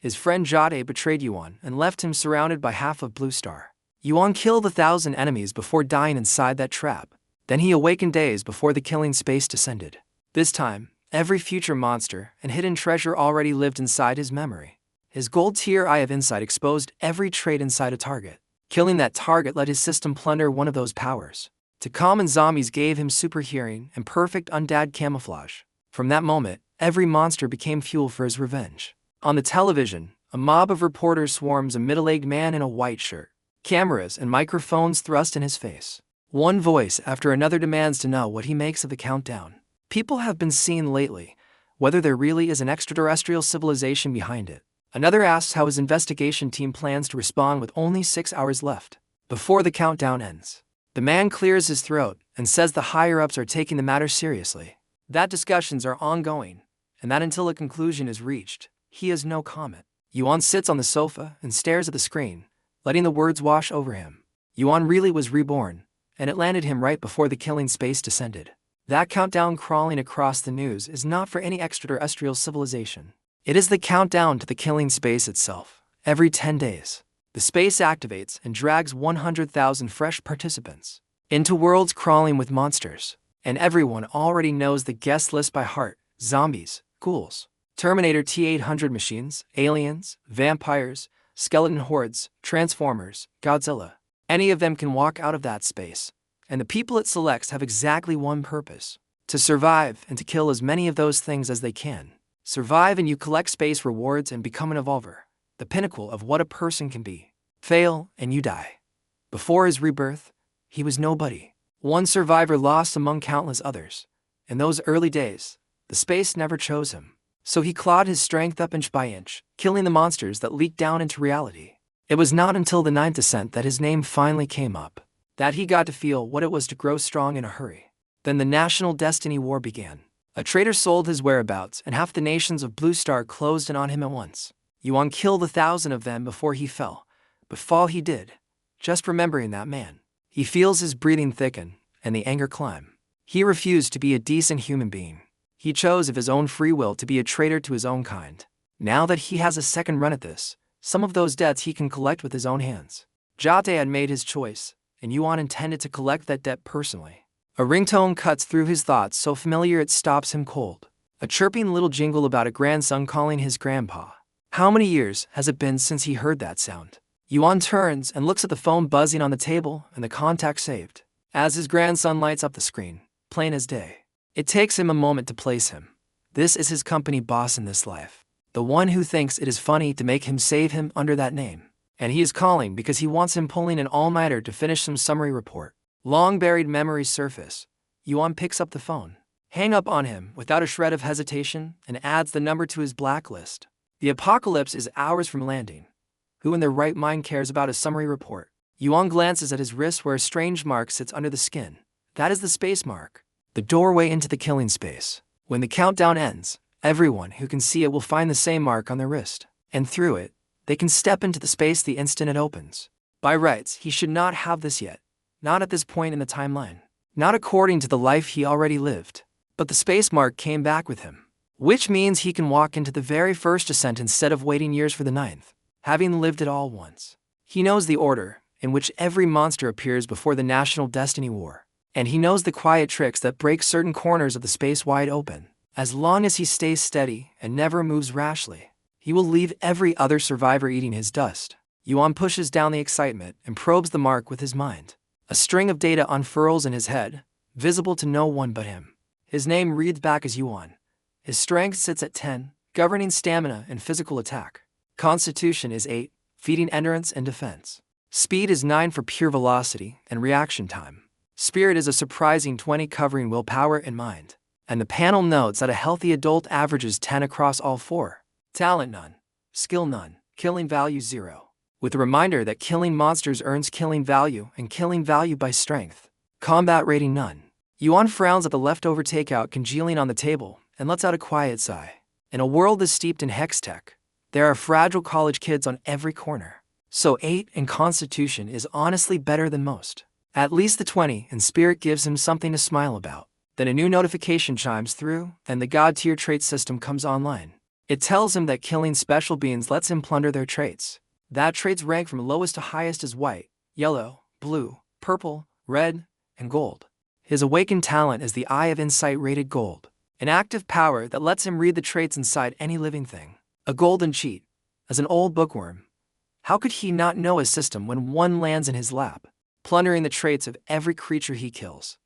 His friend Jotay betrayed Yuan and left him surrounded by half of Blue Star. Yuan killed 1,000 enemies before dying inside that trap. Then he awakened days before the killing space descended. This time, every future monster and hidden treasure already lived inside his memory. His gold-tier eye of insight exposed every trait inside a target. Killing that target let his system plunder one of those powers. To common zombies gave him super hearing and perfect undead camouflage. From that moment, every monster became fuel for his revenge. On the television, a mob of reporters swarms a middle-aged man in a white shirt. Cameras and microphones thrust in his face. One voice after another demands to know what he makes of the countdown. People have been seen lately, whether there really is an extraterrestrial civilization behind it. Another asks how his investigation team plans to respond with only 6 hours left before the countdown ends. The man clears his throat and says the higher-ups are taking the matter seriously. That discussions are ongoing, and that until a conclusion is reached, he has no comment. Yuan sits on the sofa and stares at the screen, letting the words wash over him. Yuan really was reborn, and it landed him right before the killing space descended. That countdown crawling across the news is not for any extraterrestrial civilization. It is the countdown to the killing space itself. Every 10 days, the space activates and drags 100,000 fresh participants into worlds crawling with monsters. And everyone already knows the guest list by heart: zombies, ghouls, Terminator T-800 machines, aliens, vampires, skeleton hordes, transformers, Godzilla. Any of them can walk out of that space, and the people it selects have exactly one purpose: to survive and to kill as many of those things as they can. Survive and you collect space rewards and become an evolver, the pinnacle of what a person can be. Fail and you die. Before his rebirth, he was nobody. One survivor lost among countless others. In those early days, the space never chose him. So he clawed his strength up inch by inch, killing the monsters that leaked down into reality. It was not until the 9th descent that his name finally came up, that he got to feel what it was to grow strong in a hurry. Then the National Destiny War began. A traitor sold his whereabouts, and half the nations of Blue Star closed in on him at once. Yuan killed 1,000 of them before he fell, but fall he did. Just remembering that man, he feels his breathing thicken and the anger climb. He refused to be a decent human being. He chose of his own free will to be a traitor to his own kind. Now that he has a second run at this, some of those debts he can collect with his own hands. Jotay had made his choice, and Yuan intended to collect that debt personally. A ringtone cuts through his thoughts so familiar it stops him cold. A chirping little jingle about a grandson calling his grandpa. How many years has it been since he heard that sound? Yuan turns and looks at the phone buzzing on the table and the contact saved. As his grandson lights up the screen, plain as day. It takes him a moment to place him. This is his company boss in this life. The one who thinks it is funny to make him save him under that name. And he is calling because he wants him pulling an all-nighter to finish some summary report. Long-buried memories surface. Yuan picks up the phone, hang up on him without a shred of hesitation, and adds the number to his blacklist. The apocalypse is hours from landing. Who in their right mind cares about a summary report? Yuan glances at his wrist where a strange mark sits under the skin. That is the space mark, the doorway into the killing space. When the countdown ends, everyone who can see it will find the same mark on their wrist, and through it, they can step into the space the instant it opens. By rights, he should not have this yet. Not at this point in the timeline. Not according to the life he already lived. But the space mark came back with him. Which means he can walk into the very first descent instead of waiting years for the 9th. Having lived it all once. He knows the order in which every monster appears before the National Destiny War. And he knows the quiet tricks that break certain corners of the space wide open. As long as he stays steady and never moves rashly, he will leave every other survivor eating his dust. Yuan pushes down the excitement and probes the mark with his mind. A string of data unfurls in his head, visible to no one but him. His name reads back as Yuan. His strength sits at 10, governing stamina and physical attack. Constitution is 8, feeding endurance and defense. Speed is 9 for pure velocity and reaction time. Spirit is a surprising 20, covering willpower and mind. And the panel notes that a healthy adult averages 10 across all 4. Talent none. Skill none. Killing value 0. With a reminder that killing monsters earns killing value and killing value by strength. Combat rating none. Yuan frowns at the leftover takeout congealing on the table and lets out a quiet sigh. In a world as steeped in hex tech, there are fragile college kids on every corner. So 8 in Constitution is honestly better than most. At least the 20 in Spirit gives him something to smile about. Then a new notification chimes through, and the God tier trait system comes online. It tells him that killing special beings lets him plunder their traits. That traits rank from lowest to highest as white, yellow, blue, purple, red, and gold. His awakened talent is the Eye of Insight rated gold, an active power that lets him read the traits inside any living thing. A golden cheat, as an old bookworm. How could he not know his system when one lands in his lap, plundering the traits of every creature he kills?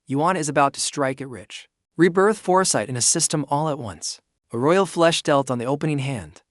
Yuan is about to strike it rich. Rebirth foresight in a system all at once. A royal flesh dealt on the opening hand.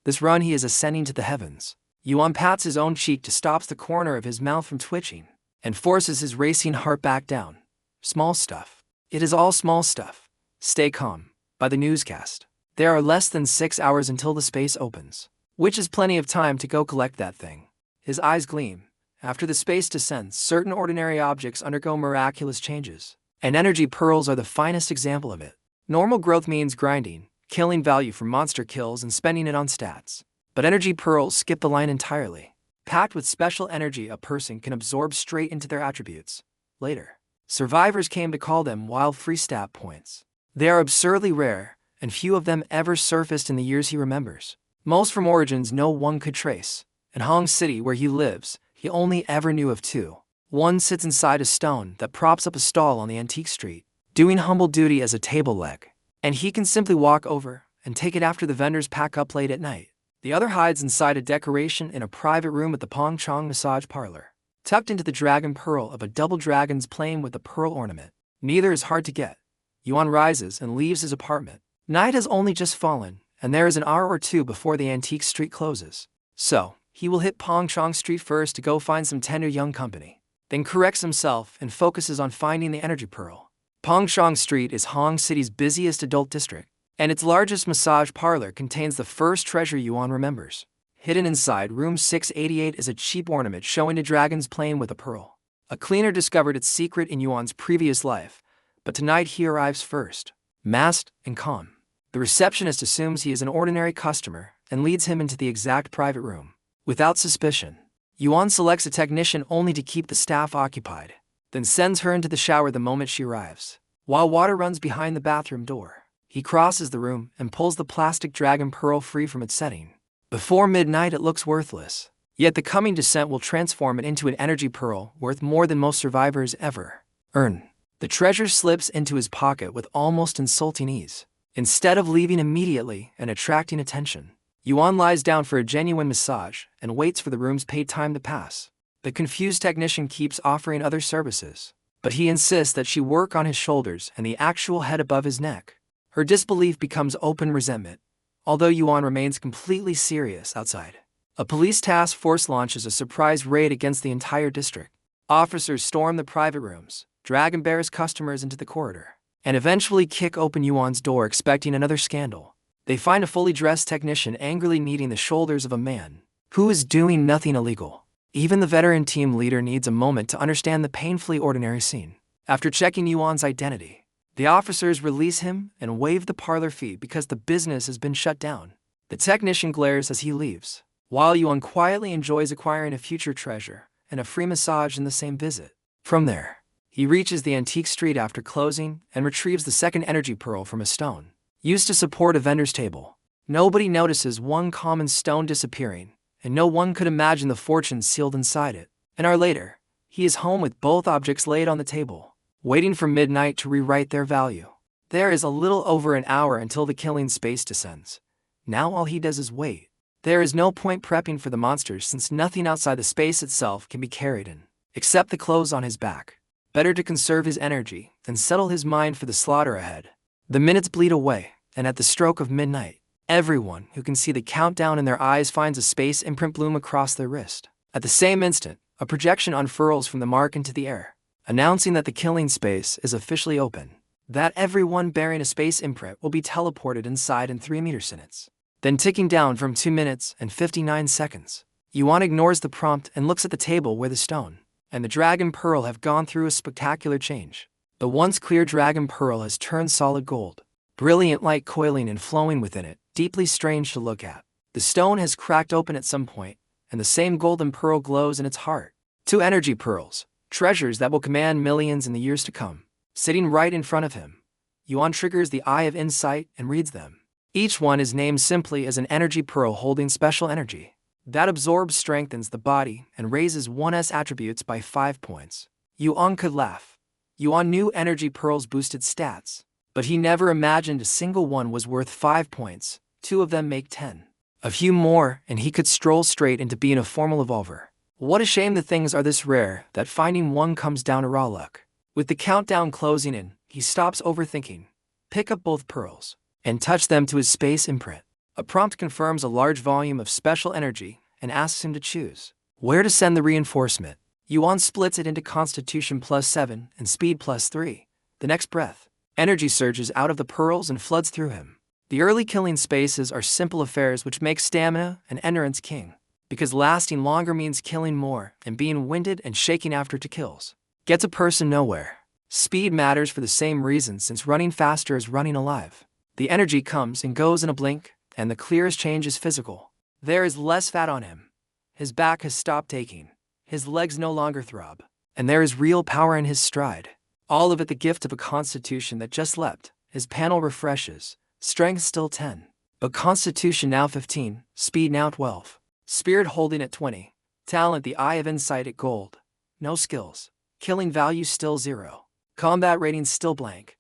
This run he is ascending to the heavens. Yuan pats his own cheek to stop the corner of his mouth from twitching, and forces his racing heart back down. Small stuff. It is all small stuff. Stay calm. By the newscast. There are less than 6 hours until the space opens, which is plenty of time to go collect that thing. His eyes gleam. After the space descends, certain ordinary objects undergo miraculous changes, and energy pearls are the finest example of it. Normal growth means grinding, killing value from monster kills and spending it on stats. But energy pearls skip the line entirely. Packed with special energy a person can absorb straight into their attributes. Later, survivors came to call them wild free stat points. They are absurdly rare, and few of them ever surfaced in the years he remembers. Most from origins no one could trace. In Hong City, where he lives, he only ever knew of two. One sits inside a stone that props up a stall on the antique street, doing humble duty as a table leg, and he can simply walk over and take it after the vendors pack up late at night. The other hides inside a decoration in a private room at the Pong Chong massage parlor, tucked into the dragon pearl of a double dragon's plane with a pearl ornament. Neither is hard to get. Yuan rises and leaves his apartment. Night has only just fallen, and there is an hour or two before the antique street closes. So, he will hit Pong Chong Street first to go find some tender young company, then corrects himself and focuses on finding the energy pearl. Pong Chong Street is Hong City's busiest adult district, and its largest massage parlor contains the first treasure Yuan remembers. Hidden inside room 688 is a cheap ornament showing a dragon's plane with a pearl. A cleaner discovered its secret in Yuan's previous life, but tonight he arrives first, masked and calm. The receptionist assumes he is an ordinary customer and leads him into the exact private room. Without suspicion, Yuan selects a technician only to keep the staff occupied, then sends her into the shower the moment she arrives. While water runs behind the bathroom door, he crosses the room and pulls the plastic dragon pearl free from its setting. Before midnight it looks worthless, yet the coming descent will transform it into an energy pearl worth more than most survivors ever earn. The treasure slips into his pocket with almost insulting ease. Instead of leaving immediately and attracting attention, Yuan lies down for a genuine massage and waits for the room's paid time to pass. The confused technician keeps offering other services, but he insists that she work on his shoulders and the actual head above his neck. Her disbelief becomes open resentment, although Yuan remains completely serious outside. A police task force launches a surprise raid against the entire district. Officers storm the private rooms, drag embarrassed customers into the corridor, and eventually kick open Yuan's door expecting another scandal. They find a fully dressed technician angrily kneading the shoulders of a man who is doing nothing illegal. Even the veteran team leader needs a moment to understand the painfully ordinary scene. After checking Yuan's identity, the officers release him and waive the parlor fee because the business has been shut down. The technician glares as he leaves, while Yuan quietly enjoys acquiring a future treasure and a free massage in the same visit. From there, he reaches the antique street after closing and retrieves the second energy pearl from a stone used to support a vendor's table. Nobody notices one common stone disappearing, and no one could imagine the fortune sealed inside it. An hour later, he is home with both objects laid on the table, waiting for midnight to rewrite their value. There is a little over an hour until the killing space descends. Now all he does is wait. There is no point prepping for the monsters since nothing outside the space itself can be carried in, except the clothes on his back. Better to conserve his energy than settle his mind for the slaughter ahead. The minutes bleed away, and at the stroke of midnight, everyone who can see the countdown in their eyes finds a space imprint bloom across their wrist. At the same instant, a projection unfurls from the mark into the air, announcing that the killing space is officially open. That everyone bearing a space imprint will be teleported inside in 3 minutes. Then ticking down from 2 minutes and 59 seconds. Yuan ignores the prompt and looks at the table where the stone and the dragon pearl have gone through a spectacular change. The once clear dragon pearl has turned solid gold, brilliant light coiling and flowing within it, deeply strange to look at. The stone has cracked open at some point, and the same golden pearl glows in its heart. 2 energy pearls, treasures that will command millions in the years to come. Sitting right in front of him, Yuan triggers the Eye of Insight and reads them. Each one is named simply as an energy pearl holding special energy that absorbs, strengthens the body, and raises one's attributes by 5 points. Yuan could laugh. Yuan knew energy pearls boosted stats, but he never imagined a single one was worth 5 points. 2 of them make 10. A few more, and he could stroll straight into being a formal evolver. What a shame the things are this rare that finding one comes down to raw luck. With the countdown closing in, he stops overthinking. Pick up both pearls and touch them to his space imprint. A prompt confirms a large volume of special energy and asks him to choose where to send the reinforcement. Yuan splits it into Constitution +7 and Speed +3. The next breath, energy surges out of the pearls and floods through him. The early killing spaces are simple affairs which make stamina and endurance king, because lasting longer means killing more and being winded and shaking after 2 kills gets a person nowhere. Speed matters for the same reason, since running faster is running alive. The energy comes and goes in a blink, and the clearest change is physical. There is less fat on him. His back has stopped aching. His legs no longer throb. And there is real power in his stride. All of it the gift of a constitution that just leapt. His panel refreshes. Strength still 10. But constitution now 15, speed now 12. Spirit holding at 20. Talent the eye of insight at gold. No skills. Killing value still 0. Combat rating still blank.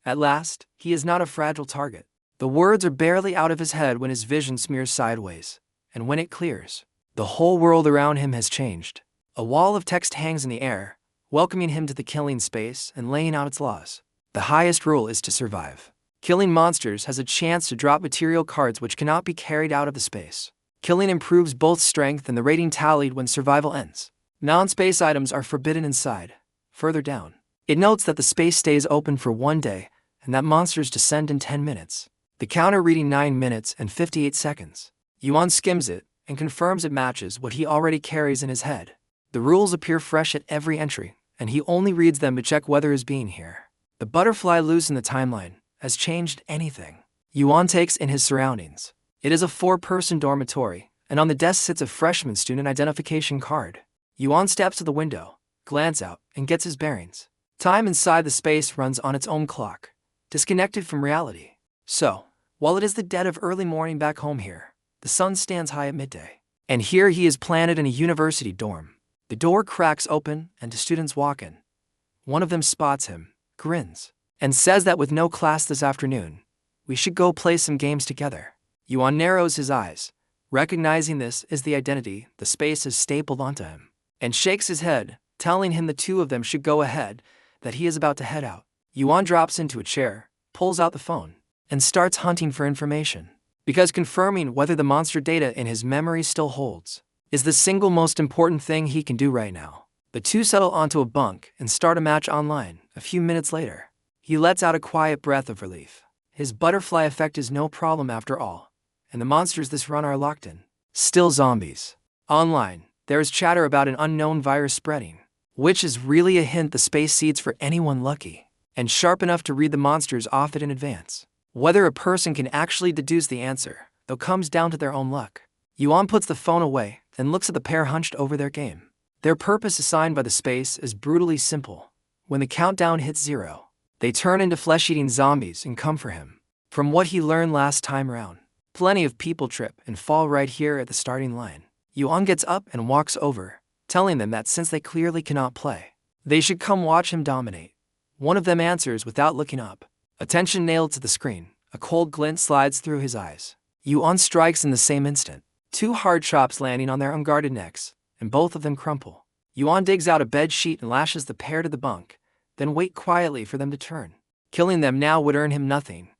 At last, he is not a fragile target. The words are barely out of his head when his vision smears sideways. And when it clears, the whole world around him has changed. A wall of text hangs in the air, welcoming him to the killing space and laying out its laws. The highest rule is to survive. Killing monsters has a chance to drop material cards which cannot be carried out of the space. Killing improves both strength and the rating tallied when survival ends. Non-space items are forbidden inside. Further down, it notes that the space stays open for 1 day and that monsters descend in 10 minutes. The counter reading 9 minutes and 58 seconds. Yuan skims it and confirms it matches what he already carries in his head. The rules appear fresh at every entry, and he only reads them to check whether his being here. The butterfly loose in the timeline has changed anything. Yuan takes in his surroundings. It is a 4-person dormitory, and on the desk sits a freshman student identification card. Yuan steps to the window, glances out, and gets his bearings. Time inside the space runs on its own clock, disconnected from reality. So, while it is the dead of early morning back home here, the sun stands high at midday. And here he is planted in a university dorm. The door cracks open and 2 students walk in. One of them spots him, grins, and says that with no class this afternoon, we should go play some games together. Yuan narrows his eyes, recognizing this is the identity the space has stapled onto him, and shakes his head, telling him the 2 of them should go ahead, that he is about to head out. Yuan drops into a chair, pulls out the phone, and starts hunting for information, because confirming whether the monster data in his memory still holds is the single most important thing he can do right now. The 2 settle onto a bunk and start a match online. A few minutes later, he lets out a quiet breath of relief. His butterfly effect is no problem after all, and the monsters this run are locked in. Still zombies. Online, there is chatter about an unknown virus spreading, which is really a hint the space seeds for anyone lucky and sharp enough to read the monsters off it in advance. Whether a person can actually deduce the answer, though, comes down to their own luck. Yuan puts the phone away, then looks at the pair hunched over their game. Their purpose assigned by the space is brutally simple. When the countdown hits 0, they turn into flesh-eating zombies and come for him. From what he learned last time round, plenty of people trip and fall right here at the starting line. Yuan gets up and walks over, telling them that since they clearly cannot play, they should come watch him dominate. One of them answers without looking up. Attention nailed to the screen, a cold glint slides through his eyes. Yuan strikes in the same instant. 2 hard chops landing on their unguarded necks, and both of them crumple. Yuan digs out a bed sheet and lashes the pair to the bunk, then wait quietly for them to turn. Killing them now would earn him nothing,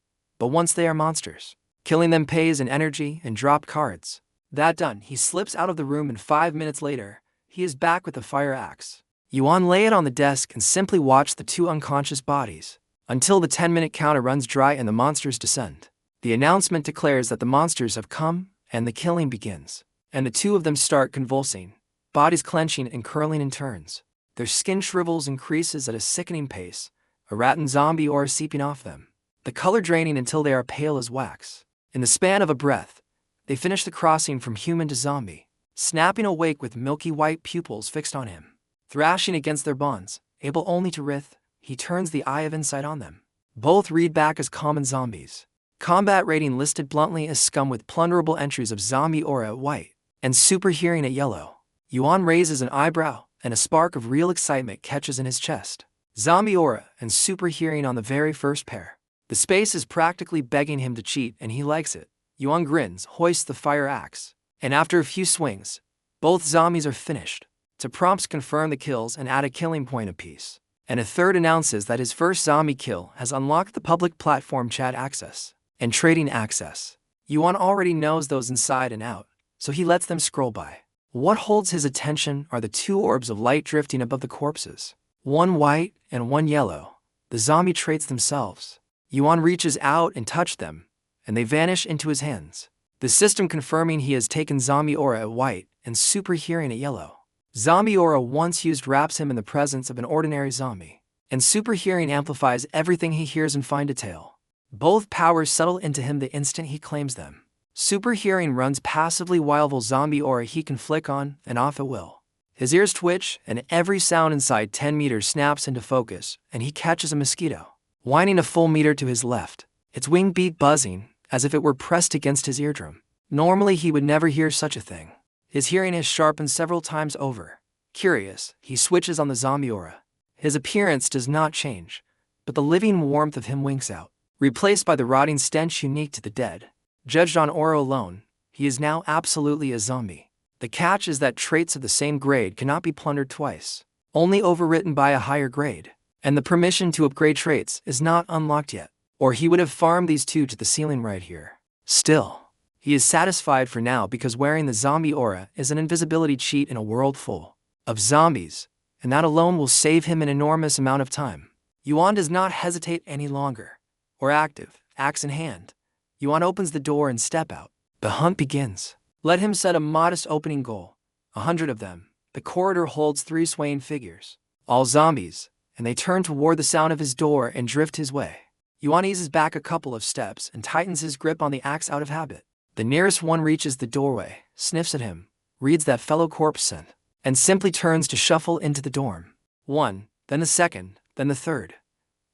but once they are monsters, killing them pays in energy and drop cards. That done, he slips out of the room, and 5 minutes later, he is back with the fire axe. Yuan lay it on the desk and simply watch the 2 unconscious bodies until the 10-minute counter runs dry and the monsters descend. The announcement declares that the monsters have come, and the killing begins. And the 2 of them start convulsing, bodies clenching and curling in turns. Their skin shrivels and creases at a sickening pace, a rattan zombie aura seeping off them, the color draining until they are pale as wax. In the span of a breath, they finish the crossing from human to zombie, snapping awake with milky white pupils fixed on him. Thrashing against their bonds, able only to writhe, he turns the eye of insight on them. Both read back as common zombies. Combat rating listed bluntly as scum with plunderable entries of zombie aura at white and super hearing at yellow. Yuan raises an eyebrow, and a spark of real excitement catches in his chest. Zombie aura and super hearing on the very first pair. The space is practically begging him to cheat, and he likes it. Yuan grins, hoists the fire axe, and after a few swings, both zombies are finished. Two prompts confirm the kills and add a killing point apiece, and a third announces that his first zombie kill has unlocked the public platform chat access and trading access. Yuan already knows those inside and out, so he lets them scroll by. What holds his attention are the two orbs of light drifting above the corpses, one white and one yellow, the zombie traits themselves. Yuan reaches out and touches them, and they vanish into his hands, the system confirming he has taken zombie aura at white and super hearing at yellow. Zombie aura once used wraps him in the presence of an ordinary zombie, and super hearing amplifies everything he hears in fine detail. Both powers settle into him the instant he claims them. Super hearing runs passively while zombie aura he can flick on and off at will. His ears twitch, and every sound inside 10 meters snaps into focus, and he catches a mosquito, whining a full meter to his left, its wing beat buzzing as if it were pressed against his eardrum. Normally he would never hear such a thing. His hearing has sharpened several times over. Curious, he switches on the zombie aura. His appearance does not change, but the living warmth of him winks out, replaced by the rotting stench unique to the dead. Judged on aura alone, he is now absolutely a zombie. The catch is that traits of the same grade cannot be plundered twice, only overwritten by a higher grade, and the permission to upgrade traits is not unlocked yet, or he would have farmed these two to the ceiling right here. Still, he is satisfied for now because wearing the zombie aura is an invisibility cheat in a world full of zombies, and that alone will save him an enormous amount of time. Yuan does not hesitate any longer, or active, axe in hand. Yuan opens the door and steps out. The hunt begins. Let him set a modest opening goal. 100 of them. The corridor holds 3 swaying figures, all zombies, and they turn toward the sound of his door and drift his way. Yuan eases back a couple of steps and tightens his grip on the axe out of habit. The nearest one reaches the doorway, sniffs at him, reads that fellow corpse scent, and simply turns to shuffle into the dorm. One, then the second, then the third.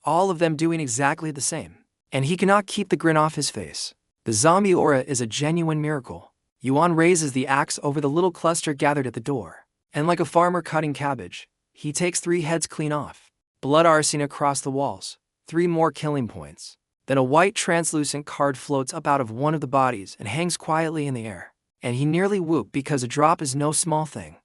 All of them doing exactly the same. And he cannot keep the grin off his face. The zombie aura is a genuine miracle. Yuan raises the axe over the little cluster gathered at the door, and like a farmer cutting cabbage, he takes 3 heads clean off. Blood arsing across the walls, 3 more killing points. Then a white translucent card floats up out of one of the bodies and hangs quietly in the air, and he nearly whooped because a drop is no small thing.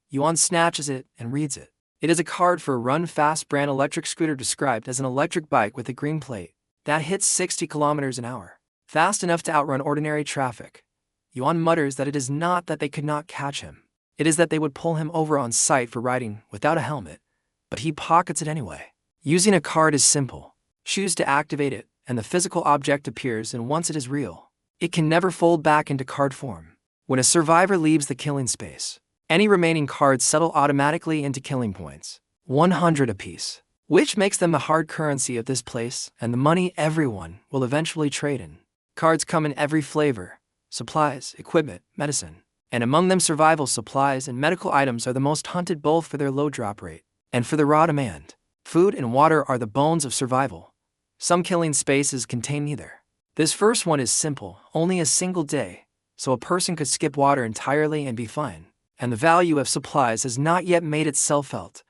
Yuan snatches it and reads it. It is a card for a Run Fast brand electric scooter described as an electric bike with a green plate that hits 60 kilometers an hour, fast enough to outrun ordinary traffic. Yuan mutters that it is not that they could not catch him. It is that they would pull him over on sight for riding without a helmet, but he pockets it anyway. Using a card is simple. Choose to activate it, and the physical object appears, and once it is real, it can never fold back into card form. When a survivor leaves the killing space, any remaining cards settle automatically into killing points, 100 apiece, which makes them the hard currency of this place and the money everyone will eventually trade in. Cards come in every flavor: supplies, equipment, medicine, and among them survival supplies and medical items are the most hunted both for their low drop rate and for the raw demand. Food and water are the bones of survival. Some killing spaces contain neither. This first one is simple, only a single day, so a person could skip water entirely and be fine. And the value of supplies has not yet made itself felt,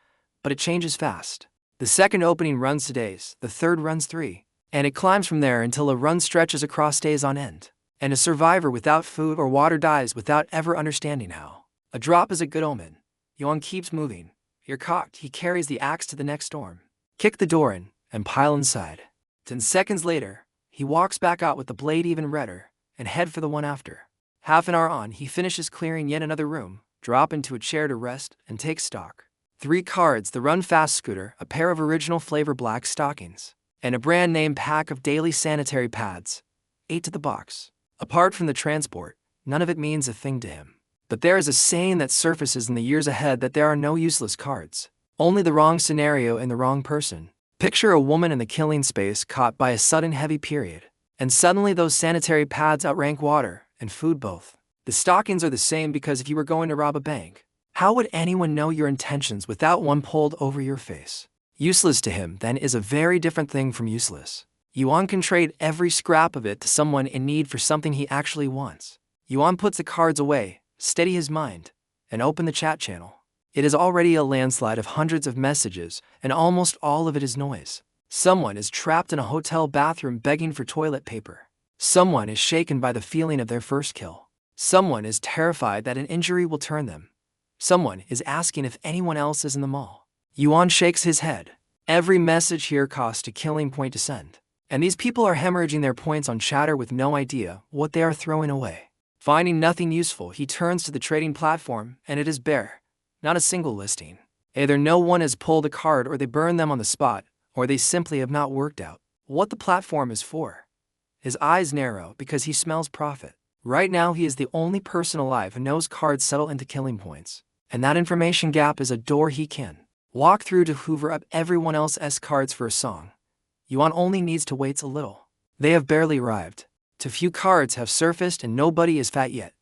but it changes fast. The second opening runs 2 days, the third runs 3, and it climbs from there until a run stretches across days on end. And a survivor without food or water dies without ever understanding how. A drop is a good omen. Yuan keeps moving. Ear cocked, he carries the axe to the next dorm. Kick the door in, and pile inside. 10 seconds later, he walks back out with the blade even redder, and head for the one after. Half an hour on, he finishes clearing yet another room, drop into a chair to rest, and take stock. 3 cards, the Run Fast scooter, a pair of original flavor black stockings, and a brand name pack of daily sanitary pads. 8 to the box. Apart from the transport, none of it means a thing to him. But there is a saying that surfaces in the years ahead that there are no useless cards, only the wrong scenario and the wrong person. Picture a woman in the killing space caught by a sudden heavy period, and suddenly those sanitary pads outrank water and food both. The stockings are the same because if you were going to rob a bank, how would anyone know your intentions without one pulled over your face? Useless to him, then, is a very different thing from useless. Yuan can trade every scrap of it to someone in need for something he actually wants. Yuan puts the cards away, steady his mind, and open the chat channel. It is already a landslide of hundreds of messages, and almost all of it is noise. Someone is trapped in a hotel bathroom begging for toilet paper. Someone is shaken by the feeling of their first kill. Someone is terrified that an injury will turn them. Someone is asking if anyone else is in the mall. Yuan shakes his head. Every message here costs a killing point to send. And these people are hemorrhaging their points on chatter with no idea what they are throwing away. Finding nothing useful, he turns to the trading platform, and it is bare. Not a single listing. Either no one has pulled a card, or they burn them on the spot, or they simply have not worked out what the platform is for. His eyes narrow because he smells profit. Right now he is the only person alive who knows cards settle into killing points. And that information gap is a door he can walk through to hoover up everyone else's cards for a song. Yuan only needs to wait a little. They have barely arrived. Too few cards have surfaced and nobody is fat yet.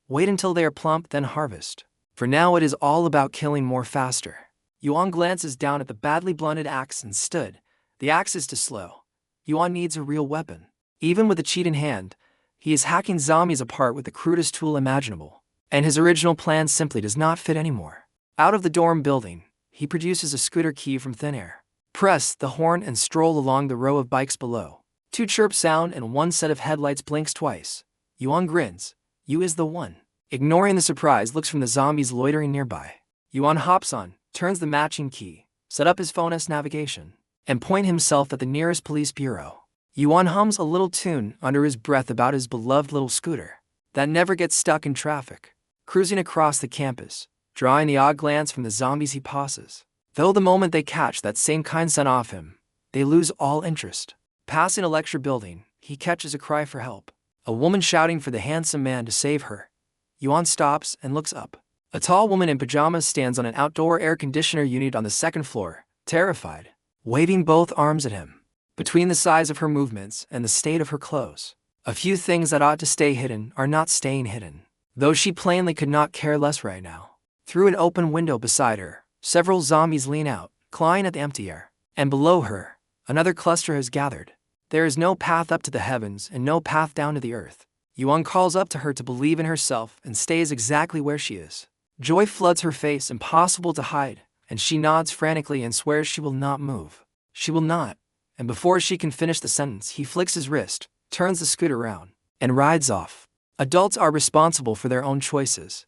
Wait until they are plump, then harvest. For now it is all about killing more faster. Yuan glances down at the badly blunted axe and stood. The axe is too slow. Yuan needs a real weapon. Even with the cheat in hand, he is hacking zombies apart with the crudest tool imaginable. And his original plan simply does not fit anymore. Out of the dorm building, he produces a scooter key from thin air. Press the horn and stroll along the row of bikes below. Two chirps sound and one set of headlights blinks twice. Yuan grins. You is the one. Ignoring the surprise looks from the zombies loitering nearby. Yuan hops on, turns the matching key, set up his phone's navigation, and point himself at the nearest police bureau. Yuan hums a little tune under his breath about his beloved little scooter that never gets stuck in traffic, cruising across the campus, drawing the odd glance from the zombies he passes. Though the moment they catch that same kind sun off him, they lose all interest. Passing a lecture building, he catches a cry for help. A woman shouting for the handsome man to save her. Yuan stops and looks up. A tall woman in pajamas stands on an outdoor air conditioner unit on the second floor, terrified, waving both arms at him. Between the size of her movements and the state of her clothes, a few things that ought to stay hidden are not staying hidden, though she plainly could not care less right now. Through an open window beside her, several zombies lean out, clawing at the empty air. And below her, another cluster has gathered. There is no path up to the heavens and no path down to the earth. Yuan calls up to her to believe in herself and stays exactly where she is. Joy floods her face, impossible to hide, and she nods frantically and swears she will not move. She will not. And before she can finish the sentence, he flicks his wrist, turns the scooter around, and rides off. Adults are responsible for their own choices.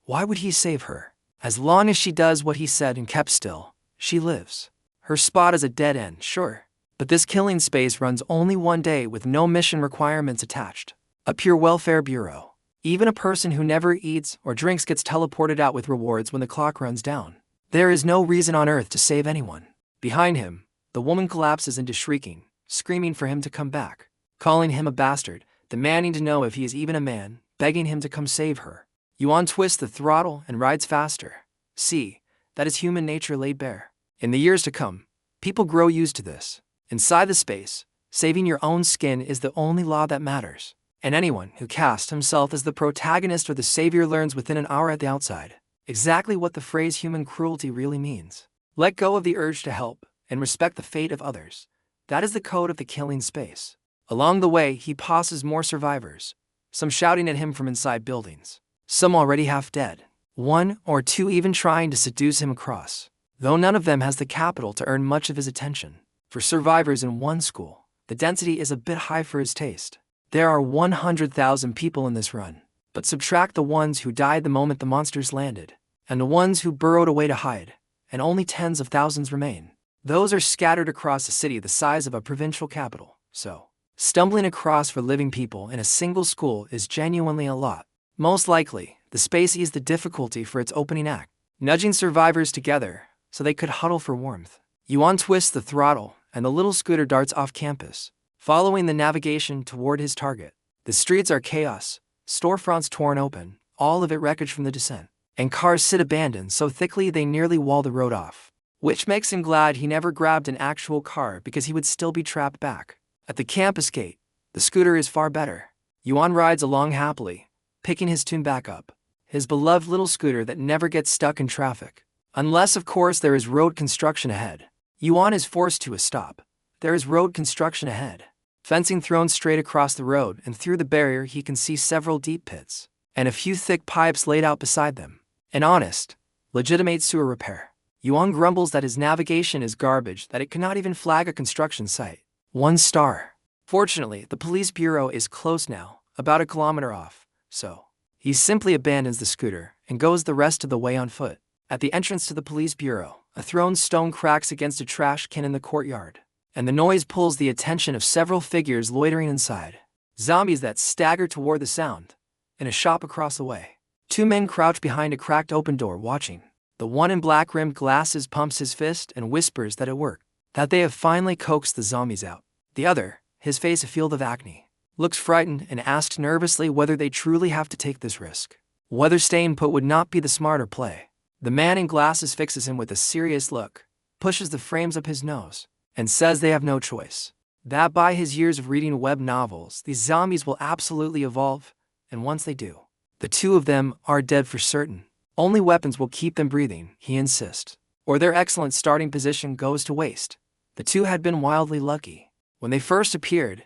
Why would he save her? As long as she does what he said and kept still, she lives. Her spot is a dead end, sure. But this killing space runs only one day with no mission requirements attached. A pure welfare bureau. Even a person who never eats or drinks gets teleported out with rewards when the clock runs down. There is no reason on earth to save anyone. Behind him, the woman collapses into shrieking, screaming for him to come back, calling him a bastard, demanding to know if he is even a man, begging him to come save her. Yuan twists the throttle and rides faster. See, that is human nature laid bare. In the years to come, people grow used to this. Inside the space, saving your own skin is the only law that matters. And anyone who casts himself as the protagonist or the savior learns within an hour at the outside exactly what the phrase human cruelty really means. Let go of the urge to help and respect the fate of others. That is the code of the killing space. Along the way, he passes more survivors, some shouting at him from inside buildings, some already half dead, one or two even trying to seduce him across, though none of them has the capital to earn much of his attention. For survivors in one school, the density is a bit high for his taste. There are 100,000 people in this run, but subtract the ones who died the moment the monsters landed, and the ones who burrowed away to hide, and only tens of thousands remain. Those are scattered across a city the size of a provincial capital, so stumbling across for living people in a single school is genuinely a lot. Most likely, the space eased the difficulty for its opening act, nudging survivors together so they could huddle for warmth. Yuan twists the throttle, and the little scooter darts off campus, following the navigation toward his target. The streets are chaos, storefronts torn open, all of it wreckage from the descent, and cars sit abandoned so thickly they nearly wall the road off. Which makes him glad he never grabbed an actual car because he would still be trapped back. At the campus gate, the scooter is far better. Yuan rides along happily, picking his tune back up. His beloved little scooter that never gets stuck in traffic. Unless, of course, there is road construction ahead. Yuan is forced to a stop. there is road construction ahead. Fencing thrown straight across the road, and through the barrier he can see several deep pits, and a few thick pipes laid out beside them. An honest, legitimate sewer repair. Yuan grumbles that his navigation is garbage, that it cannot even flag a construction site. 1 star. Fortunately, the police bureau is close now, about a kilometer off, so he simply abandons the scooter and goes the rest of the way on foot. At the entrance to the police bureau, a thrown stone cracks against a trash can in the courtyard, and the noise pulls the attention of several figures loitering inside. Zombies that stagger toward the sound. In a shop across the way, 2 men crouch behind a cracked open door watching. The one in black-rimmed glasses pumps his fist and whispers that it worked, that they have finally coaxed the zombies out. The other, his face a field of acne, looks frightened and asks nervously whether they truly have to take this risk. Whether staying put would not be the smarter play. The man in glasses fixes him with a serious look, pushes the frames up his nose, and says they have no choice. That by his years of reading web novels, these zombies will absolutely evolve, and once they do, the 2 of them are dead for certain. Only weapons will keep them breathing, he insists, or their excellent starting position goes to waste. The 2 had been wildly lucky. When they first appeared,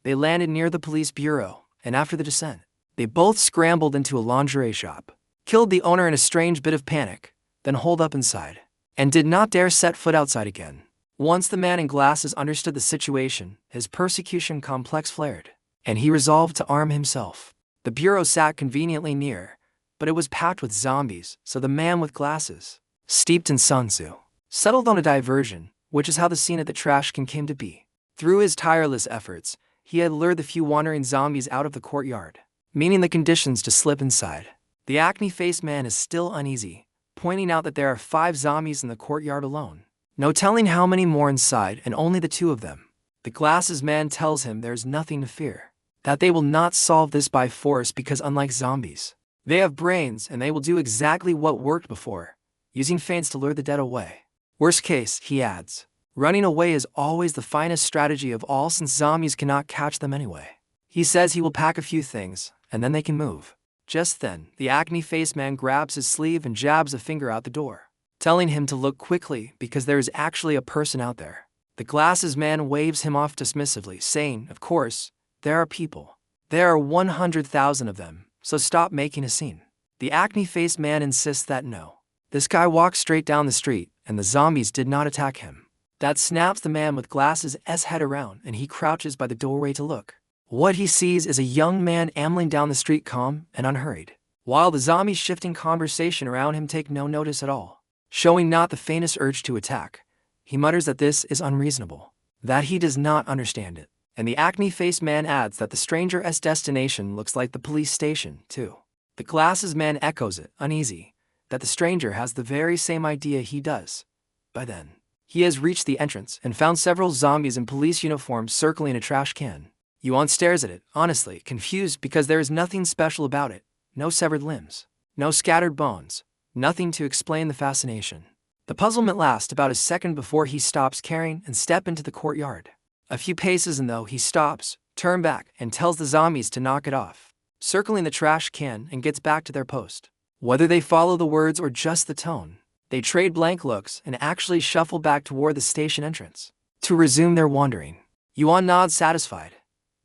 they landed near the police bureau, and after the descent, they both scrambled into a lingerie shop, killed the owner in a strange bit of panic, then holed up inside, and did not dare set foot outside again. Once the man in glasses understood the situation, his persecution complex flared, and he resolved to arm himself. The bureau sat conveniently near, but it was packed with zombies, so the man with glasses, steeped in Sun Tzu, settled on a diversion, which is how the scene at the trash can came to be. Through his tireless efforts, he had lured the few wandering zombies out of the courtyard, meaning the conditions to slip inside. The acne-faced man is still uneasy, pointing out that there are 5 zombies in the courtyard alone. No telling how many more inside, and only the 2 of them. The glasses man tells him there's nothing to fear, that they will not solve this by force because unlike zombies, they have brains and they will do exactly what worked before, using feints to lure the dead away. Worst case, he adds, running away is always the finest strategy of all since zombies cannot catch them anyway. He says he will pack a few things, and then they can move. Just then, the acne-faced man grabs his sleeve and jabs a finger out the door, telling him to look quickly because there is actually a person out there. The glasses man waves him off dismissively, saying, of course, there are people. There are 100,000 of them, so stop making a scene. The acne-faced man insists that no. This guy walks straight down the street, and the zombies did not attack him. That snaps the man with glasses' head around, and he crouches by the doorway to look. What he sees is a young man ambling down the street calm and unhurried, while the zombies shifting conversation around him take no notice at all. Showing not the faintest urge to attack, he mutters that this is unreasonable, that he does not understand it, and the acne-faced man adds that the stranger's destination looks like the police station, too. The glasses man echoes it, uneasy, that the stranger has the very same idea he does. By then, he has reached the entrance and found several zombies in police uniforms circling a trash can. Yuan stares at it, honestly, confused because there is nothing special about it. No severed limbs, no scattered bones, nothing to explain the fascination. The puzzlement lasts about a second before he stops caring and steps into the courtyard. A few paces and though he stops, turns back, and tells the zombies to knock it off, circling the trash can and gets back to their post. Whether they follow the words or just the tone, they trade blank looks and actually shuffle back toward the station entrance to resume their wandering. Yuan nods satisfied.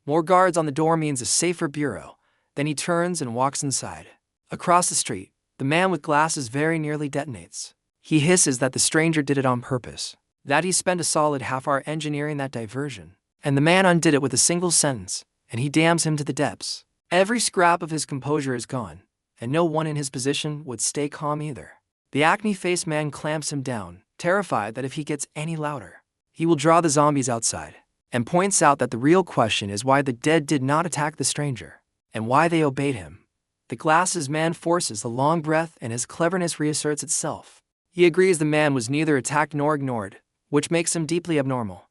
More guards on the door means a safer bureau. Then he turns and walks inside. Across the street, the man with glasses very nearly detonates. He hisses that the stranger did it on purpose, that he spent a solid half-hour engineering that diversion, and the man undid it with a single sentence, and he damns him to the depths. Every scrap of his composure is gone, and no one in his position would stay calm either. The acne-faced man clamps him down, terrified that if he gets any louder, he will draw the zombies outside, and points out that the real question is why the dead did not attack the stranger, and why they obeyed him. The glasses man forces a long breath and his cleverness reasserts itself. He agrees the man was neither attacked nor ignored, which makes him deeply abnormal.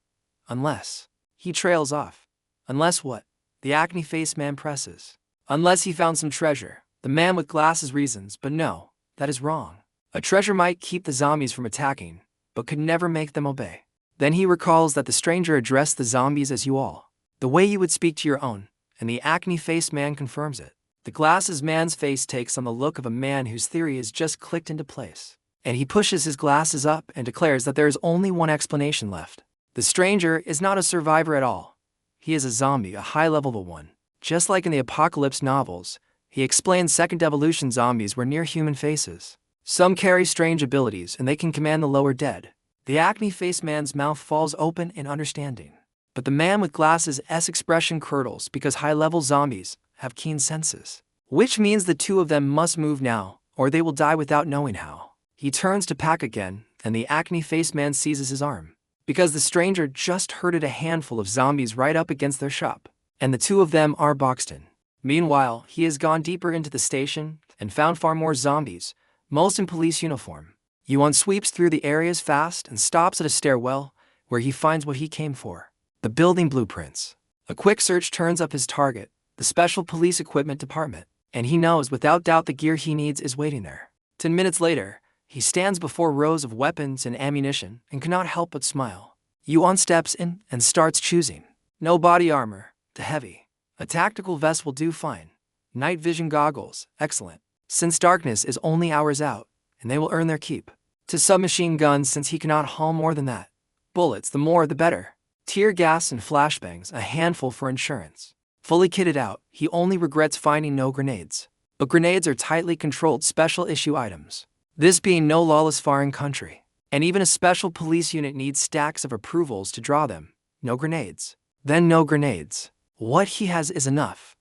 Unless he trails off. Unless what? The acne-faced man presses. Unless he found some treasure. The man with glasses reasons, but no, that is wrong. A treasure might keep the zombies from attacking, but could never make them obey. Then he recalls that the stranger addressed the zombies as you all, the way you would speak to your own, and the acne-faced man confirms it. The glasses man's face takes on the look of a man whose theory has just clicked into place, and he pushes his glasses up and declares that there is only one explanation left. The stranger is not a survivor at all. He is a zombie, a high-level one. Just like in the apocalypse novels, he explains second evolution zombies were near human faces. Some carry strange abilities and they can command the lower dead. The acne-faced man's mouth falls open in understanding. But the man with glasses' expression curdles because high-level zombies have keen senses. Which means the two of them must move now, or they will die without knowing how. He turns to pack again, and the acne-faced man seizes his arm. Because the stranger just herded a handful of zombies right up against their shop, and the two of them are boxed in. Meanwhile, he has gone deeper into the station and found far more zombies, most in police uniform. Yuan sweeps through the areas fast and stops at a stairwell, where he finds what he came for. The building blueprints. A quick search turns up his target, the Special Police Equipment Department, and he knows without doubt the gear he needs is waiting there. 10 minutes later, he stands before rows of weapons and ammunition and cannot help but smile. Yuan steps in and starts choosing. No body armor, too heavy. A tactical vest will do fine. Night vision goggles, excellent. Since darkness is only hours out, and they will earn their keep. To submachine guns since he cannot haul more than that. Bullets, the more the better. Tear gas and flashbangs, a handful for insurance. Fully kitted out, he only regrets finding no grenades. But grenades are tightly controlled special issue items. This being no lawless foreign country. And even a special police unit needs stacks of approvals to draw them. No grenades. Then no grenades. What he has is enough.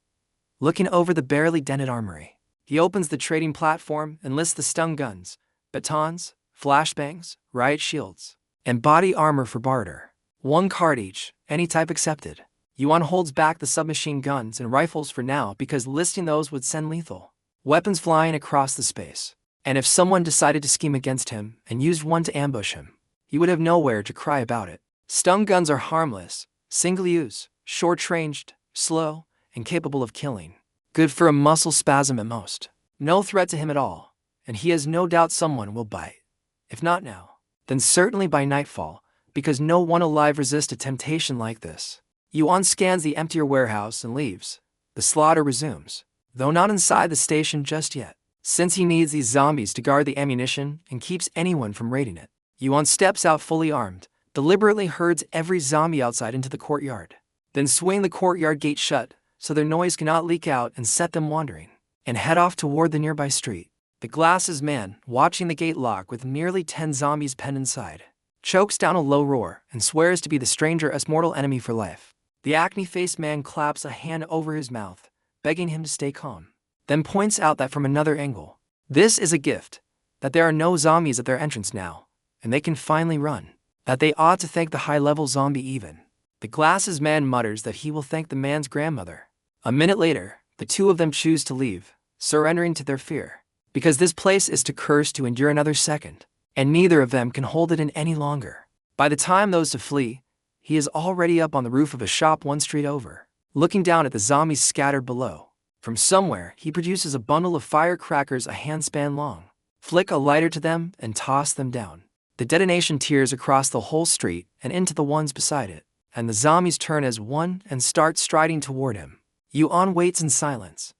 Looking over the barely dented armory, he opens the trading platform and lists the stun guns, batons, flashbangs, riot shields, and body armor for barter. 1 card each, any type accepted. Yuan holds back the submachine guns and rifles for now because listing those would send lethal weapons flying across the space. And if someone decided to scheme against him and used one to ambush him, he would have nowhere to cry about it. Stun guns are harmless, single-use, short-ranged, slow, and capable of killing. Good for a muscle spasm at most. No threat to him at all, and he has no doubt someone will bite. If not now, then certainly by nightfall, because no one alive resists a temptation like this. Yuan scans the emptier warehouse and leaves. The slaughter resumes, though not inside the station just yet, since he needs these zombies to guard the ammunition and keeps anyone from raiding it. Yuan steps out fully armed, deliberately herds every zombie outside into the courtyard, then swing the courtyard gate shut so their noise cannot leak out and set them wandering, and head off toward the nearby street. The glasses man, watching the gate lock with nearly 10 zombies penned inside, chokes down a low roar and swears to be the stranger as mortal enemy for life. The acne-faced man claps a hand over his mouth, begging him to stay calm, then points out that from another angle, this is a gift, that there are no zombies at their entrance now, and they can finally run, that they ought to thank the high-level zombie even. The glasses man mutters that he will thank the man's grandmother. A minute later, the two of them choose to leave, surrendering to their fear, because this place is too cursed to endure another second, and neither of them can hold it in any longer. By the time those to flee, he is already up on the roof of a shop 1 street over, looking down at the zombies scattered below. From somewhere, he produces a bundle of firecrackers a handspan long, flick a lighter to them, and toss them down. The detonation tears across the whole street and into the ones beside it, and the zombies turn as one and start striding toward him. Yuan waits in silence.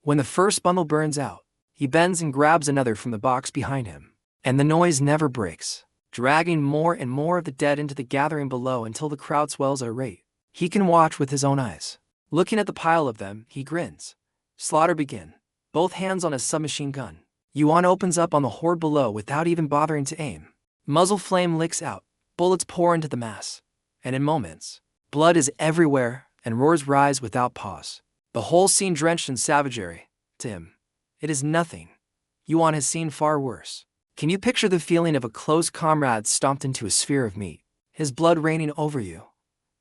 When the first bundle burns out, he bends and grabs another from the box behind him, and the noise never breaks, dragging more and more of the dead into the gathering below until the crowd swells at a rate he can watch with his own eyes. Looking at the pile of them, he grins. Slaughter begin. Both hands on a submachine gun. Yuan opens up on the horde below without even bothering to aim. Muzzle flame licks out, bullets pour into the mass, and in moments, blood is everywhere and roars rise without pause. The whole scene drenched in savagery. To him, it is nothing. Yuan has seen far worse. Can you picture the feeling of a close comrade stomped into a sphere of meat, his blood raining over you?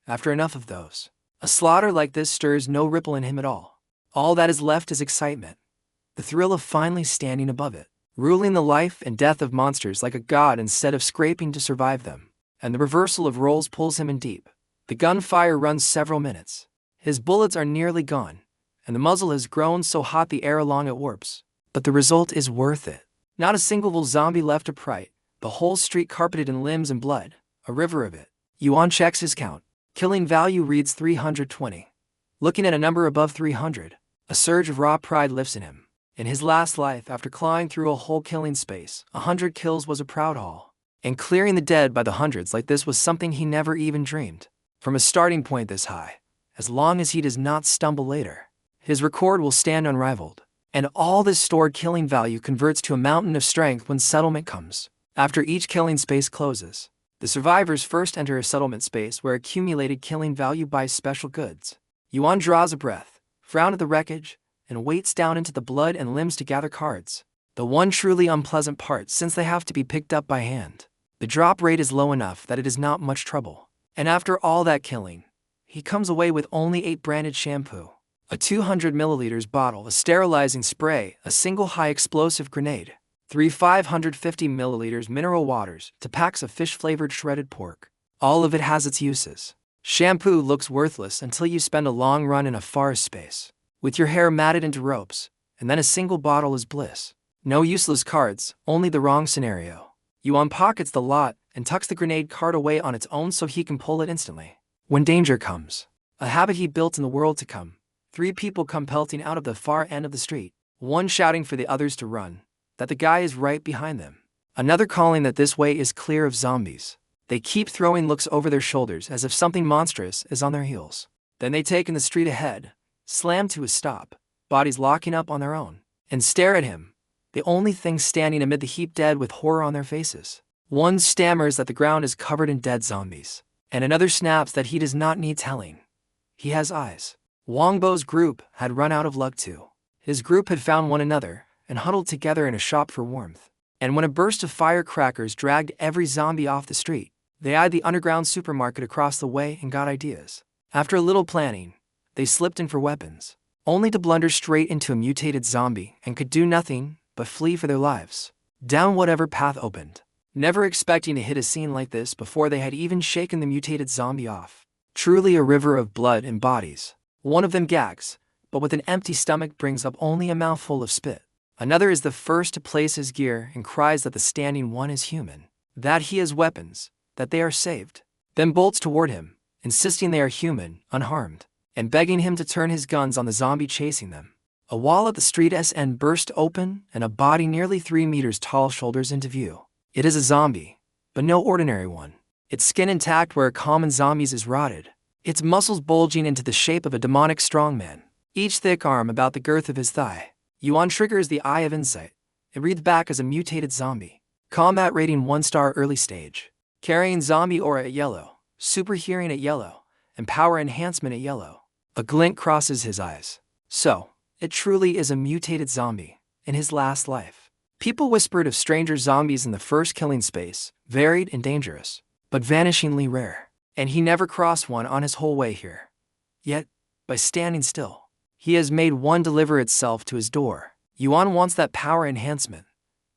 After enough of those, a slaughter like this stirs no ripple in him at all. All that is left is excitement, the thrill of finally standing above it, ruling the life and death of monsters like a god instead of scraping to survive them. And the reversal of roles pulls him in deep. The gunfire runs several minutes. His bullets are nearly gone, and the muzzle has grown so hot the air along it warps. But the result is worth it. Not a single zombie left upright, the whole street carpeted in limbs and blood, a river of it. Yuan checks his count. Killing value reads 320. Looking at a number above 300, a surge of raw pride lifts in him. In his last life, after clawing through a whole killing space, 100 kills was a proud haul. And clearing the dead by the hundreds like this was something he never even dreamed. From a starting point this high, as long as he does not stumble later, his record will stand unrivaled. And all this stored killing value converts to a mountain of strength when settlement comes. After each killing space closes, the survivors first enter a settlement space where accumulated killing value buys special goods. Yuan draws a breath, frowns at the wreckage, and waits down into the blood and limbs to gather cards. The one truly unpleasant part, since they have to be picked up by hand. The drop rate is low enough that it is not much trouble. And after all that killing, he comes away with only 8 branded shampoo, a 200 milliliters bottle, a sterilizing spray, a single high-explosive grenade, 3 550 milliliters mineral waters, 2 packs of fish-flavored shredded pork. All of it has its uses. Shampoo looks worthless until you spend a long run in a forest space, with your hair matted into ropes, and then a single bottle is bliss. No useless cards, only the wrong scenario. Yuan pockets the lot and tucks the grenade card away on its own so he can pull it instantly. When danger comes, a habit he built in the world to come, 3 people come pelting out of the far end of the street, one shouting for the others to run, that the guy is right behind them. Another calling that this way is clear of zombies. They keep throwing looks over their shoulders as if something monstrous is on their heels. Then they take in the street ahead, slam to a stop, bodies locking up on their own, and stare at him, the only thing standing amid the heap dead with horror on their faces. One stammers that the ground is covered in dead zombies, and another snaps that he does not need telling. He has eyes. Wangbo's group had run out of luck too. His group had found one another and huddled together in a shop for warmth. And when a burst of firecrackers dragged every zombie off the street, they eyed the underground supermarket across the way and got ideas. After a little planning, they slipped in for weapons, only to blunder straight into a mutated zombie and could do nothing but flee for their lives, down whatever path opened, never expecting to hit a scene like this before they had even shaken the mutated zombie off. Truly a river of blood and bodies. One of them gags, but with an empty stomach brings up only a mouthful of spit. Another is the first to place his gear and cries that the standing one is human, that he has weapons, that they are saved, then bolts toward him, insisting they are human, unharmed, and begging him to turn his guns on the zombie chasing them. A wall at the street's end burst open and a body nearly 3 meters tall shoulders into view. It is a zombie, but no ordinary one. Its skin intact where a common zombie's is rotted, its muscles bulging into the shape of a demonic strongman, each thick arm about the girth of his thigh. Yuan triggers the Eye of Insight. It reads back as a mutated zombie. Combat rating 1-star early stage. Carrying zombie aura at yellow, super hearing at yellow, and power enhancement at yellow. A glint crosses his eyes. So, it truly is a mutated zombie, in his last life. People whispered of stranger zombies in the first killing space, varied and dangerous, but vanishingly rare. And he never crossed one on his whole way here. Yet, by standing still, he has made one deliver itself to his door. Yuan wants that power enhancement.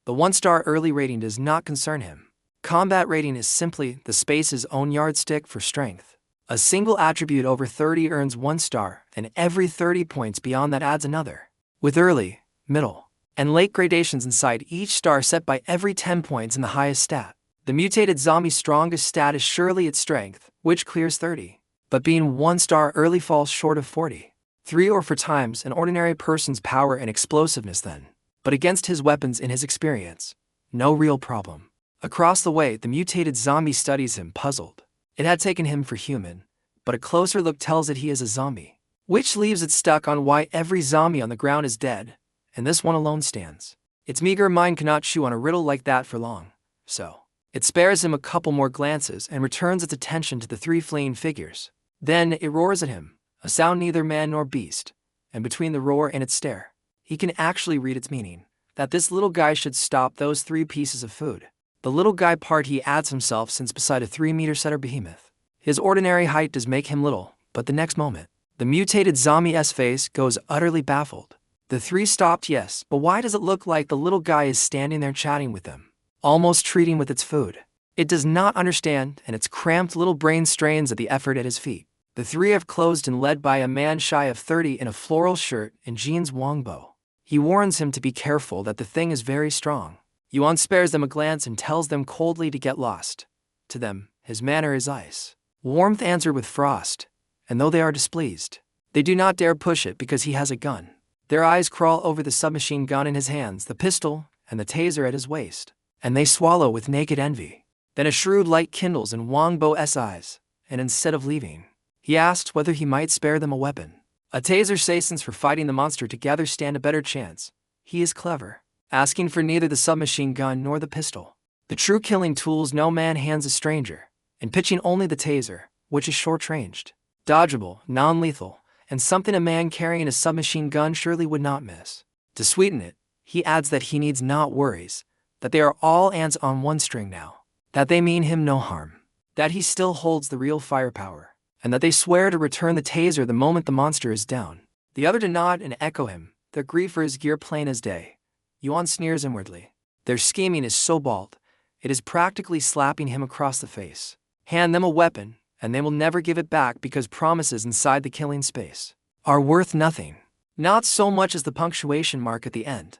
The 1-star early rating does not concern him. Combat rating is simply the space's own yardstick for strength. A single attribute over 30 earns 1 star, and every 30 points beyond that adds another, with early, middle, and late gradations inside each star set by every 10 points in the highest stat. The mutated zombie's strongest stat is surely its strength, which clears 30, but being 1 star early falls short of 40. 3 or 4 times an ordinary person's power and explosiveness then, but against his weapons in his experience, no real problem. Across the way, the mutated zombie studies him, puzzled. It had taken him for human, but a closer look tells it he is a zombie, which leaves it stuck on why every zombie on the ground is dead, and this one alone stands. Its meager mind cannot chew on a riddle like that for long, so it spares him a couple more glances and returns its attention to the 3 fleeing figures. Then it roars at him, a sound neither man nor beast, and between the roar and its stare, he can actually read its meaning, that this little guy should stop those 3 pieces of food. The little guy part he adds himself since beside a 3-meter setter behemoth. His ordinary height does make him little, but the next moment, the mutated zombie's face goes utterly baffled. The 3 stopped, yes, but why does it look like the little guy is standing there chatting with them, almost treating with its food? It does not understand, and its cramped little brain strains at the effort at his feet. The 3 have closed and led by a man shy of 30 in a floral shirt and jeans. Wangbo. He warns him to be careful that the thing is very strong. Yuan spares them a glance and tells them coldly to get lost. To them, his manner is ice. Warmth answered with frost, and though they are displeased, they do not dare push it because he has a gun. Their eyes crawl over the submachine gun in his hands, the pistol, and the taser at his waist, and they swallow with naked envy. Then a shrewd light kindles in Wang Bo's eyes, and instead of leaving, he asks whether he might spare them a weapon. A taser says since for fighting the monster together stand a better chance. He is clever, asking for neither the submachine gun nor the pistol, the true killing tools no man hands a stranger, and pitching only the taser, which is short-ranged, dodgeable, non-lethal, and something a man carrying a submachine gun surely would not miss. To sweeten it, he adds that he needs not worries, that they are all ants on one string now, that they mean him no harm, that he still holds the real firepower, and that they swear to return the taser the moment the monster is down. The other to nod and echo him, their grief for his gear plain as day. Yuan sneers inwardly. Their scheming is so bald, it is practically slapping him across the face. Hand them a weapon, and they will never give it back because promises inside the killing space are worth nothing. Not so much as the punctuation mark at the end.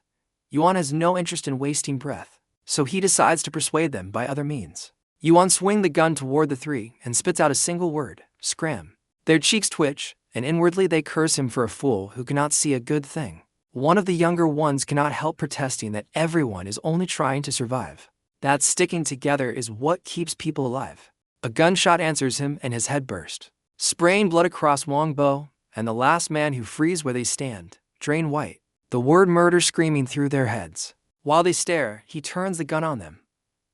Yuan has no interest in wasting breath, so he decides to persuade them by other means. Yuan swings the gun toward the three and spits out a single word, scram. Their cheeks twitch, and inwardly they curse him for a fool who cannot see a good thing. One of the younger ones cannot help protesting that everyone is only trying to survive. That sticking together is what keeps people alive. A gunshot answers him and his head burst, spraying blood across Wang Bo, and the last man who frees where they stand, drain white, the word murder screaming through their heads. While they stare, he turns the gun on them.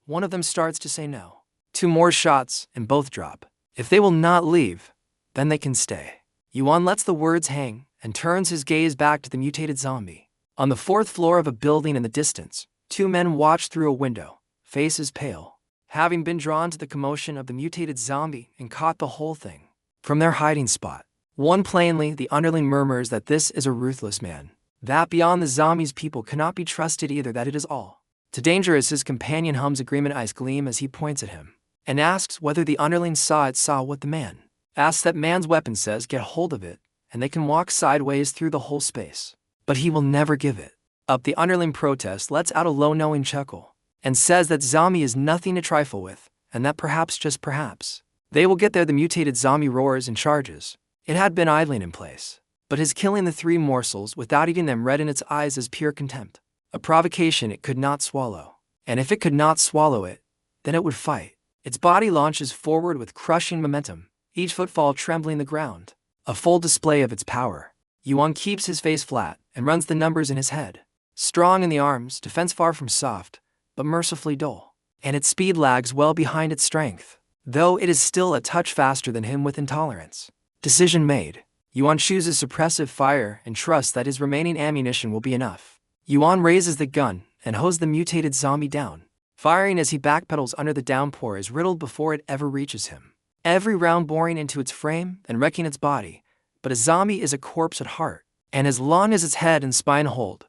One of them starts to say no. 2 more shots, and both drop. If they will not leave, then they can stay. Yuan lets the words hang and turns his gaze back to the mutated zombie. On the 4th floor of a building in the distance, 2 men watch through a window, faces pale, having been drawn to the commotion of the mutated zombie and caught the whole thing from their hiding spot. One plainly, the underling murmurs that this is a ruthless man, that beyond the zombies people cannot be trusted either, that it is all too dangerous. His companion hums agreement, eyes gleam as he points at him, and asks whether the underling saw what the man asks. That man's weapon says get hold of it, and they can walk sideways through the whole space. But he will never give it up. The underling protests, lets out a low knowing chuckle, and says that zombie is nothing to trifle with, and that perhaps, just perhaps, they will get there. The mutated zombie roars and charges. It had been idling in place, but his killing the 3 morsels without eating them read in its eyes as pure contempt, a provocation it could not swallow. And if it could not swallow it, then it would fight. Its body launches forward with crushing momentum, each footfall trembling the ground, a full display of its power. Yuan keeps his face flat and runs the numbers in his head. Strong in the arms, defense far from soft, but mercifully dull, and its speed lags well behind its strength, though it is still a touch faster than him with intolerance. Decision made. Yuan chooses suppressive fire and trusts that his remaining ammunition will be enough. Yuan raises the gun and hoses the mutated zombie down, firing as he backpedals under the downpour is riddled before it ever reaches him. Every round boring into its frame and wrecking its body, but a zombie is a corpse at heart, and as long as its head and spine hold,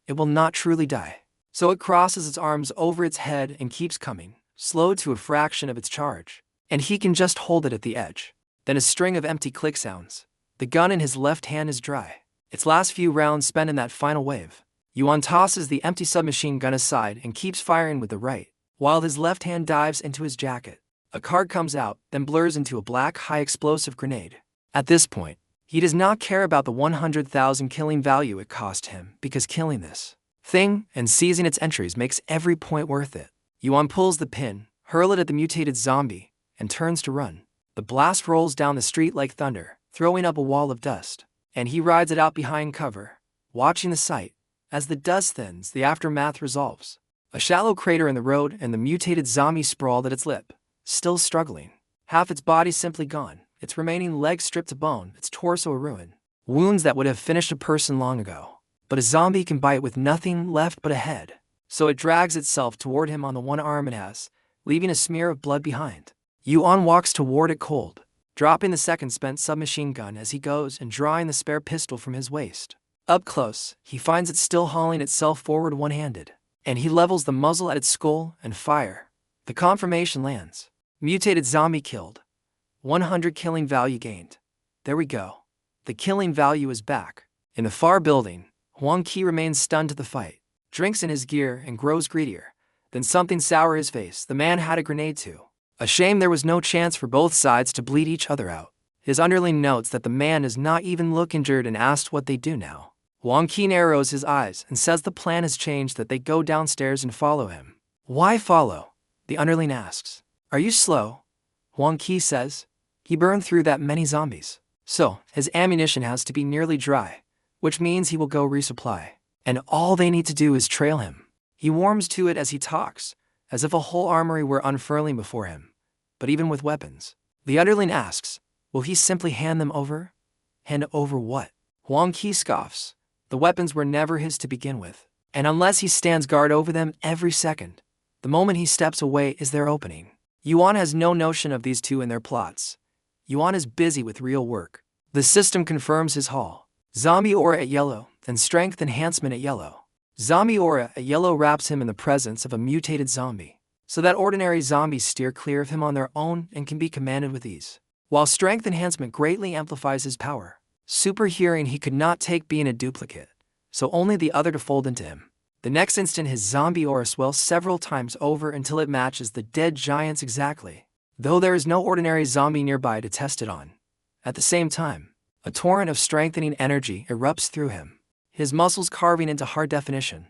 it will not truly die. So it crosses its arms over its head and keeps coming, slow to a fraction of its charge, and he can just hold it at the edge. Then a string of empty click sounds. The gun in his left hand is dry, its last few rounds spent in that final wave. Yuan tosses the empty submachine gun aside and keeps firing with the right, while his left hand dives into his jacket. A card comes out, then blurs into a black high-explosive grenade. At this point, he does not care about the 100,000 killing value it cost him, because killing this thing and seizing its entries makes every point worth it. Yuan pulls the pin, hurls it at the mutated zombie, and turns to run. The blast rolls down the street like thunder, throwing up a wall of dust, and he rides it out behind cover, watching the sight. As the dust thins, the aftermath resolves. A shallow crater in the road and the mutated zombie sprawled at its lip, still struggling. Half its body simply gone, its remaining legs stripped to bone, its torso a ruin. Wounds that would have finished a person long ago. But a zombie can bite with nothing left but a head, so it drags itself toward him on the one arm it has, leaving a smear of blood behind. Yuan walks toward it cold, dropping the second spent submachine gun as he goes and drawing the spare pistol from his waist. Up close, he finds it still hauling itself forward one-handed, and he levels the muzzle at its skull and fire. The confirmation lands. Mutated zombie killed. 100 killing value gained. There we go. The killing value is back. In the far building, Huang Qi remains stunned to the fight, drinks in his gear and grows greedier. Then something sour his face. The man had a grenade too. A shame there was no chance for both sides to bleed each other out. His underling notes that the man does not even look injured and asks what they do now. Huang Qi narrows his eyes and says the plan has changed, that they go downstairs and follow him. Why follow? The underling asks, "Are you slow?" Huang Qi says, "He burned through that many zombies, so his ammunition has to be nearly dry, which means he will go resupply. And all they need to do is trail him." He warms to it as he talks, as if a whole armory were unfurling before him. But even with weapons, the underling asks, "Will he simply hand them over?" Hand over what? Huang Qi scoffs. The weapons were never his to begin with, and unless he stands guard over them every second, the moment he steps away is their opening. Yuan has no notion of these two and their plots. Yuan is busy with real work. The system confirms his haul. Zombie aura at yellow, and strength enhancement at yellow. Zombie aura at yellow wraps him in the presence of a mutated zombie, so that ordinary zombies steer clear of him on their own and can be commanded with ease. While strength enhancement greatly amplifies his power, super hearing he could not take being a duplicate, so only the other to fold into him. The next instant his zombie aura swells several times over until it matches the dead giant's exactly, though there is no ordinary zombie nearby to test it on. At the same time, a torrent of strengthening energy erupts through him, his muscles carving into hard definition,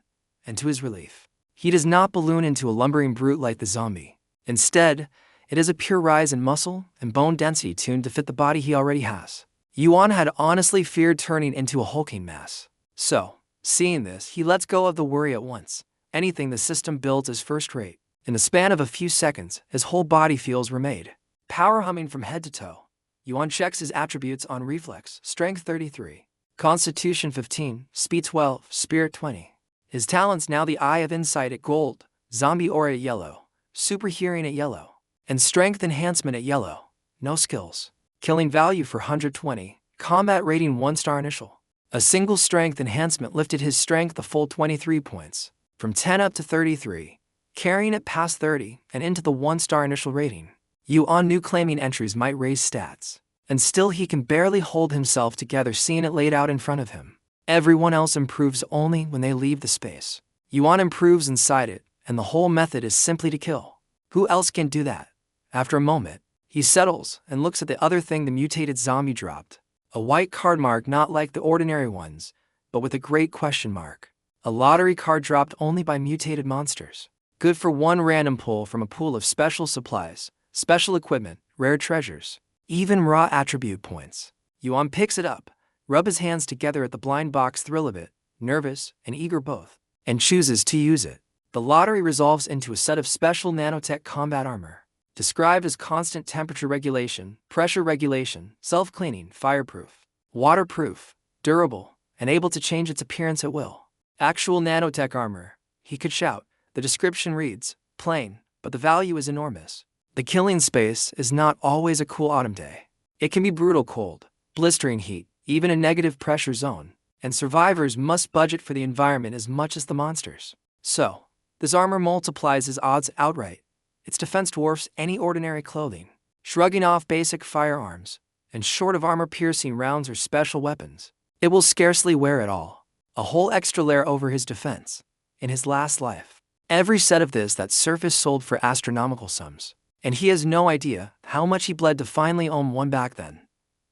and to his relief, he does not balloon into a lumbering brute like the zombie. Instead, it is a pure rise in muscle and bone density tuned to fit the body he already has. Yuan had honestly feared turning into a hulking mass. So, seeing this, he lets go of the worry at once. Anything the system builds is first rate. In the span of a few seconds, his whole body feels remade, power humming from head to toe. Yuan checks his attributes on reflex, strength 33, constitution 15, speed 12, spirit 20. His talents now the eye of insight at gold, zombie aura at yellow, super hearing at yellow, and strength enhancement at yellow. No skills. Killing value for 120, combat rating 1-star initial. A single strength enhancement lifted his strength a full 23 points, from 10 up to 33, carrying it past 30 and into the 1-star initial rating. Yuan knew claiming entries might raise stats, and still he can barely hold himself together seeing it laid out in front of him. Everyone else improves only when they leave the space. Yuan improves inside it, and the whole method is simply to kill. Who else can do that? After a moment, he settles and looks at the other thing the mutated zombie dropped. A white card mark not like the ordinary ones, but with a great question mark. A lottery card dropped only by mutated monsters. Good for one random pull from a pool of special supplies, special equipment, rare treasures, even raw attribute points. Yuan picks it up, rubs his hands together at the blind box thrill of it, nervous and eager both, and chooses to use it. The lottery resolves into a set of special nanotech combat armor, described as constant temperature regulation, pressure regulation, self-cleaning, fireproof, waterproof, durable, and able to change its appearance at will. Actual nanotech armor, he could shout. The description reads, plain, but the value is enormous. The killing space is not always a cool autumn day. It can be brutal cold, blistering heat, even a negative pressure zone, and survivors must budget for the environment as much as the monsters. So, this armor multiplies his odds outright. Its defense dwarfs any ordinary clothing, shrugging off basic firearms, and short of armor-piercing rounds or special weapons, it will scarcely wear at all. A whole extra layer over his defense. In his last life, every set of that surface sold for astronomical sums, and he has no idea how much he bled to finally own one back then.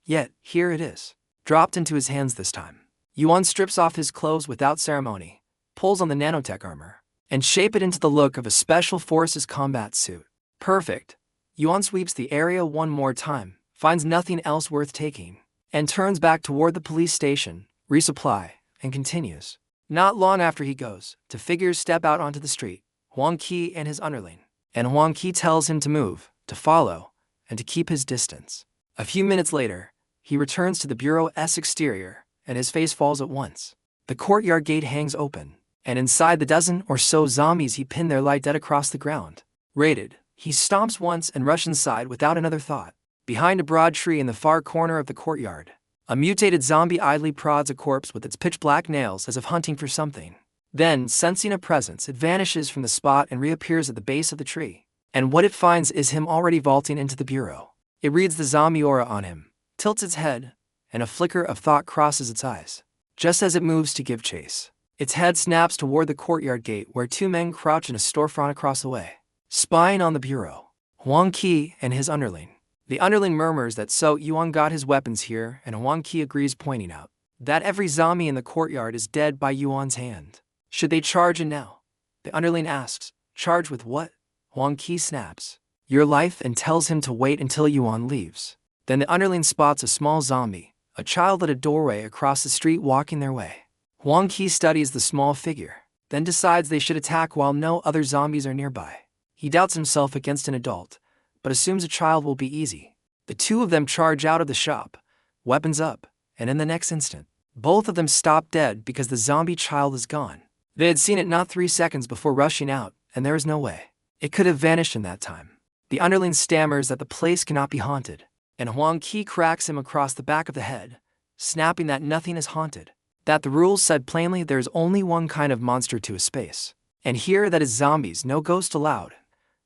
Yet, here it is, dropped into his hands this time. Yuan strips off his clothes without ceremony, pulls on the nanotech armor, and shape it into the look of a special forces combat suit. Perfect. Yuan sweeps the area one more time, finds nothing else worth taking, and turns back toward the police station, resupply, and continues. Not long after he goes, two figures step out onto the street, Huang Qi and his underling, and Huang Qi tells him to move, to follow, and to keep his distance. A few minutes later, he returns to the bureau's exterior, and his face falls at once. The courtyard gate hangs open, and inside the dozen or so zombies he pinned their lie dead across the ground. Raided, he stomps once and rushes inside without another thought. Behind a broad tree in the far corner of the courtyard, a mutated zombie idly prods a corpse with its pitch-black nails as if hunting for something. Then, sensing a presence, it vanishes from the spot and reappears at the base of the tree. And what it finds is him already vaulting into the bureau. It reads the zombie aura on him, tilts its head, and a flicker of thought crosses its eyes. Just as it moves to give chase, its head snaps toward the courtyard gate where two men crouch in a storefront across the way, spying on the bureau. Huang Qi and his underling. The underling murmurs that so Yuan got his weapons here, and Huang Qi agrees, pointing out that every zombie in the courtyard is dead by Yuan's hand. Should they charge in now? The underling asks, charge with what? Huang Qi snaps, "Your life," and tells him to wait until Yuan leaves. Then the underling spots a small zombie, a child at a doorway across the street walking their way. Huang Qi studies the small figure, then decides they should attack while no other zombies are nearby. He doubts himself against an adult, but assumes a child will be easy. The two of them charge out of the shop, weapons up, and in the next instant, both of them stop dead because the zombie child is gone. They had seen it not 3 seconds before rushing out, and there is no way it could have vanished in that time. The underling stammers that the place cannot be haunted, and Huang Qi cracks him across the back of the head, snapping that nothing is haunted, that the rules said plainly there is only one kind of monster to a space, and here that is zombies, no ghost allowed.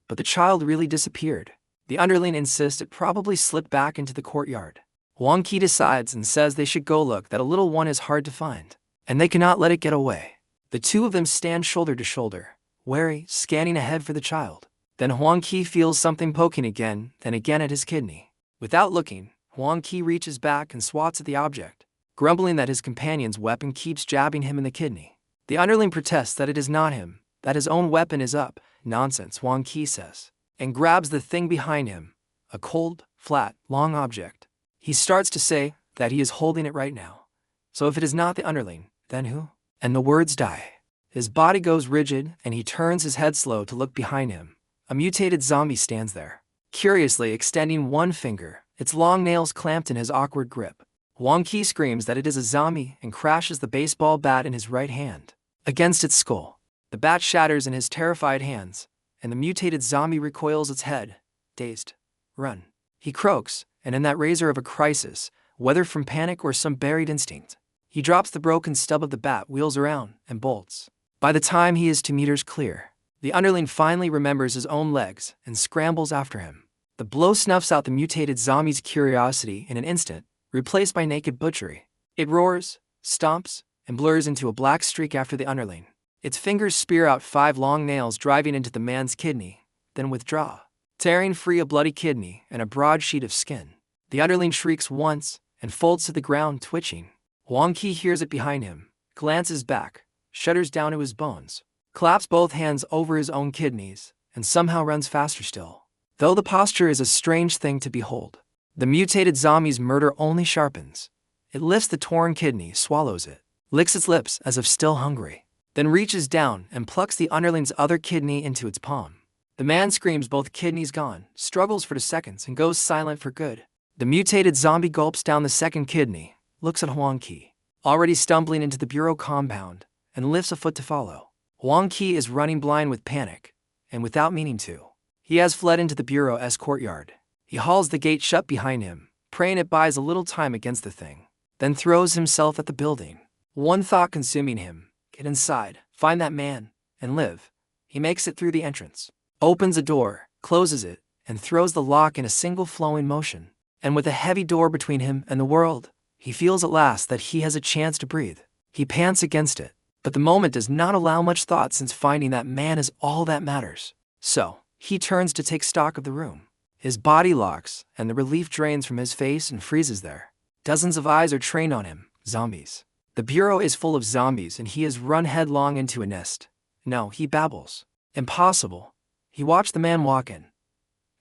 But the child really disappeared. The underling insists it probably slipped back into the courtyard. Huang Qi decides and says they should go look, that a little one is hard to find, and they cannot let it get away. The two of them stand shoulder to shoulder, wary, scanning ahead for the child. Then Huang Qi feels something poking again, then again at his kidney. Without looking, Huang Qi reaches back and swats at the object, grumbling that his companion's weapon keeps jabbing him in the kidney. The underling protests that it is not him, that his own weapon is up. "Nonsense," Huang Qi says, and grabs the thing behind him, a cold, flat, long object. He starts to say that he is holding it right now. So if it is not the underling, then who? And the words die. His body goes rigid, and he turns his head slow to look behind him. A mutated zombie stands there, curiously extending one finger, its long nails clamped in his awkward grip. Huang Qi screams that it is a zombie and crashes the baseball bat in his right hand against its skull. The bat shatters in his terrified hands, and the mutated zombie recoils its head, dazed. "Run," he croaks, and in that razor of a crisis, whether from panic or some buried instinct, he drops the broken stub of the bat, wheels around, and bolts. By the time he is 2 meters clear, the underling finally remembers his own legs and scrambles after him. The blow snuffs out the mutated zombie's curiosity in an instant, replaced by naked butchery. It roars, stomps, and blurs into a black streak after the underling. Its fingers spear out 5 long nails driving into the man's kidney, then withdraw, tearing free a bloody kidney and a broad sheet of skin. The underling shrieks once and folds to the ground, twitching. Huang Qi hears it behind him, glances back, shudders down to his bones, claps both hands over his own kidneys, and somehow runs faster still. Though the posture is a strange thing to behold, the mutated zombie's murder only sharpens. It lifts the torn kidney, swallows it, licks its lips as if still hungry, then reaches down and plucks the underling's other kidney into its palm. The man screams, both kidneys gone, struggles for 2 seconds, and goes silent for good. The mutated zombie gulps down the second kidney, looks at Huang Qi, already stumbling into the bureau compound, and lifts a foot to follow. Huang Qi is running blind with panic, and without meaning to, he has fled into the bureau's courtyard. He hauls the gate shut behind him, praying it buys a little time against the thing, then throws himself at the building. One thought consuming him: get inside, find that man, and live. He makes it through the entrance, opens a door, closes it, and throws the lock in a single flowing motion. And with a heavy door between him and the world, he feels at last that he has a chance to breathe. He pants against it, but the moment does not allow much thought, since finding that man is all that matters. So, he turns to take stock of the room. His body locks, and the relief drains from his face and freezes there. Dozens of eyes are trained on him, zombies. The bureau is full of zombies, and he has run headlong into a nest. No, he babbles. Impossible. He watched the man walk in.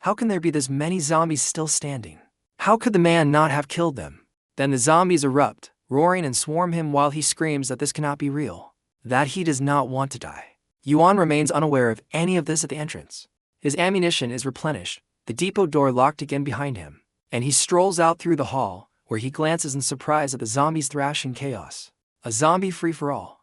How can there be this many zombies still standing? How could the man not have killed them? Then the zombies erupt, roaring, and swarm him while he screams that this cannot be real, that he does not want to die. Yuan remains unaware of any of this at the entrance. His ammunition is replenished, the depot door locked again behind him, and he strolls out through the hall, where he glances in surprise at the zombies thrashing chaos. A zombie free-for-all.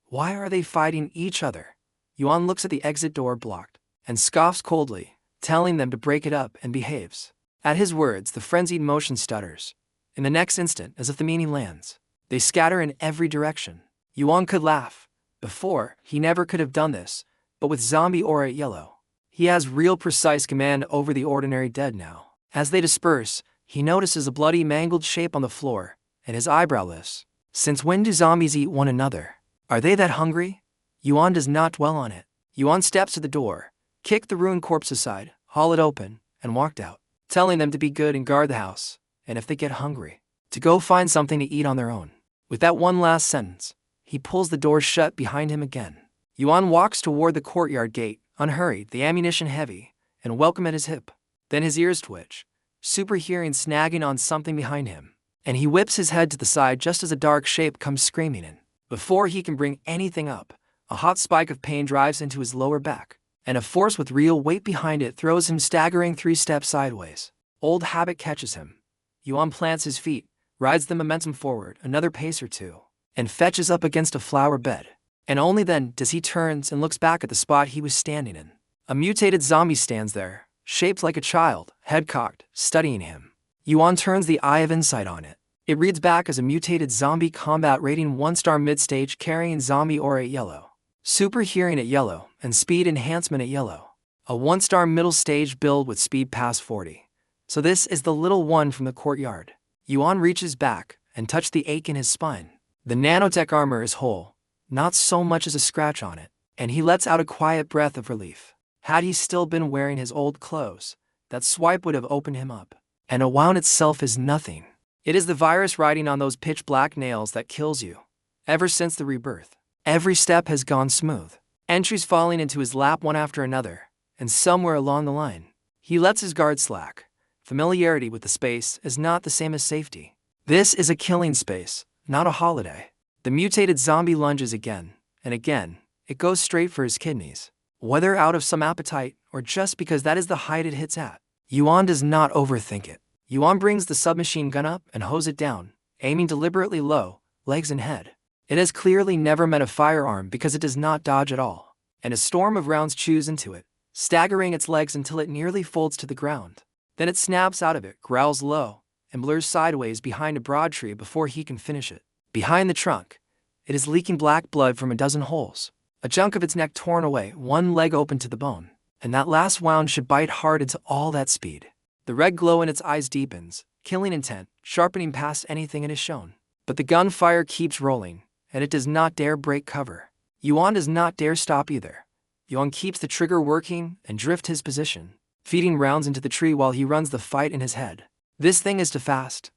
Why are they fighting each other? Yuan looks at the exit door blocked, and scoffs coldly, telling them to break it up, and behaves. At his words, the frenzied motion stutters. In the next instant, as if the meaning lands, they scatter in every direction. Yuan could laugh. Before, he never could have done this, but with zombie aura yellow, he has real precise command over the ordinary dead now. As they disperse, he notices a bloody, mangled shape on the floor, and his eyebrow lifts. Since when do zombies eat one another? Are they that hungry? Yuan does not dwell on it. Yuan steps to the door, kicked the ruined corpse aside, hauled it open, and walked out, telling them to be good and guard the house, and if they get hungry, to go find something to eat on their own. With that one last sentence, he pulls the door shut behind him again. Yuan walks toward the courtyard gate, unhurried, the ammunition heavy, and welcome at his hip. Then his ears twitch, super hearing snagging on something behind him, and he whips his head to the side just as a dark shape comes screaming in. Before he can bring anything up, a hot spike of pain drives into his lower back, and a force with real weight behind it throws him staggering 3 steps sideways. Old habit catches him. Yuan plants his feet, rides the momentum forward another pace or two, and fetches up against a flower bed. And only then does he turns and looks back at the spot he was standing in. A mutated zombie stands there, shaped like a child, head cocked, studying him. Yuan turns the eye of insight on it. It reads back as a mutated zombie combat rating 1-star mid-stage carrying zombie aura at yellow. Super hearing at yellow, and speed enhancement at yellow. A 1-star middle stage build with speed past 40. So this is the little one from the courtyard. Yuan reaches back and touches the ache in his spine. The nanotech armor is whole, not so much as a scratch on it, and he lets out a quiet breath of relief. Had he still been wearing his old clothes, that swipe would have opened him up. And a wound itself is nothing. It is the virus riding on those pitch-black nails that kills you. Ever since the rebirth, every step has gone smooth. Entries falling into his lap one after another, and somewhere along the line, he lets his guard slack. Familiarity with the space is not the same as safety. This is a killing space, not a holiday. The mutated zombie lunges again, and again, it goes straight for his kidneys. Whether out of some appetite, or just because that is the height it hits at, Yuan does not overthink it. Yuan brings the submachine gun up and hose it down, aiming deliberately low, legs and head. It has clearly never met a firearm because it does not dodge at all, and a storm of rounds chews into it, staggering its legs until it nearly folds to the ground. Then it snaps out of it, growls low, and blurs sideways behind a broad tree before he can finish it. Behind the trunk, it is leaking black blood from a dozen holes, a chunk of its neck torn away, one leg open to the bone, and that last wound should bite hard into all that speed. The red glow in its eyes deepens, killing intent, sharpening past anything it is shown. But the gunfire keeps rolling, and it does not dare break cover. Yuan does not dare stop either. Yuan keeps the trigger working and drift his position, feeding rounds into the tree while he runs the fight in his head. This thing is too fast.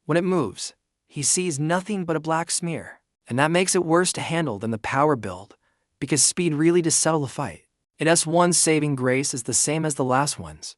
When it moves, he sees nothing but a black smear, and that makes it worse to handle than the power build, because speed really does settle the fight. It has one saving grace is the same as the last one's.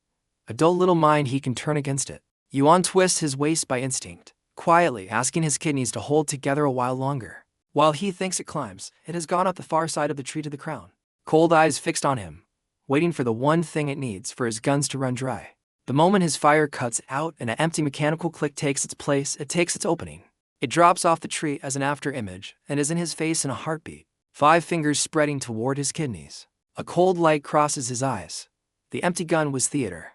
A dull little mind he can turn against it. Yuan twists his waist by instinct, quietly asking his kidneys to hold together a while longer. While he thinks it climbs, it has gone up the far side of the tree to the crown. Cold eyes fixed on him, waiting for the one thing it needs for his guns to run dry. The moment his fire cuts out and an empty mechanical click takes its place, it takes its opening. It drops off the tree as an after image and is in his face in a heartbeat, 5 fingers spreading toward his kidneys. A cold light crosses his eyes. The empty gun was theater.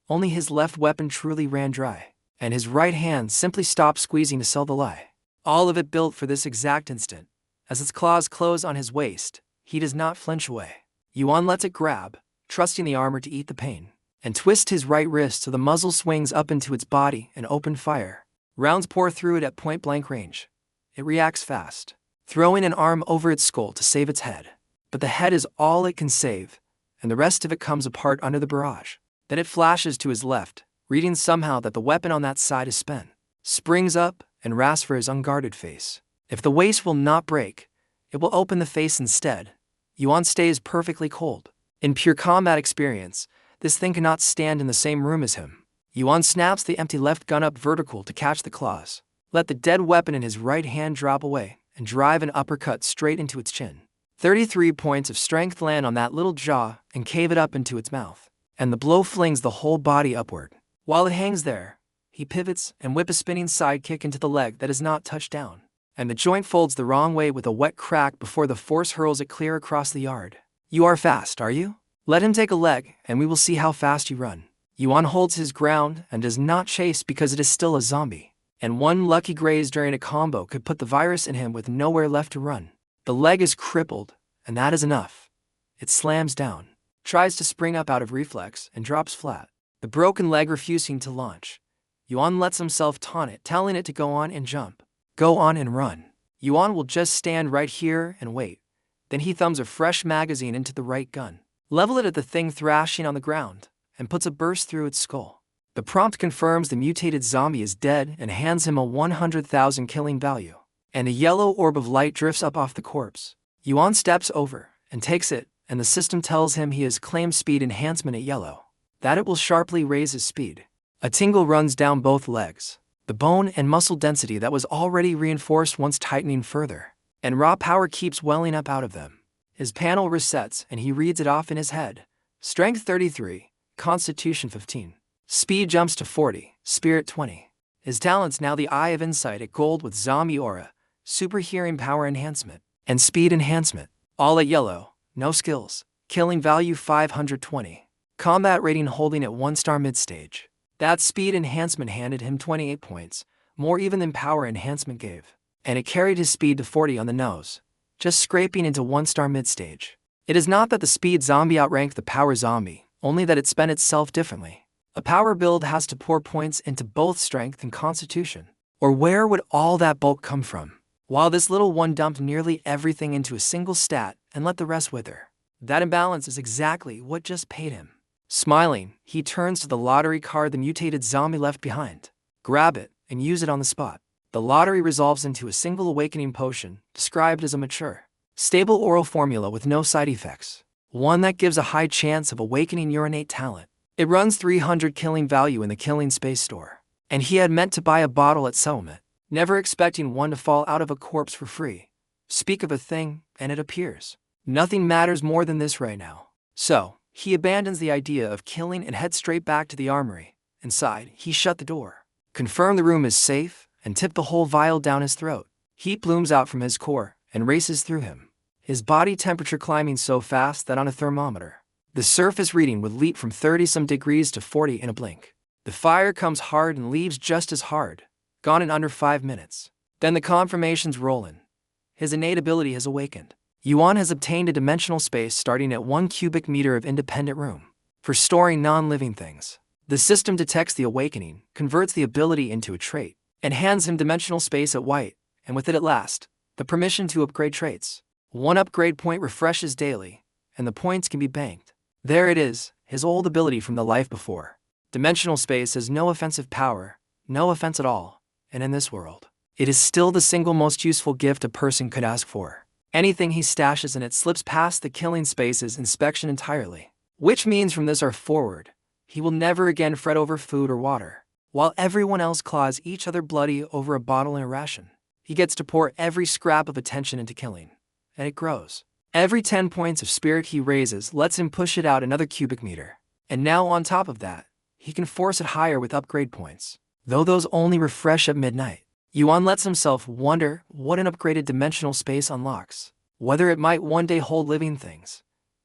Only his left weapon truly ran dry, and his right hand simply stopped squeezing to sell the lie. All of it built for this exact instant. As its claws close on his waist, he does not flinch away. Yuan lets it grab, trusting the armor to eat the pain, and twist his right wrist so the muzzle swings up into its body and open fire. Rounds pour through it at point-blank range. It reacts fast, throwing an arm over its skull to save its head. But the head is all it can save, and the rest of it comes apart under the barrage. Then it flashes to his left, reading somehow that the weapon on that side is spent. Springs up and rasps for his unguarded face. If the waist will not break, it will open the face instead. Yuan stays perfectly cold. In pure combat experience, this thing cannot stand in the same room as him. Yuan snaps the empty left gun up vertical to catch the claws, let the dead weapon in his right hand drop away, and drive an uppercut straight into its chin. 33 points of strength land on that little jaw and cave it up into its mouth, and the blow flings the whole body upward. While it hangs there, he pivots and whips a spinning side kick into the leg that is not touched down, and the joint folds the wrong way with a wet crack before the force hurls it clear across the yard. You are fast, are you? Let him take a leg, and we will see how fast you run. Yuan holds his ground and does not chase because it is still a zombie, and one lucky graze during a combo could put the virus in him with nowhere left to run. The leg is crippled, and that is enough. It slams down, tries to spring up out of reflex, and drops flat, the broken leg refusing to launch. Yuan lets himself taunt it, telling it to go on and jump. Go on and run. Yuan will just stand right here and wait. Then he thumbs a fresh magazine into the right gun, level it at the thing thrashing on the ground, and puts a burst through its skull. The prompt confirms the mutated zombie is dead and hands him a 100,000 killing value, and a yellow orb of light drifts up off the corpse. Yuan steps over and takes it and the system tells him he has claimed speed enhancement at yellow, that it will sharply raise his speed. A tingle runs down both legs. The bone and muscle density that was already reinforced once tightening further, and raw power keeps welling up out of them. His panel resets and he reads it off in his head. Strength 33, Constitution 15. Speed jumps to 40, Spirit 20. His talents now the Eye of Insight at gold with Zombie Aura, Super Hearing Power Enhancement, and Speed Enhancement. All at yellow, no skills. Killing value 520. Combat rating holding at 1 star mid-stage. That speed enhancement handed him 28 points, more even than power enhancement gave. And it carried his speed to 40 on the nose, just scraping into 1 star mid-stage. It is not that the speed zombie outranked the power zombie, only that it spent itself differently. A power build has to pour points into both strength and constitution. Or where would all that bulk come from? While this little one dumped nearly everything into a single stat and let the rest wither. That imbalance is exactly what just paid him. Smiling, he turns to the lottery card the mutated zombie left behind. Grab it and use it on the spot. The lottery resolves into a single awakening potion, described as a mature, stable oral formula with no side effects. One that gives a high chance of awakening your innate talent. It runs 300 killing value in the killing space store. And he had meant to buy a bottle at settlement, never expecting one to fall out of a corpse for free. Speak of a thing, and it appears. Nothing matters more than this right now. So, he abandons the idea of killing and heads straight back to the armory. Inside, he shut the door, confirmed the room is safe, and tipped the whole vial down his throat. Heat blooms out from his core and races through him, his body temperature climbing so fast that on a thermometer, the surface reading would leap from 30-some degrees to 40 in a blink. The fire comes hard and leaves just as hard, gone in under 5 minutes. Then the confirmations roll in. His innate ability has awakened. Yuan has obtained a dimensional space starting at 1 cubic meter of independent room for storing non-living things. The system detects the awakening, converts the ability into a trait, and hands him dimensional space at white, and with it at last, the permission to upgrade traits. 1 upgrade point refreshes daily, and the points can be banked. There it is, his old ability from the life before. Dimensional space has no offensive power, no offense at all, and in this world, it is still the single most useful gift a person could ask for. Anything he stashes in it slips past the killing space's inspection entirely, which means from this hour forward, he will never again fret over food or water. While everyone else claws each other bloody over a bottle and a ration, he gets to pour every scrap of attention into killing, and it grows. Every 10 points of spirit he raises lets him push it out another cubic meter, and now on top of that, he can force it higher with upgrade points, though those only refresh at midnight. Yuan lets himself wonder what an upgraded dimensional space unlocks, whether it might one day hold living things.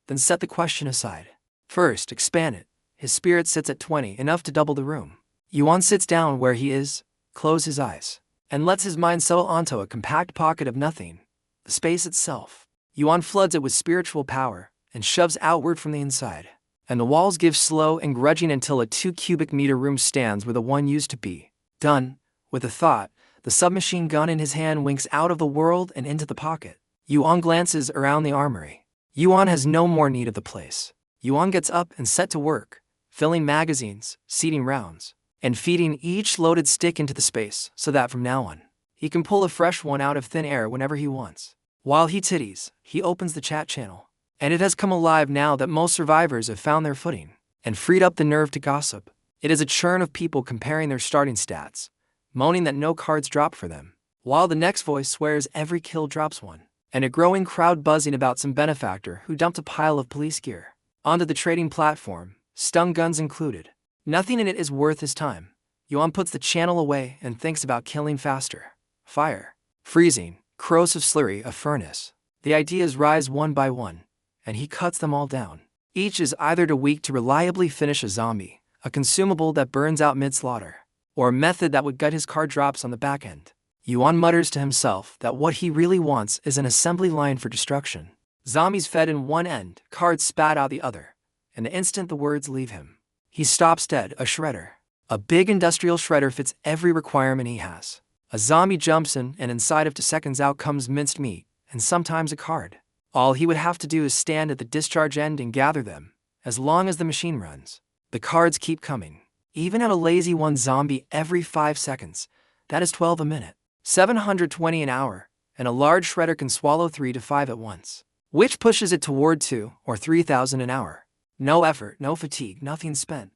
Then set the question aside. First, expand it. His spirit sits at 20, enough to double the room. Yuan sits down where he is, closes his eyes, and lets his mind settle onto a compact pocket of nothing, the space itself. Yuan floods it with spiritual power and shoves outward from the inside, and the walls give slow and grudging until a 2 cubic meter room stands where the one used to be. Done. With a thought, the submachine gun in his hand winks out of the world and into the pocket. Yuan glances around the armory. Yuan has no more need of the place. Yuan gets up and set to work, filling magazines, seating rounds, and feeding each loaded stick into the space so that from now on, he can pull a fresh one out of thin air whenever he wants. While he titties, he opens the chat channel, and it has come alive now that most survivors have found their footing and freed up the nerve to gossip. It is a churn of people comparing their starting stats, moaning that no cards drop for them, while the next voice swears every kill drops one, and a growing crowd buzzing about some benefactor who dumped a pile of police gear onto the trading platform, stun guns included. Nothing in it is worth his time. Yuan puts the channel away and thinks about killing faster. Fire, freezing, corrosive slurry, a furnace. The ideas rise one by one, and he cuts them all down. Each is either too weak to reliably finish a zombie, a consumable that burns out mid-slaughter, or a method that would gut his card drops on the back end. Yuan mutters to himself that what he really wants is an assembly line for destruction. Zombies fed in one end, cards spat out the other, and the instant the words leave him, he stops dead. A shredder. A big industrial shredder fits every requirement he has. A zombie jumps in, and inside of 2 seconds out comes minced meat, and sometimes a card. All he would have to do is stand at the discharge end and gather them, as long as the machine runs. The cards keep coming. Even at a lazy 1 zombie every 5 seconds, that is 12 a minute, 720 an hour, and a large shredder can swallow 3 to 5 at once. which pushes it toward 2 or 3,000 an hour. No effort, no fatigue, nothing spent.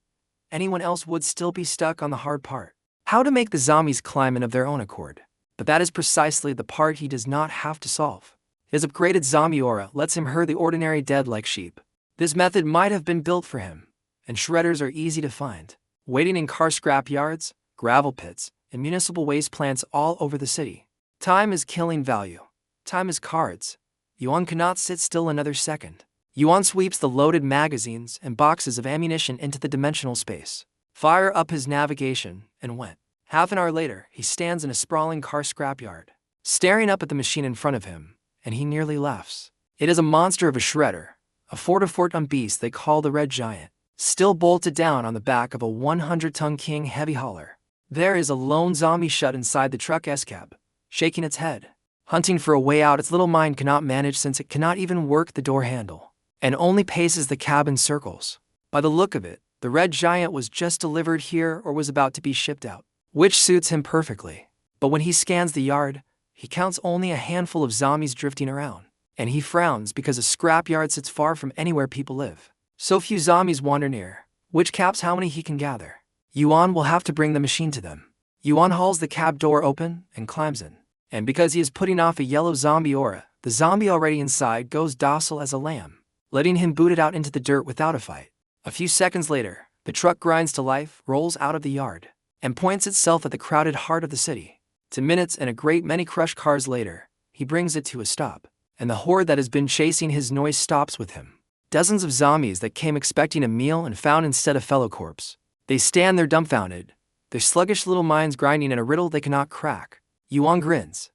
Anyone else would still be stuck on the hard part. How to make the zombies climb in of their own accord. But that is precisely the part he does not have to solve. His upgraded zombie aura lets him herd the ordinary dead like sheep. This method might have been built for him, and shredders are easy to find, waiting in car scrap yards, gravel pits, and municipal waste plants all over the city. Time is killing value. Time is cards. Yuan cannot sit still another second. Yuan sweeps the loaded magazines and boxes of ammunition into the dimensional space. Fire up his navigation and went. Half an hour later, he stands in a sprawling car scrapyard, staring up at the machine in front of him, and he nearly laughs. It is a monster of a shredder, a 4-to-4-ton beast they call the Red Giant, still bolted down on the back of a 100-ton King heavy hauler. There is a lone zombie shut inside the truck S-cab, shaking its head, hunting for a way out its little mind cannot manage since it cannot even work the door handle, and only paces the cab in circles. By the look of it, the Red Giant was just delivered here or was about to be shipped out, which suits him perfectly. But when he scans the yard, he counts only a handful of zombies drifting around, and he frowns because a scrapyard sits far from anywhere people live. So few zombies wander near, which caps how many he can gather. Yuan will have to bring the machine to them. Yuan hauls the cab door open and climbs in, and because he is putting off a yellow zombie aura, the zombie already inside goes docile as a lamb, letting him boot it out into the dirt without a fight. A few seconds later, the truck grinds to life, rolls out of the yard, and points itself at the crowded heart of the city. 2 minutes and a great many crushed cars later, he brings it to a stop, and the horde that has been chasing his noise stops with him. Dozens of zombies that came expecting a meal and found instead a fellow corpse. They stand there dumbfounded, their sluggish little minds grinding in a riddle they cannot crack. Yuan grins.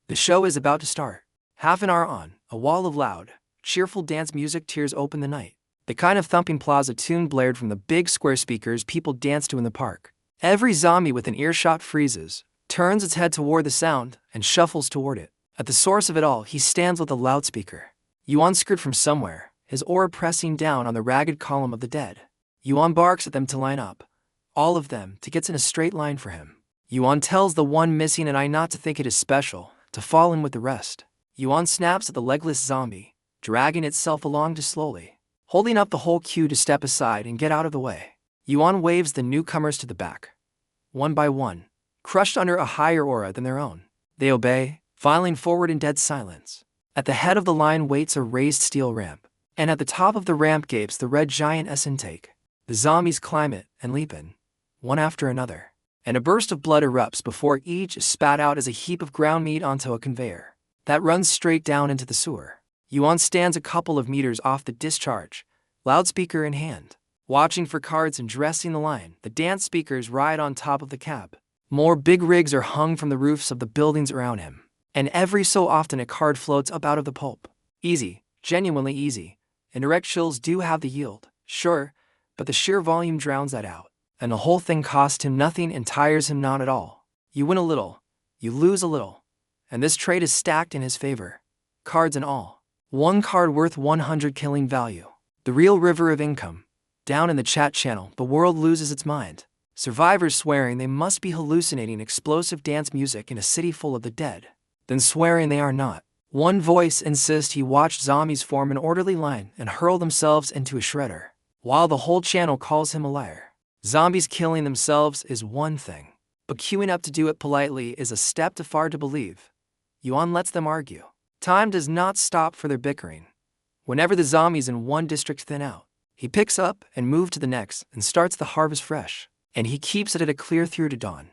The show is about to start. Half an hour on, a wall of loud, cheerful dance music tears open the night. The kind of thumping plaza tune blared from the big square speakers people dance to in the park. Every zombie within earshot freezes, turns its head toward the sound, and shuffles toward it. At the source of it all, he stands with a loudspeaker. Yuan scurried from somewhere, his aura pressing down on the ragged column of the dead. Yuan barks at them to line up, all of them, to get in a straight line for him. Yuan tells the one missing an eye not to think it is special, to fall in with the rest. Yuan snaps at the legless zombie, dragging itself along too slowly, holding up the whole queue to step aside and get out of the way. Yuan waves the newcomers to the back, one by one, crushed under a higher aura than their own. They obey, filing forward in dead silence. At the head of the line waits a raised steel ramp, and at the top of the ramp gapes the Red Giant S intake. The zombies climb it and leap in, one after another, and a burst of blood erupts before each is spat out as a heap of ground meat onto a conveyor that runs straight down into the sewer. Yuan stands a couple of meters off the discharge, loudspeaker in hand, watching for cards and dressing the line. The dance speakers ride on top of the cab. More big rigs are hung from the roofs of the buildings around him, and every so often a card floats up out of the pulp. Easy, genuinely easy. Indirect chills do have the yield, sure, but the sheer volume drowns that out, and the whole thing costs him nothing and tires him not at all. You win a little, you lose a little, and this trade is stacked in his favor, cards and all. One card worth 100 killing value. The real river of income. Down in the chat channel, the world loses its mind. Survivors swearing they must be hallucinating explosive dance music in a city full of the dead, then swearing they are not. One voice insists he watched zombies form an orderly line and hurl themselves into a shredder, while the whole channel calls him a liar. Zombies killing themselves is one thing, but queuing up to do it politely is a step too far to believe. Yuan lets them argue. Time does not stop for their bickering. Whenever the zombies in one district thin out, he picks up and moves to the next and starts the harvest fresh, and he keeps it at a clear through to dawn,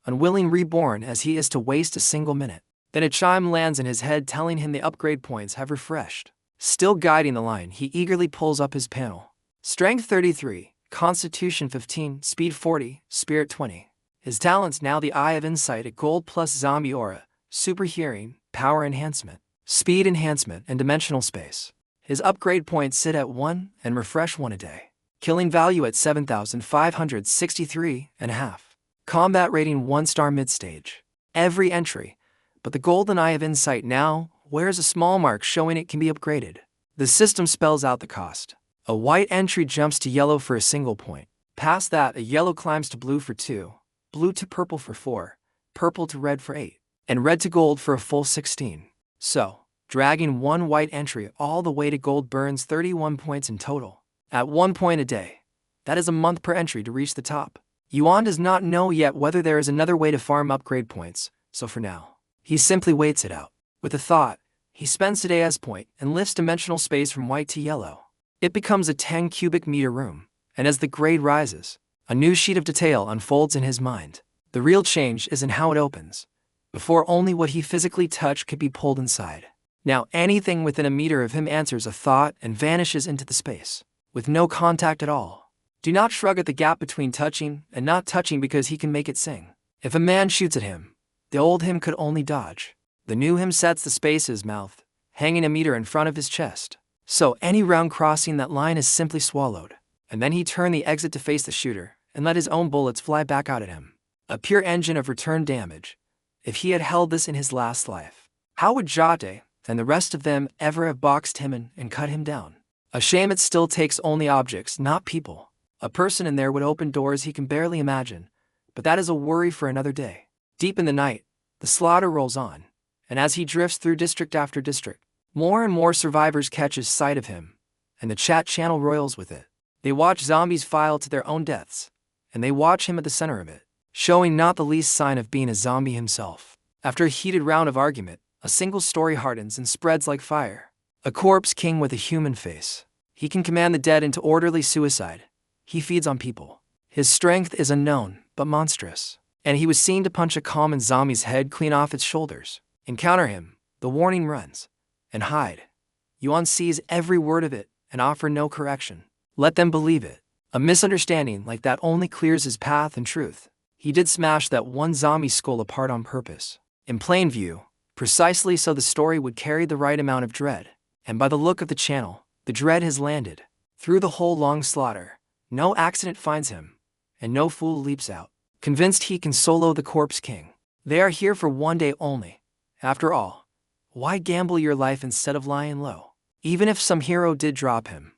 unwilling reborn as he is to waste a single minute. Then a chime lands in his head telling him the upgrade points have refreshed. Still guiding the line, he eagerly pulls up his panel. Strength 33, Constitution 15, Speed 40, Spirit 20. His talents now the Eye of Insight at Gold plus Zombie Aura, Super Hearing, Power Enhancement, Speed Enhancement, and Dimensional Space. His upgrade points sit at 1 and refresh 1 a day. Killing value at 7,563.5. Combat rating 1-star mid-stage. Every entry, but the golden Eye of Insight now wears a small mark showing it can be upgraded. The system spells out the cost. A white entry jumps to yellow for a single point. Past that, a yellow climbs to blue for 2, blue to purple for 4, purple to red for 8, and red to gold for a full 16. So, dragging one white entry all the way to gold burns 31 points in total. At 1 point a day. That is a month per entry to reach the top. Yuan does not know yet whether there is another way to farm upgrade points, so for now, he simply waits it out. With a thought, he spends today's point and lifts dimensional space from white to yellow. It becomes a 10 cubic meter room, and as the grade rises, a new sheet of detail unfolds in his mind. The real change is in how it opens. Before, only what he physically touched could be pulled inside. Now anything within a meter of him answers a thought and vanishes into the space, with no contact at all. Do not shrug at the gap between touching and not touching because he can make it sing. If a man shoots at him, the old him could only dodge. The new him sets the space his mouth, hanging a meter in front of his chest. So any round crossing that line is simply swallowed, and then he turned the exit to face the shooter and let his own bullets fly back out at him. A pure engine of return damage. If he had held this in his last life, how would Jotay and the rest of them ever have boxed him in and cut him down? A shame it still takes only objects, not people. A person in there would open doors he can barely imagine, but that is a worry for another day. Deep in the night, the slaughter rolls on, and as he drifts through district after district, more and more survivors catches sight of him, and the chat channel roils with it. They watch zombies file to their own deaths, and they watch him at the center of it, showing not the least sign of being a zombie himself. After a heated round of argument, a single story hardens and spreads like fire. A corpse king with a human face. He can command the dead into orderly suicide. He feeds on people. His strength is unknown, but monstrous. And he was seen to punch a common zombie's head clean off its shoulders. Encounter him, the warning runs. And hide. Yuan sees every word of it and offer no correction. Let them believe it. A misunderstanding like that only clears his path and truth. He did smash that one zombie skull apart on purpose. In plain view, precisely so the story would carry the right amount of dread. And by the look of the channel, the dread has landed. Through the whole long slaughter, no accident finds him, and no fool leaps out, convinced he can solo the Corpse King. They are here for one day only. After all, why gamble your life instead of lying low? Even if some hero did drop him,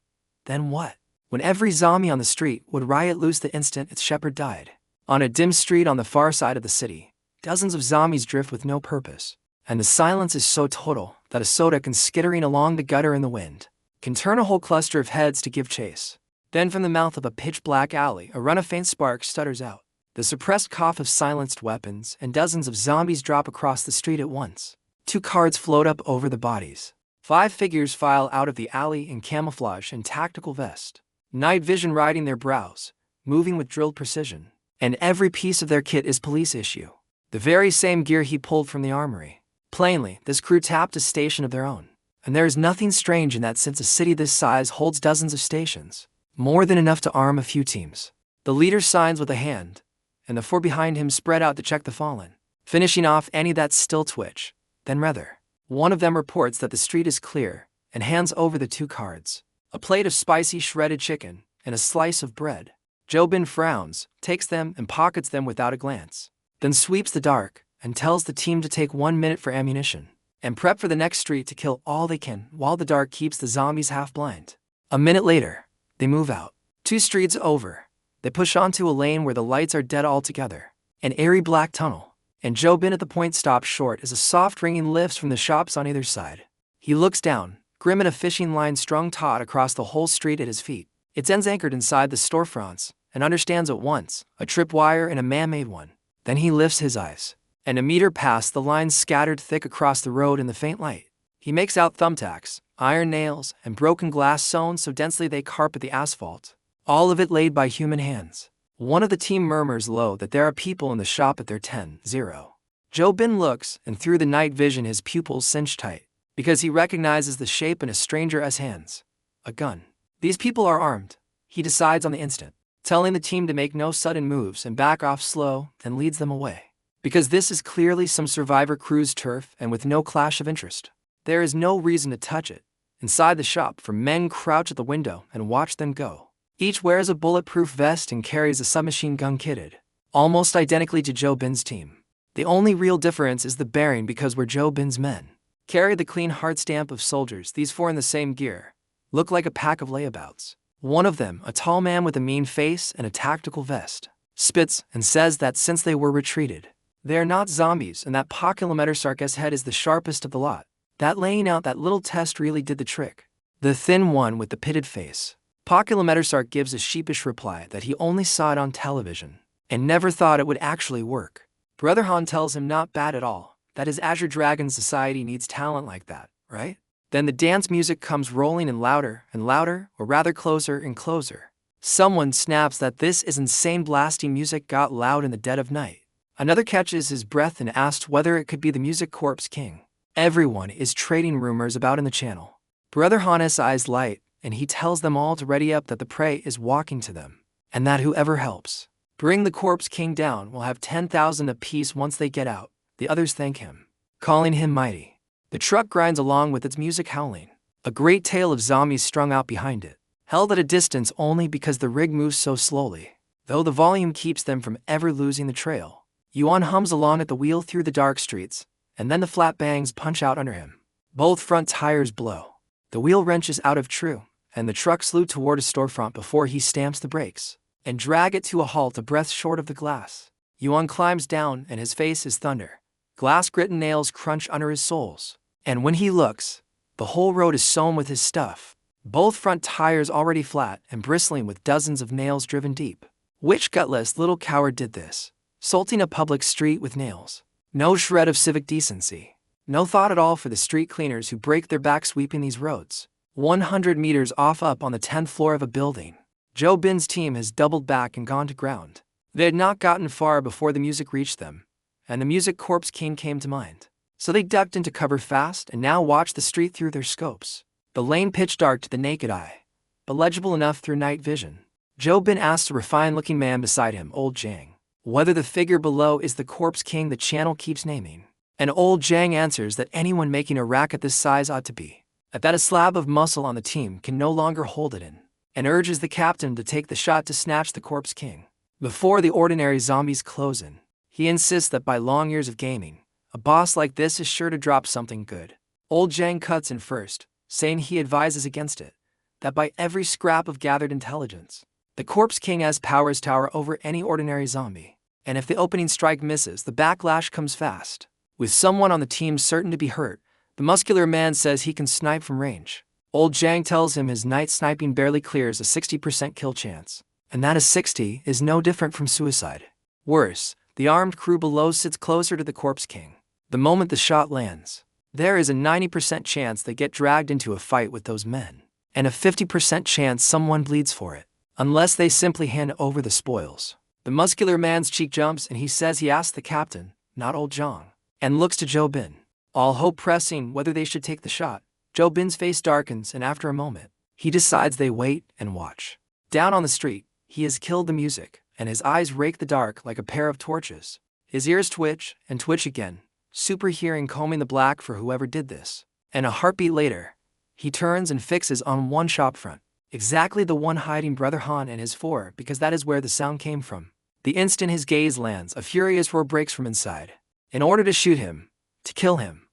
then what? When every zombie on the street would riot loose the instant its shepherd died. On a dim street on the far side of the city, dozens of zombies drift with no purpose. And the silence is so total that a soda can skittering along the gutter in the wind can turn a whole cluster of heads to give chase. Then from the mouth of a pitch-black alley, a run of faint sparks stutters out. The suppressed cough of silenced weapons, and dozens of zombies drop across the street at once. 2 cards float up over the bodies. 5 figures file out of the alley in camouflage and tactical vest. Night vision riding their brows, moving with drilled precision. And every piece of their kit is police issue. The very same gear he pulled from the armory. Plainly, this crew tapped a station of their own. And there is nothing strange in that since a city this size holds dozens of stations. More than enough to arm a few teams. The leader signs with a hand, and the 4 behind him spread out to check the fallen, finishing off any that still twitch. Then rather, one of them reports that the street is clear, and hands over the 2 cards. A plate of spicy shredded chicken, and a slice of bread. Jobin frowns, takes them and pockets them without a glance. Then sweeps the dark, and tells the team to take 1 minute for ammunition, and prep for the next street to kill all they can while the dark keeps the zombies half blind. A minute later, they move out. 2 streets over, they push onto a lane where the lights are dead altogether. An airy black tunnel, and Jobin at the point stops short as a soft ringing lifts from the shops on either side. He looks down, grim at a fishing line strung taut across the whole street at his feet. Its ends anchored inside the storefronts, and understands at once, a tripwire and a man-made one. Then he lifts his eyes. And a meter past the lines scattered thick across the road in the faint light. He makes out thumbtacks, iron nails, and broken glass sewn so densely they carpet the asphalt. All of it laid by human hands. One of the team murmurs low that there are people in the shop at their 10-0. Jobin looks, and through the night vision his pupils cinch tight, because he recognizes the shape in a stranger's hands. A gun. These people are armed. He decides on the instant, telling the team to make no sudden moves and back off slow, and leads them away. Because this is clearly some survivor crew's turf and with no clash of interest. There is no reason to touch it. Inside the shop, for men crouch at the window and watch them go. Each wears a bulletproof vest and carries a submachine gun kitted, almost identically to Jobin's team. The only real difference is the bearing because where Jobin's men carry the clean hard stamp of soldiers, these 4 in the same gear look like a pack of layabouts. One of them, a tall man with a mean face and a tactical vest, spits and says that since they were retreated, they are not zombies and that Pa Kilometer Sark's head is the sharpest of the lot. That laying out that little test really did the trick. The thin one with the pitted face. Pakulametersark gives a sheepish reply that he only saw it on television and never thought it would actually work. Brother Han tells him not bad at all, that his Azure Dragon society needs talent like that, right? Then the dance music comes rolling in louder and louder, or rather closer and closer. Someone snaps that this is insane blasting music got loud in the dead of night. Another catches his breath and asks whether it could be the Music Corps King. Everyone is trading rumors about in the channel. Brother Han's eyes light, and he tells them all to ready up that the prey is walking to them, and that whoever helps bring the Corpse King down will have 10,000 apiece once they get out. The others thank him, calling him mighty. The truck grinds along with its music howling, a great tale of zombies strung out behind it, held at a distance only because the rig moves so slowly, though the volume keeps them from ever losing the trail. Yuan hums along at the wheel through the dark streets, and then the flat bangs punch out under him. Both front tires blow. The wheel wrenches out of true, and the truck slew toward a storefront before he stamps the brakes and drag it to a halt a breath short of the glass. Yuan climbs down and his face is thunder. Glass-gritted nails crunch under his soles, and when he looks, the whole road is sown with his stuff. Both front tires already flat and bristling with dozens of nails driven deep. Which gutless little coward did this? Salting a public street with nails. No shred of civic decency. No thought at all for the street cleaners who break their back sweeping these roads. 100 meters off up on the 10th floor of a building, Joe Bin's team has doubled back and gone to ground. They had not gotten far before the music reached them, and the Music Corps King came to mind. So they ducked into cover fast and now watched the street through their scopes. The lane pitch dark to the naked eye, but legible enough through night vision. Joe Bin asks a refined-looking man beside him, Old Jang, whether the figure below is the Corpse King the channel keeps naming. And Old Jang answers that anyone making a racket this size ought to be. At that a slab of muscle on the team can no longer hold it in, and urges the captain to take the shot to snatch the Corpse King before the ordinary zombies close in. He insists that by long years of gaming, a boss like this is sure to drop something good. Old Jang cuts in first, saying he advises against it, that by every scrap of gathered intelligence, the Corpse King has powers tower over any ordinary zombie, and if the opening strike misses, the backlash comes fast. With someone on the team certain to be hurt, the muscular man says he can snipe from range. Old Jang tells him his night sniping barely clears a 60% kill chance, and that a 60 is no different from suicide. Worse, the armed crew below sits closer to the Corpse King. The moment the shot lands, there is a 90% chance they get dragged into a fight with those men, and a 50% chance someone bleeds for it, unless they simply hand over the spoils. The muscular man's cheek jumps and he says he asked the captain, not Old Jang, and looks to Joe Bin, all hope pressing whether they should take the shot. Joe Bin's face darkens and after a moment, he decides they wait and watch. Down on the street, he has killed the music, and his eyes rake the dark like a pair of torches. His ears twitch and twitch again, super hearing combing the black for whoever did this. And a heartbeat later, he turns and fixes on one shop front, exactly the one hiding Brother Han and his four, because that is where the sound came from. The instant his gaze lands, a furious roar breaks from inside. In order to shoot him, to kill him.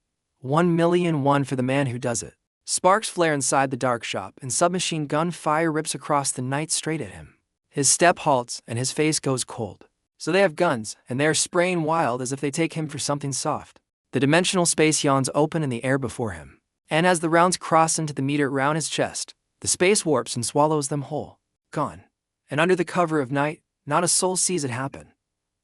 1,000,001 for the man who does it. Sparks flare inside the dark shop and submachine gun fire rips across the night straight at him. His step halts and his face goes cold. So they have guns and they are spraying wild as if they take him for something soft. The dimensional space yawns open in the air before him, and as the rounds cross into the meter around his chest, the space warps and swallows them whole. Gone. And under the cover of night, not a soul sees it happen.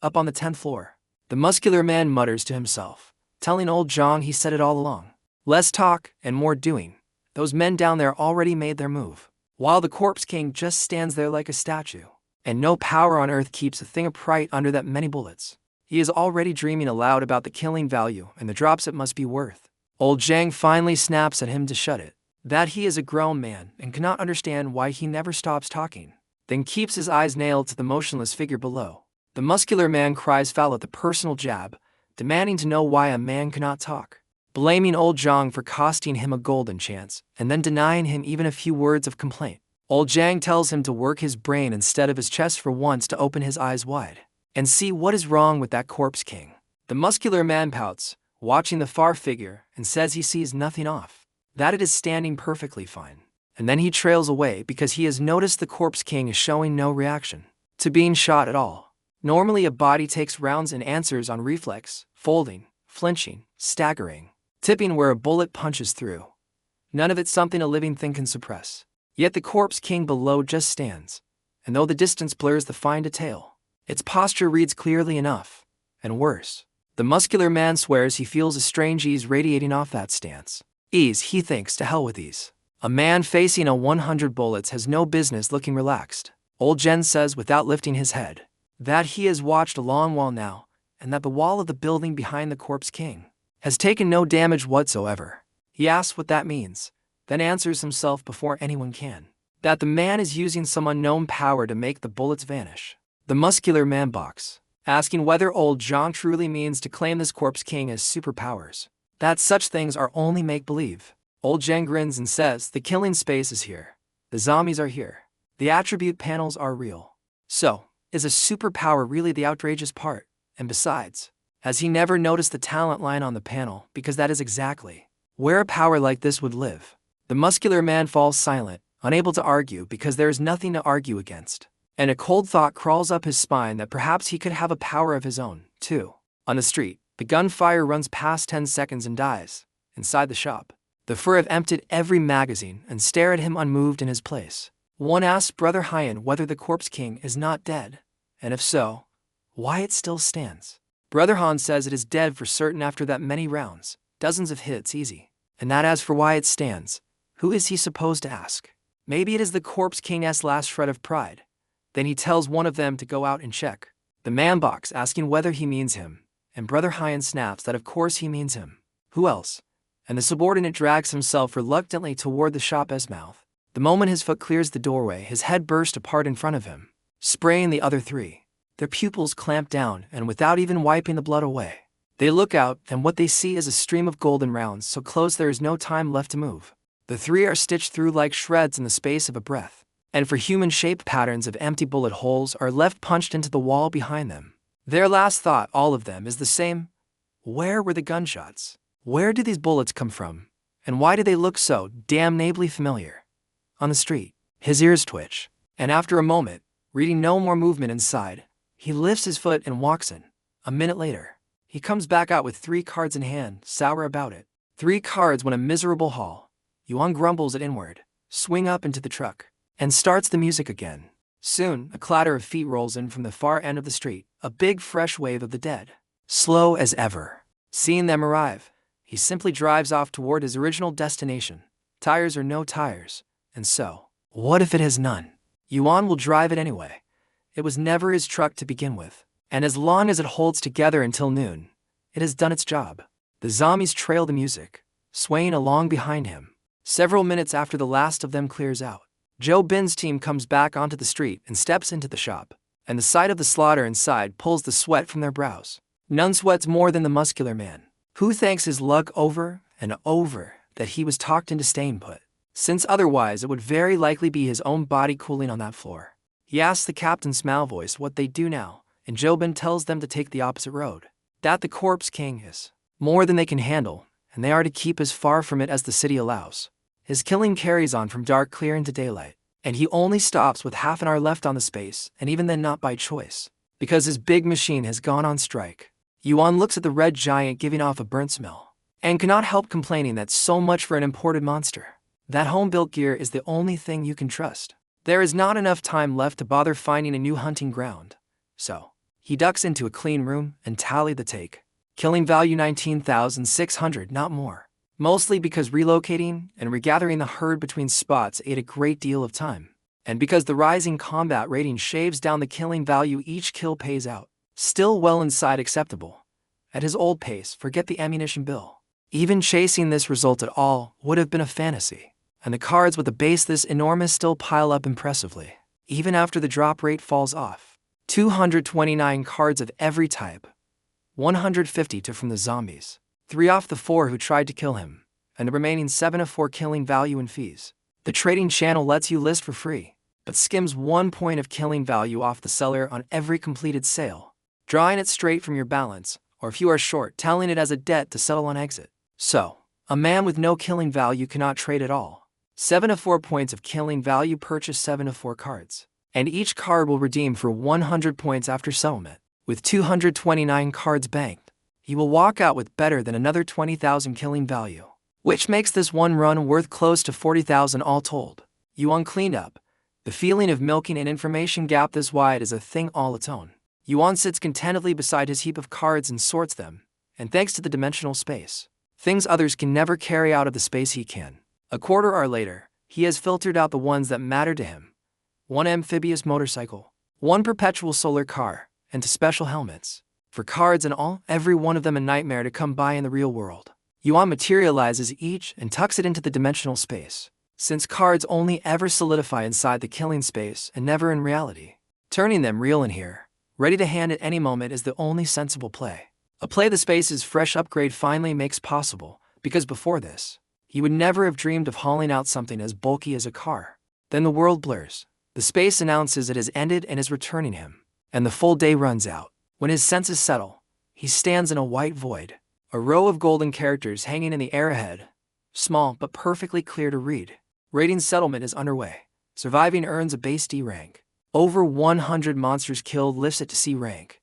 Up on the 10th floor, the muscular man mutters to himself, telling Old Jang he said it all along. Less talk and more doing. Those men down there already made their move, while the Corpse King just stands there like a statue. And no power on earth keeps a thing upright under that many bullets. He is already dreaming aloud about the killing value and the drops it must be worth. Old Jang finally snaps at him to shut it, that he is a grown man and cannot understand why he never stops talking, then keeps his eyes nailed to the motionless figure below. The muscular man cries foul at the personal jab, demanding to know why a man cannot talk, blaming Old Jang for costing him a golden chance, and then denying him even a few words of complaint. Old Jang tells him to work his brain instead of his chest for once, to open his eyes wide and see what is wrong with that Corpse King. The muscular man pouts, watching the far figure, and says he sees nothing off, that it is standing perfectly fine. And then he trails away because he has noticed the Corpse King is showing no reaction to being shot at all. Normally a body takes rounds and answers on reflex, folding, flinching, staggering, tipping where a bullet punches through. None of it something a living thing can suppress. Yet the corpse king below just stands, and though the distance blurs the fine detail, its posture reads clearly enough. And worse, the muscular man swears he feels a strange ease radiating off that stance. Ease, he thinks, to hell with ease. A man facing a 100 bullets has no business looking relaxed. Old Jen says without lifting his head, that he has watched a long while now, and that the wall of the building behind the corpse king has taken no damage whatsoever. He asks what that means, then answers himself before anyone can, that the man is using some unknown power to make the bullets vanish. The muscular man balks, asking whether old John truly means to claim this corpse king as superpowers, that such things are only make-believe. Old Jen grins and says the killing space is here. The zombies are here. The attribute panels are real. So, is a superpower really the outrageous part? And besides, has he never noticed the talent line on the panel, because that is exactly where a power like this would live? The muscular man falls silent, unable to argue because there is nothing to argue against. And a cold thought crawls up his spine that perhaps he could have a power of his own, too. On the street, the gunfire runs past 10 seconds and dies. Inside the shop, the fur have emptied every magazine and stare at him unmoved in his place. One asks Brother Hyan whether the corpse king is not dead, and if so, why it still stands. Brother Han says it is dead for certain after that many rounds, dozens of hits easy, and that as for why it stands, who is he supposed to ask? Maybe it is the corpse king's last shred of pride. Then he tells one of them to go out and check. The man balks, asking whether he means him, and Brother Hyan snaps that of course he means him. Who else? And the subordinate drags himself reluctantly toward the shop's mouth. The moment his foot clears the doorway, his head bursts apart in front of him, spraying the other three. Their pupils clamp down, and without even wiping the blood away, they look out, and what they see is a stream of golden rounds so close there is no time left to move. The three are stitched through like shreds in the space of a breath, and for human-shaped patterns of empty bullet holes are left punched into the wall behind them. Their last thought, all of them, is the same. Where were the gunshots? Where did these bullets come from? And why do they look so damnably familiar? On the street, his ears twitch, and after a moment, reading no more movement inside, he lifts his foot and walks in. A minute later, he comes back out with 3 cards in hand, sour about it. 3 cards when a miserable haul. Yuan grumbles it inward, swing up into the truck, and starts the music again. Soon, a clatter of feet rolls in from the far end of the street, a big fresh wave of the dead. Slow as ever. Seeing them arrive, he simply drives off toward his original destination. Tires or no tires. And so, what if it has none? Yuan will drive it anyway. It was never his truck to begin with, and as long as it holds together until noon, it has done its job. The zombies trail the music, swaying along behind him. Several minutes after the last of them clears out, Joe Bin's team comes back onto the street and steps into the shop, and the sight of the slaughter inside pulls the sweat from their brows. None sweats more than the muscular man, who thanks his luck over and over that he was talked into staying put, since otherwise it would very likely be his own body cooling on that floor. He asks the captain's malvoice what they do now, and Jobin tells them to take the opposite road. That the corpse king is more than they can handle, and they are to keep as far from it as the city allows. His killing carries on from dark clear into daylight, and he only stops with half an hour left on the space, and even then not by choice, because his big machine has gone on strike. Yuan looks at the red giant giving off a burnt smell, and cannot help complaining that so much for an imported monster. That home-built gear is the only thing you can trust. There is not enough time left to bother finding a new hunting ground. So, he ducks into a clean room and tallied the take. Killing value 19,600, not more. Mostly because relocating and regathering the herd between spots ate a great deal of time. And because the rising combat rating shaves down the killing value each kill pays out. Still well inside acceptable. At his old pace, forget the ammunition bill. Even chasing this result at all would have been a fantasy. And the cards with a base this enormous still pile up impressively, even after the drop rate falls off. 229 cards of every type. 150 from the zombies. 3 off the 4 who tried to kill him, and the remaining 7 of 4 killing value and fees. The trading channel lets you list for free, but skims 1 point of killing value off the seller on every completed sale, drawing it straight from your balance, or if you are short, telling it as a debt to settle on exit. So, a man with no killing value cannot trade at all. 7 of 4 points of killing value purchase 7 of 4 cards, and each card will redeem for 100 points after settlement. With 229 cards banked, he will walk out with better than another 20,000 killing value, which makes this one run worth close to 40,000 all told. Yuan cleaned up. The feeling of milking an information gap this wide is a thing all its own. Yuan sits contentedly beside his heap of cards and sorts them, and thanks to the dimensional space, things others can never carry out of the space he can. A quarter hour later, he has filtered out the ones that matter to him. One amphibious motorcycle, one perpetual solar car, and two special helmets. For cards and all, every one of them a nightmare to come by in the real world. Yuan materializes each and tucks it into the dimensional space, since cards only ever solidify inside the killing space and never in reality. Turning them real in here, ready to hand at any moment is the only sensible play. A play the space's fresh upgrade finally makes possible, because before this, he would never have dreamed of hauling out something as bulky as a car. Then the world blurs. The space announces it has ended and is returning him, and the full day runs out. When his senses settle, he stands in a white void, a row of golden characters hanging in the air ahead, small but perfectly clear to read. Rating settlement is underway. Surviving earns a base D rank. Over 100 monsters killed lifts it to C rank.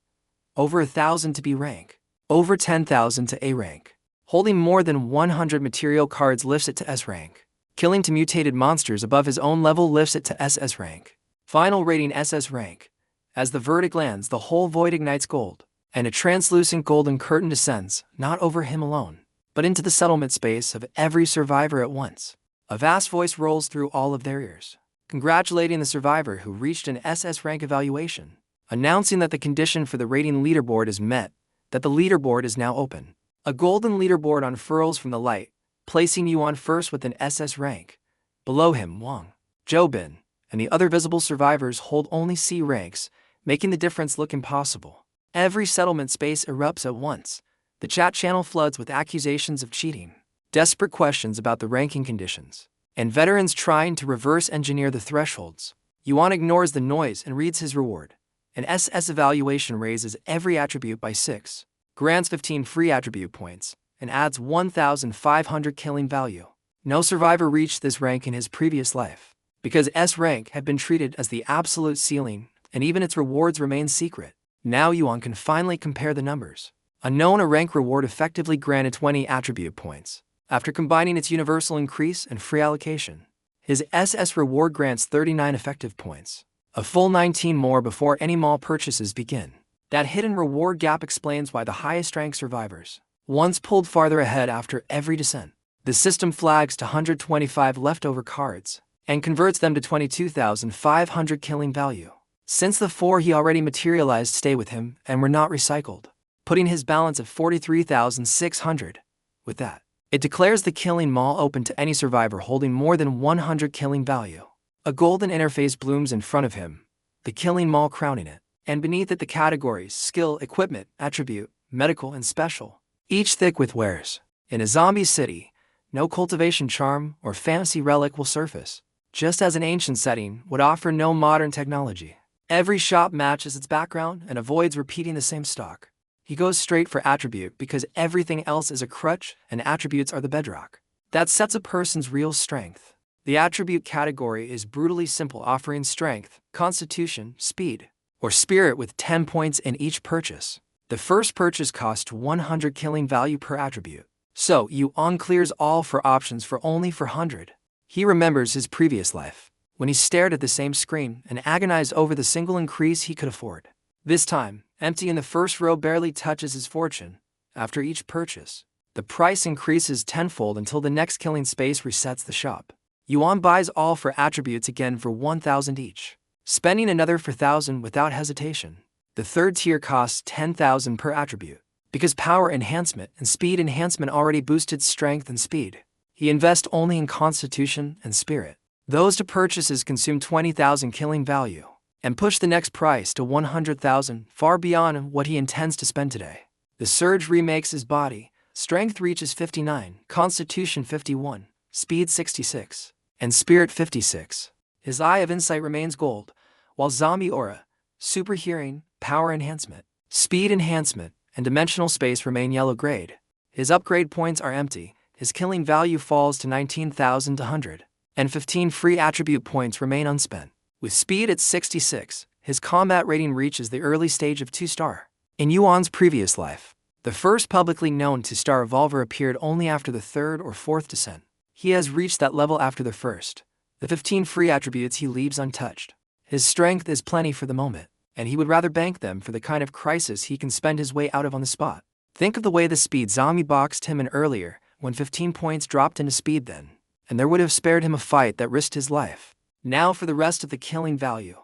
Over 1,000 to B rank. Over 10,000 to A rank. Holding more than 100 material cards lifts it to S rank. Killing two mutated monsters above his own level lifts it to SS rank. Final rating SS rank. As the verdict lands, the whole void ignites gold, and a translucent golden curtain descends, not over him alone, but into the settlement space of every survivor at once. A vast voice rolls through all of their ears, congratulating the survivor who reached an SS rank evaluation, announcing that the condition for the rating leaderboard is met, that the leaderboard is now open. A golden leaderboard unfurls from the light, placing Yuan first with an SS rank. Below him, Wang, Zhou, and the other visible survivors hold only C ranks, making the difference look impossible. Every settlement space erupts at once. The chat channel floods with accusations of cheating, desperate questions about the ranking conditions, and veterans trying to reverse engineer the thresholds. Yuan ignores the noise and reads his reward. An SS evaluation raises every attribute by 6, grants 15 free attribute points, and adds 1,500 killing value. No survivor reached this rank in his previous life, because S rank had been treated as the absolute ceiling, and even its rewards remain secret. Now Yuan can finally compare the numbers. A rank reward effectively granted 20 attribute points. After combining its universal increase and free allocation, his SS reward grants 39 effective points, a full 19 more before any mall purchases begin. That hidden reward gap explains why the highest ranked survivors once pulled farther ahead after every descent. The system flags to 125 leftover cards and converts them to 22,500 killing value, since the 4 he already materialized stay with him and were not recycled, putting his balance at 43,600. With that, it declares the killing mall open to any survivor holding more than 100 killing value. A golden interface blooms in front of him, the killing mall crowning it, and beneath it the categories skill, equipment, attribute, medical, and special, each thick with wares. In a zombie city, no cultivation charm or fantasy relic will surface, just as an ancient setting would offer no modern technology. Every shop matches its background and avoids repeating the same stock. He goes straight for attribute because everything else is a crutch and attributes are the bedrock that sets a person's real strength. The attribute category is brutally simple, offering strength, constitution, speed, or spirit with 10 points in each purchase. The first purchase costs 100 killing value per attribute, so Yuan clears all for options for only 400. He remembers his previous life, when he stared at the same screen and agonized over the single increase he could afford. This time, empty in the first row barely touches his fortune. After each purchase, the price increases tenfold until the next killing space resets the shop. Yuan buys all for attributes again for 1,000 each, spending another 4,000 without hesitation. The third tier costs 10,000 per attribute, because power enhancement and speed enhancement already boosted strength and speed. He invests only in constitution and spirit. Those two purchases consume 20,000 killing value, and push the next price to 100,000, far beyond what he intends to spend today. The surge remakes his body. Strength reaches 59, constitution 51, speed 66, and spirit 56. His eye of insight remains gold, while zombie aura, super hearing, power enhancement, speed enhancement, and dimensional space remain yellow grade. His upgrade points are empty. His killing value falls to 19,100, and 15 free attribute points remain unspent. With speed at 66, his combat rating reaches the early stage of 2-star. In Yuan's previous life, The first publicly known two-star evolver appeared only after the third or fourth descent. He has reached that level after the first. The 15 free attributes he leaves untouched. His strength is plenty for the moment, and he would rather bank them for the kind of crisis he can spend his way out of on the spot. Think of the way the speed zombie boxed him in earlier, when 15 points dropped into speed then, and there would have spared him a fight that risked his life. Now for the rest of the killing value.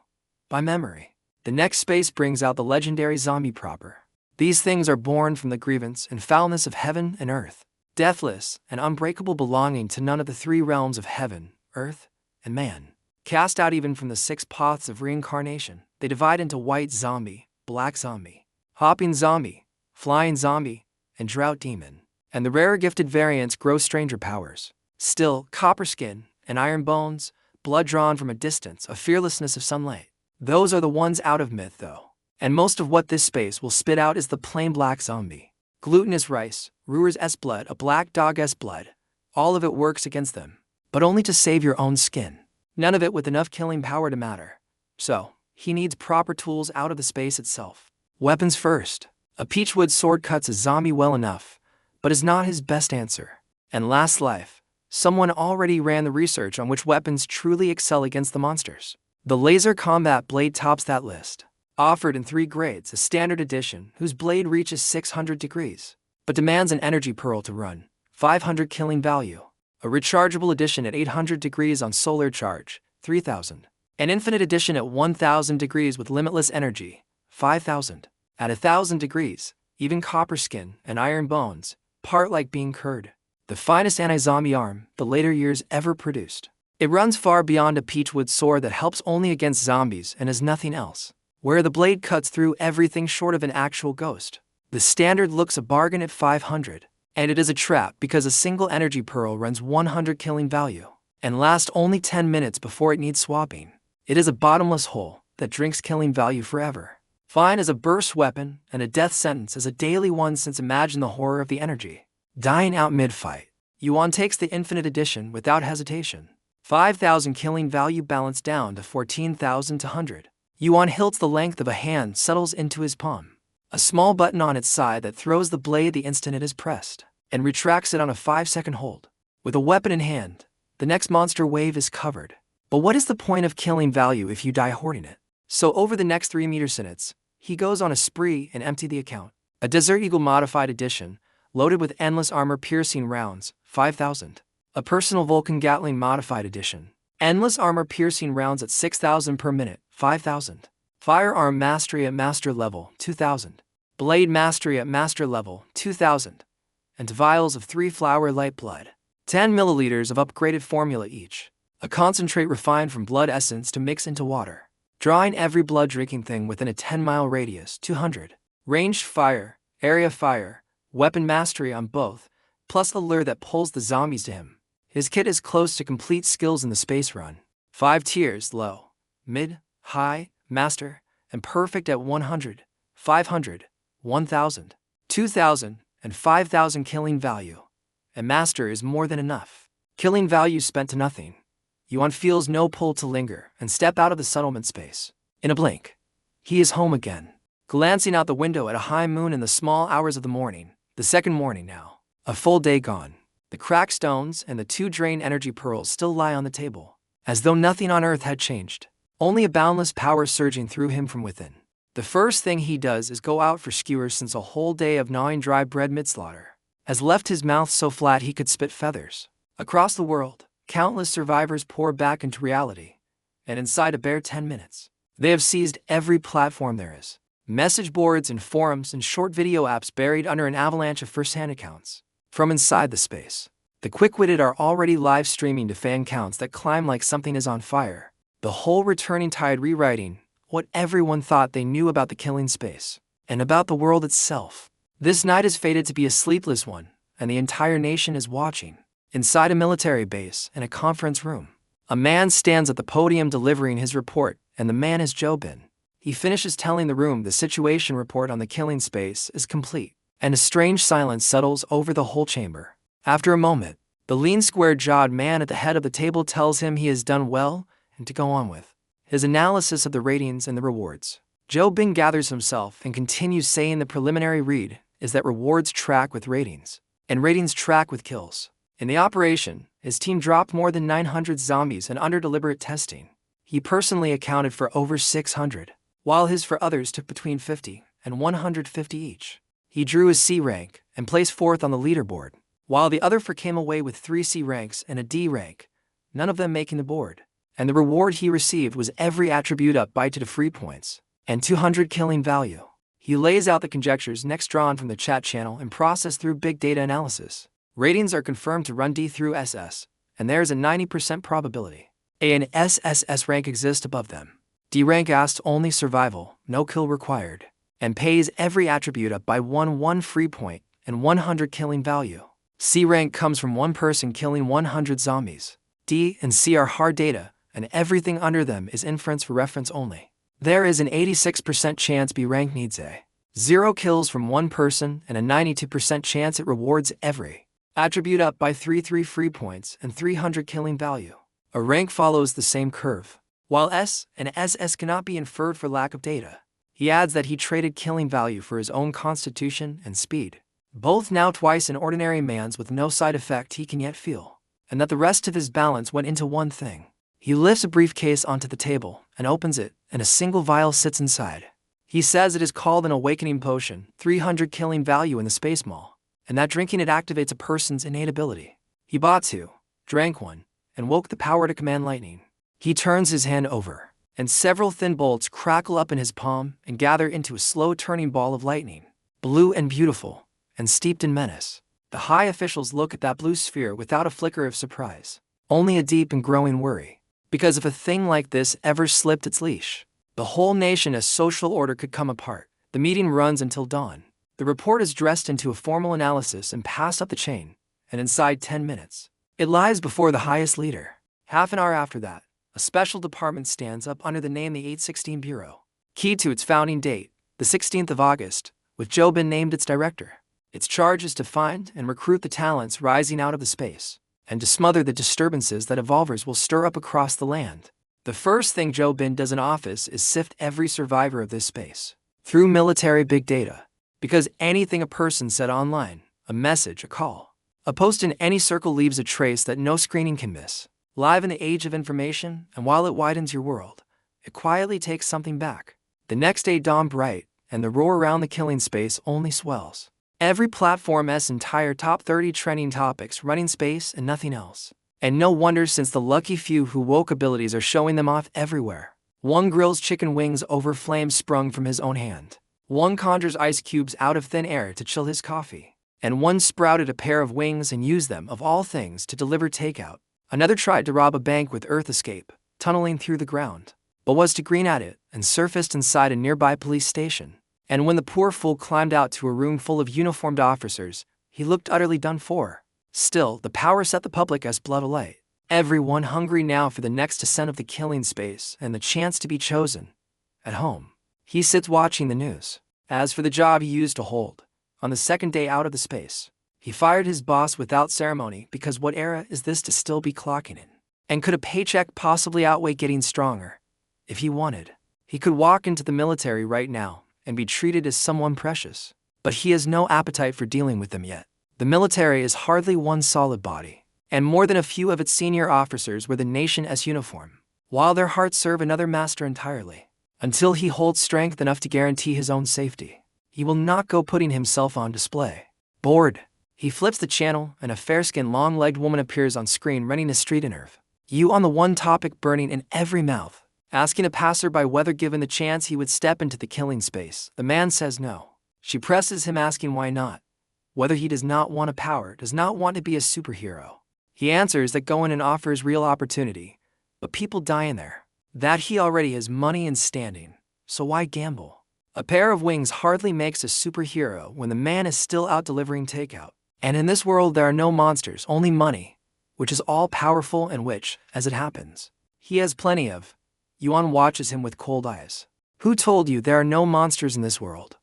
By memory. The next space brings out the legendary zombie proper. These things are born from the grievance and foulness of heaven and earth, deathless and unbreakable, belonging to none of the three realms of heaven, earth, and man. Cast out even from the 6 paths of reincarnation, they divide into white zombie, black zombie, hopping zombie, flying zombie, and drought demon. And the rarer gifted variants grow stranger powers. Still, copper skin and iron bones, blood drawn from a distance, a fearlessness of sunlight. Those are the ones out of myth though. And most of what this space will spit out is the plain black zombie. Glutinous rice, Ruer's S blood, a black dog S blood. All of it works against them, but only to save your own skin. None of it with enough killing power to matter. So, he needs proper tools out of the space itself. Weapons first. A peachwood sword cuts a zombie well enough, but is not his best answer. And last life, someone already ran the research on which weapons truly excel against the monsters. The laser combat blade tops that list. Offered in 3 grades, a standard edition whose blade reaches 600 degrees, but demands an energy pearl to run, 500 killing value. A rechargeable edition at 800 degrees on solar charge, 3000. An infinite edition at 1000 degrees with limitless energy, 5000. At 1000 degrees, even copper skin and iron bones, part like being curd. The finest anti-zombie arm the later years ever produced. It runs far beyond a peachwood sword that helps only against zombies and is nothing else. Where the blade cuts through everything short of an actual ghost. The standard looks a bargain at 500. And it is a trap because a single energy pearl runs 100 killing value, and lasts only 10 minutes before it needs swapping. It is a bottomless hole that drinks killing value forever. Fine as a burst weapon and a death sentence as a daily one, since imagine the horror of the energy. Dying out mid-fight. Yuan takes the infinite edition without hesitation. 5,000 killing value balanced down to 14,000 to 100. Yuan hilts the length of a hand settles into his palm. A small button on its side that throws the blade the instant it is pressed, and retracts it on a 5-second hold. With a weapon in hand, the next monster wave is covered. But what is the point of killing value if you die hoarding it? So over the next 3 meter-minutes, he goes on a spree and empty the account. A Desert Eagle modified edition, loaded with endless armor-piercing rounds, 5,000. A personal Vulcan Gatling modified edition. Endless armor-piercing rounds at 6,000 per minute, 5,000. Firearm mastery at master level, 2,000. Blade mastery at master level, 2,000. And vials of 3 flower light blood. 10 milliliters of upgraded formula each. A concentrate refined from blood essence to mix into water. Drawing every blood drinking thing within a 10-mile radius, 200. Ranged fire, area fire, weapon mastery on both, plus a lure that pulls the zombies to him. His kit is close to complete skills in the space run. 5 tiers, low, mid, high, master, and perfect at 100, 500, 1,000, 2,000, and 5,000 killing value. And master is more than enough. Killing value spent to nothing. Yuan feels no pull to linger and step out of the settlement space. In a blink, he is home again. Glancing out the window at a high moon in the small hours of the morning, the second morning now. A full day gone. The cracked stones and the 2 drained energy pearls still lie on the table, as though nothing on earth had changed. Only a boundless power surging through him from within. The first thing he does is go out for skewers, since a whole day of gnawing dry bread mid-slaughter has left his mouth so flat he could spit feathers. Across the world, countless survivors pour back into reality, and inside a bare 10 minutes, they have seized every platform there is. Message boards and forums and short video apps buried under an avalanche of first-hand accounts. From inside the space, the quick-witted are already live streaming to fan counts that climb like something is on fire. The whole returning tide rewriting what everyone thought they knew about the killing space, and about the world itself. This night is fated to be a sleepless one, and the entire nation is watching. Inside a military base in a conference room, a man stands at the podium delivering his report, and the man is Jobin. He finishes telling the room the situation report on the killing space is complete, and a strange silence settles over the whole chamber. After a moment, the lean square-jawed man at the head of the table tells him he has done well, and to go on with his analysis of the ratings and the rewards. Joe Bing gathers himself and continues saying the preliminary read is that rewards track with ratings, and ratings track with kills. In the operation, his team dropped more than 900 zombies and under deliberate testing. He personally accounted for over 600, while his for others took between 50 and 150 each. He drew his C rank and placed 4th on the leaderboard, while the other 4 came away with 3 C ranks and a D rank, none of them making the board. And the reward he received was every attribute up by 2 to free points and 200 killing value. He lays out the conjectures next drawn from the chat channel and processed through big data analysis. Ratings are confirmed to run D through SS, and there is a 90% probability A and SSS rank exist above them. D rank asks only survival, no kill required, and pays every attribute up by 1 free point and 100 killing value. C rank comes from 1 person killing 100 zombies. D and C are hard data, and everything under them is inference for reference only. There is an 86% chance B rank needs a 0 kills from 1 person and a 92% chance it rewards every attribute up by 3 free points and 300 killing value. A rank follows the same curve. While S and SS cannot be inferred for lack of data, he adds that he traded killing value for his own constitution and speed, both now twice an ordinary man's with no side effect he can yet feel, and that the rest of his balance went into one thing. He lifts a briefcase onto the table and opens it, and a single vial sits inside. He says it is called an awakening potion, 300 killing value in the space mall, and that drinking it activates a person's innate ability. He bought 2, drank 1, and woke the power to command lightning. He turns his hand over, and several thin bolts crackle up in his palm and gather into a slow-turning ball of lightning, blue and beautiful, and steeped in menace. The high officials look at that blue sphere without a flicker of surprise, only a deep and growing worry. Because if a thing like this ever slipped its leash, the whole nation as social order could come apart. The meeting runs until dawn. The report is dressed into a formal analysis and passed up the chain, and inside 10 minutes, it lies before the highest leader. Half an hour after that, a special department stands up under the name the 816 Bureau, key to its founding date, the 16th of August, with Jobin named its director. Its charge is to find and recruit the talents rising out of the space, and to smother the disturbances that evolvers will stir up across the land. The first thing Jobin does in office is sift every survivor of this space through military big data, because anything a person said online, a message, a call, a post in any circle leaves a trace that no screening can miss. Live in the age of information, and while it widens your world, it quietly takes something back. The next day dawned bright, and the roar around the killing space only swells. Every platform's entire top 30 trending topics running space and nothing else. And no wonder, since the lucky few who woke abilities are showing them off everywhere. One grills chicken wings over flames sprung from his own hand. One conjures ice cubes out of thin air to chill his coffee. And one sprouted a pair of wings and used them, of all things, to deliver takeout. Another tried to rob a bank with Earth Escape, tunneling through the ground, but was too green at it and surfaced inside a nearby police station. And when the poor fool climbed out to a room full of uniformed officers, he looked utterly done for. Still, the power set the public as blood alight. Everyone hungry now for the next descent of the killing space and the chance to be chosen. At home, he sits watching the news. As for the job he used to hold, on the second day out of the space, he fired his boss without ceremony, because what era is this to still be clocking in? And could a paycheck possibly outweigh getting stronger? If he wanted, he could walk into the military right now and be treated as someone precious. But he has no appetite for dealing with them yet. The military is hardly one solid body, and more than a few of its senior officers wear the nation's uniform, while their hearts serve another master entirely. Until he holds strength enough to guarantee his own safety, he will not go putting himself on display. Bored, he flips the channel, and a fair-skinned, long-legged woman appears on screen running a street interv. You on the one topic burning in every mouth, asking a passerby whether given the chance he would step into the killing space. The man says no. She presses him, asking why not, whether he does not want a power, does not want to be a superhero. He answers that going and offers real opportunity, but people die in there. That he already has money and standing, so why gamble? A pair of wings hardly makes a superhero when the man is still out delivering takeout. And in this world there are no monsters, only money, which is all-powerful and which, as it happens, he has plenty of. Yuan watches him with cold eyes. Who told you there are no monsters in this world?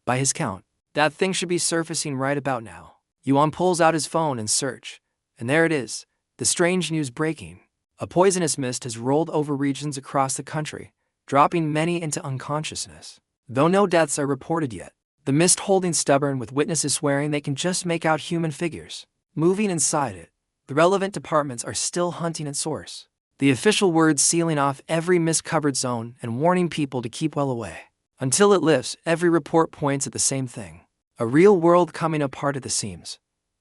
By his count, that thing should be surfacing right about now. Yuan pulls out his phone and search, and there it is, the strange news breaking. A poisonous mist has rolled over regions across the country, dropping many into unconsciousness. Though no deaths are reported yet, the mist holding stubborn with witnesses swearing they can just make out human figures moving inside it. The relevant departments are still hunting its source. The official words sealing off every mist-covered zone and warning people to keep well away. Until it lifts, every report points at the same thing. A real world coming apart at the seams.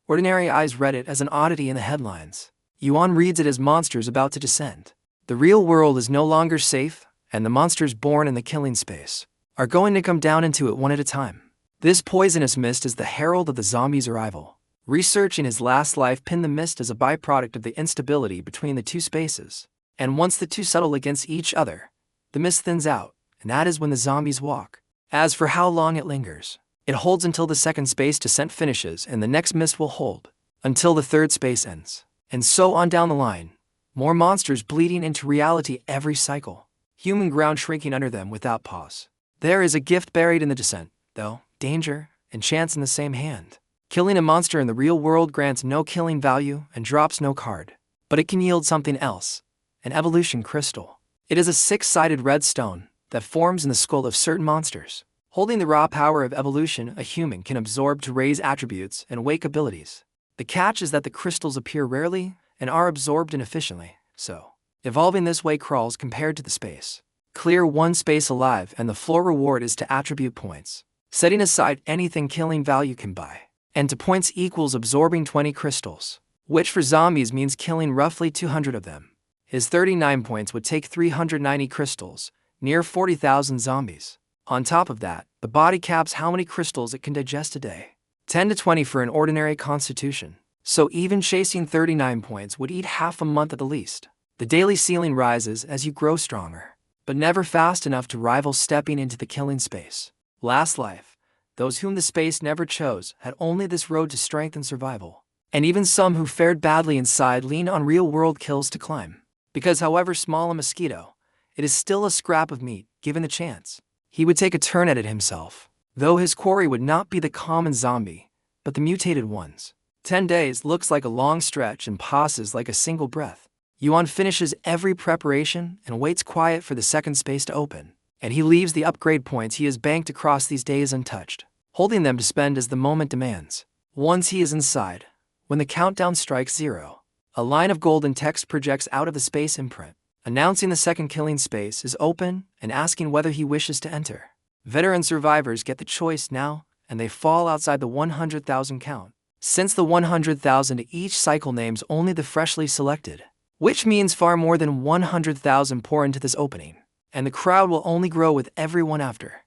Ordinary eyes read it as an oddity in the headlines. Yuan reads it as monsters about to descend. The real world is no longer safe, and the monsters born in the killing space are going to come down into it one at a time. This poisonous mist is the herald of the zombies' arrival. Research in his last life pinned the mist as a byproduct of the instability between the two spaces. And once the two settle against each other, the mist thins out, and that is when the zombies walk. As for how long it lingers, it holds until the second space descent finishes and the next mist will hold until the third space ends. And so on down the line. More monsters bleeding into reality every cycle. Human ground shrinking under them without pause. There is a gift buried in the descent, though, danger and chance in the same hand. Killing a monster in the real world grants no killing value and drops no card. But it can yield something else, an evolution crystal. It is a six-sided red stone that forms in the skull of certain monsters. Holding the raw power of evolution, a human can absorb to raise attributes and wake abilities. The catch is that the crystals appear rarely and are absorbed inefficiently, so evolving this way crawls compared to the space. Clear one space alive and the floor reward is to attribute points, setting aside anything killing value can buy. And to points equals absorbing 20 crystals, which for zombies means killing roughly 200 of them. His 39 points would take 390 crystals, near 40,000 zombies. On top of that, the body caps how many crystals it can digest a day. 10 to 20 for an ordinary constitution. So even chasing 39 points would eat half a month at the least. The daily ceiling rises as you grow stronger, but never fast enough to rival stepping into the killing space. Last life. Those whom the space never chose had only this road to strength and survival. And even some who fared badly inside lean on real-world kills to climb. Because however small a mosquito, it is still a scrap of meat, given the chance. He would take a turn at it himself, though his quarry would not be the common zombie, but the mutated ones. 10 days looks like a long stretch and passes like a single breath. Yuan finishes every preparation and waits quiet for the second space to open. And he leaves the upgrade points he has banked across these days untouched, holding them to spend as the moment demands. Once he is inside, when the countdown strikes 0, a line of golden text projects out of the space imprint, announcing the second killing space is open and asking whether he wishes to enter. Veteran survivors get the choice now, and they fall outside the 100,000 count, since the 100,000 each cycle names only the freshly selected, which means far more than 100,000 pour into this opening. And the crowd will only grow with everyone after.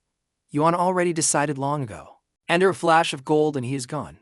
Yuan already decided long ago. Enter a flash of gold and he is gone.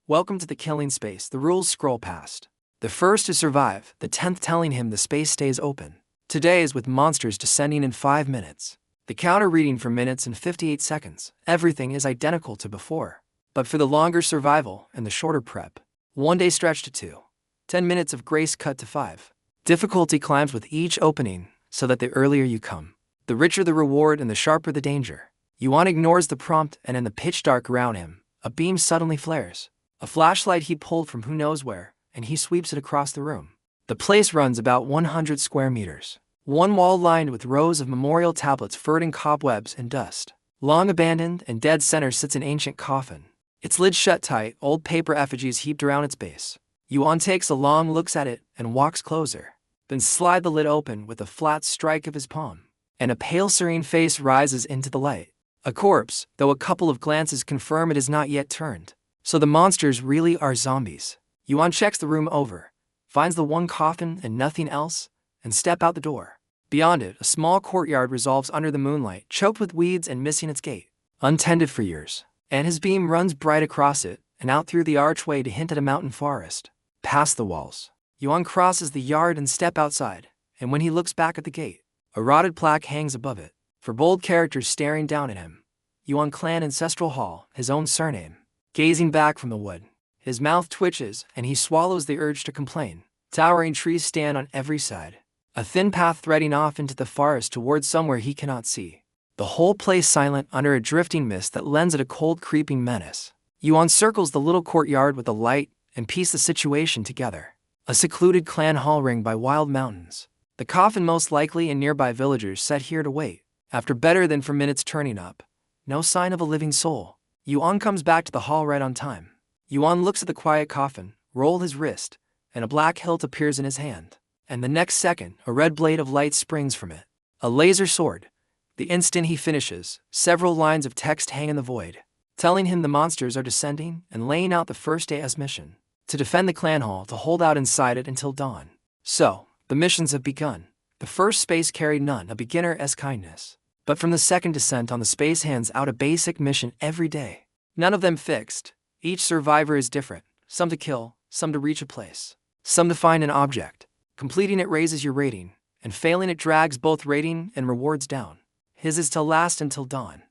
Welcome to the killing space, the rules scroll past. The first to survive, the 10th telling him the space stays open. Today is with monsters descending in 5 minutes. The counter reading for minutes and 58 seconds. Everything is identical to before. But for the longer survival and the shorter prep, 1 day stretched to 2. 10 minutes of grace cut to 5. Difficulty climbs with each opening, so that the earlier you come, the richer the reward and the sharper the danger. Yuan ignores the prompt and in the pitch dark around him, a beam suddenly flares. A flashlight he pulled from who knows where, and he sweeps it across the room. The place runs about 100 square meters. One wall lined with rows of memorial tablets furred in cobwebs and dust. Long abandoned and dead center sits an ancient coffin. Its lid shut tight, old paper effigies heaped around its base. Yuan takes a long look at it and walks closer. Then slide the lid open with a flat strike of his palm, and a pale serene face rises into the light. A corpse, though a couple of glances confirm it is not yet turned. So the monsters really are zombies. Yuan checks the room over, finds the one coffin and nothing else, and step out the door. Beyond it, a small courtyard resolves under the moonlight, choked with weeds and missing its gate, untended for years. And his beam runs bright across it, and out through the archway to hint at a mountain forest, past the walls. Yuan crosses the yard and step outside, and when he looks back at the gate, a rotted plaque hangs above it, for bold characters staring down at him. Yuan Clan Ancestral Hall, his own surname. Gazing back from the wood, his mouth twitches and he swallows the urge to complain. Towering trees stand on every side, a thin path threading off into the forest towards somewhere he cannot see. The whole place silent under a drifting mist that lends it a cold creeping menace. Yuan circles the little courtyard with a light and piece the situation together. A secluded clan hall ringed by wild mountains. The coffin most likely and nearby villagers set here to wait. After better than 4 minutes turning up, no sign of a living soul. Yuan comes back to the hall right on time. Yuan looks at the quiet coffin, roll his wrist, and a black hilt appears in his hand. And the next second, a red blade of light springs from it. A laser sword. The instant he finishes, several lines of text hang in the void, telling him the monsters are descending and laying out the first day's mission. To defend the clan hall, to hold out inside it until dawn. So, the missions have begun. The first space carried none, a beginner's kindness. But from the second descent on, the space hands out a basic mission every day. None of them fixed. Each survivor is different. Some to kill, some to reach a place, some to find an object. Completing it raises your rating, and failing it drags both rating and rewards down. His is to last until dawn.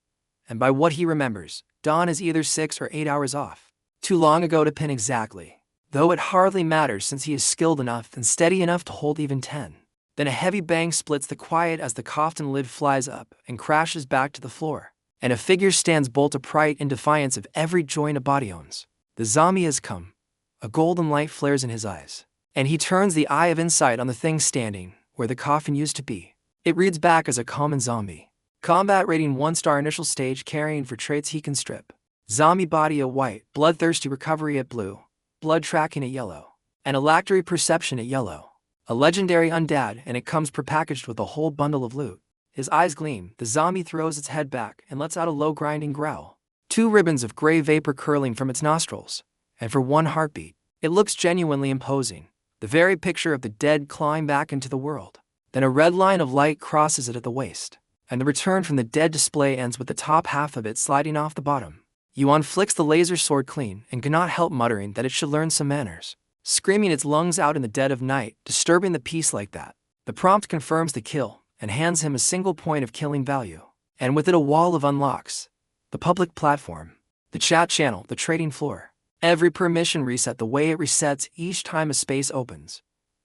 And by what he remembers, dawn is either 6 or 8 hours off. Too long ago to pin exactly. Though it hardly matters since he is skilled enough and steady enough to hold even 10. Then a heavy bang splits the quiet as the coffin lid flies up and crashes back to the floor. And a figure stands bolt upright in defiance of every joint a body owns. The zombie has come. A golden light flares in his eyes. And he turns the eye of insight on the thing standing where the coffin used to be. It reads back as a common zombie. Combat rating 1-star, initial stage, carrying for traits he can strip. Zombie body at white, bloodthirsty recovery at blue, blood tracking at yellow, and alactory perception at yellow. A legendary undead, and it comes prepackaged with a whole bundle of loot. His eyes gleam, the zombie throws its head back and lets out a low grinding growl. 2 ribbons of gray vapor curling from its nostrils. And for 1 heartbeat, it looks genuinely imposing. The very picture of the dead clawing back into the world. Then a red line of light crosses it at the waist. And the return from the dead display ends with the top half of it sliding off the bottom. Yuan flicks the laser sword clean and cannot help muttering that it should learn some manners. Screaming its lungs out in the dead of night, disturbing the peace like that. The prompt confirms the kill and hands him a single point of killing value. And with it a wall of unlocks. The public platform, the chat channel, the trading floor. Every permission reset the way it resets each time a space opens.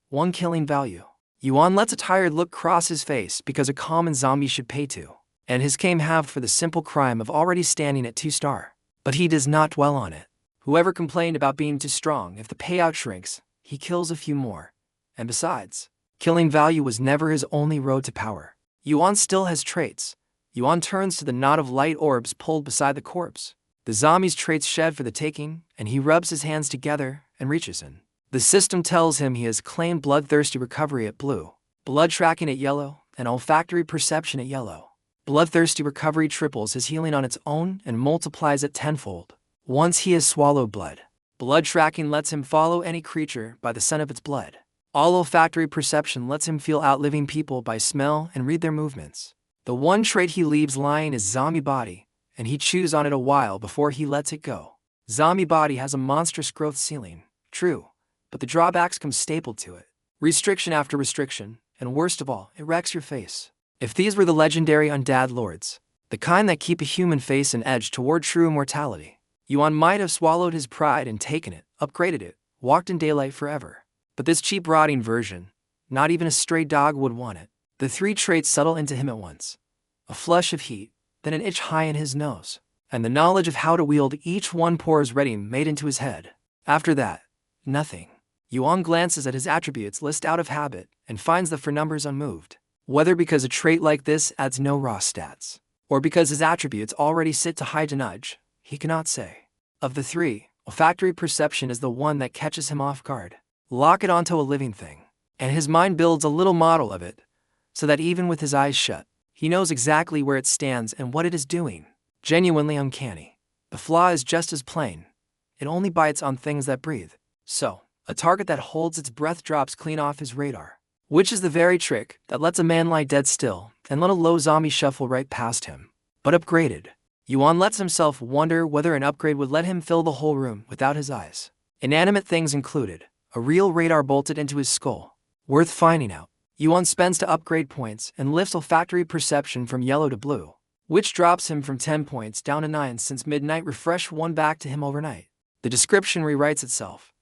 1 killing value. Yuan lets a tired look cross his face because a common zombie should pay 2. And his came halved for the simple crime of already standing at 2-star. But he does not dwell on it. Whoever complained about being too strong, if the payout shrinks, he kills a few more. And besides, killing value was never his only road to power. Yuan still has traits. Yuan turns to the knot of light orbs pulled beside the corpse. The zombie's traits shed for the taking, and he rubs his hands together and reaches in. The system tells him he has claimed bloodthirsty recovery at blue, blood tracking at yellow, and olfactory perception at yellow. Bloodthirsty recovery triples his healing on its own and multiplies it tenfold. Once he has swallowed blood. Blood tracking lets him follow any creature by the scent of its blood. All olfactory perception lets him feel out living people by smell and read their movements. The one trait he leaves lying is zombie body, and he chews on it a while before he lets it go. Zombie body has a monstrous growth ceiling, true, but the drawbacks come stapled to it. Restriction after restriction, and worst of all, it wrecks your face. If these were the legendary undead lords, the kind that keep a human face and edge toward true immortality, Yuan might have swallowed his pride and taken it, upgraded it, walked in daylight forever. But this cheap rotting version, not even a stray dog would want it. The 3 traits settle into him at once. A flush of heat, then an itch high in his nose, and the knowledge of how to wield each one pours ready made into his head. After that, nothing. Yuan glances at his attributes list out of habit and finds the 4 numbers unmoved. Whether because a trait like this adds no raw stats, or because his attributes already sit to hide a nudge, he cannot say. Of the 3, olfactory perception is the one that catches him off guard. Lock it onto a living thing, and his mind builds a little model of it, so that even with his eyes shut, he knows exactly where it stands and what it is doing. Genuinely uncanny. The flaw is just as plain. It only bites on things that breathe. So, a target that holds its breath drops clean off his radar. Which is the very trick that lets a man lie dead still and let a low zombie shuffle right past him. But upgraded. Yuan lets himself wonder whether an upgrade would let him fill the whole room without his eyes. Inanimate things included. A real radar bolted into his skull. Worth finding out. Yuan spends to upgrade points and lifts olfactory perception from yellow to blue, which drops him from 10 points down to 9 since midnight refresh 1 back to him overnight. The description rewrites itself.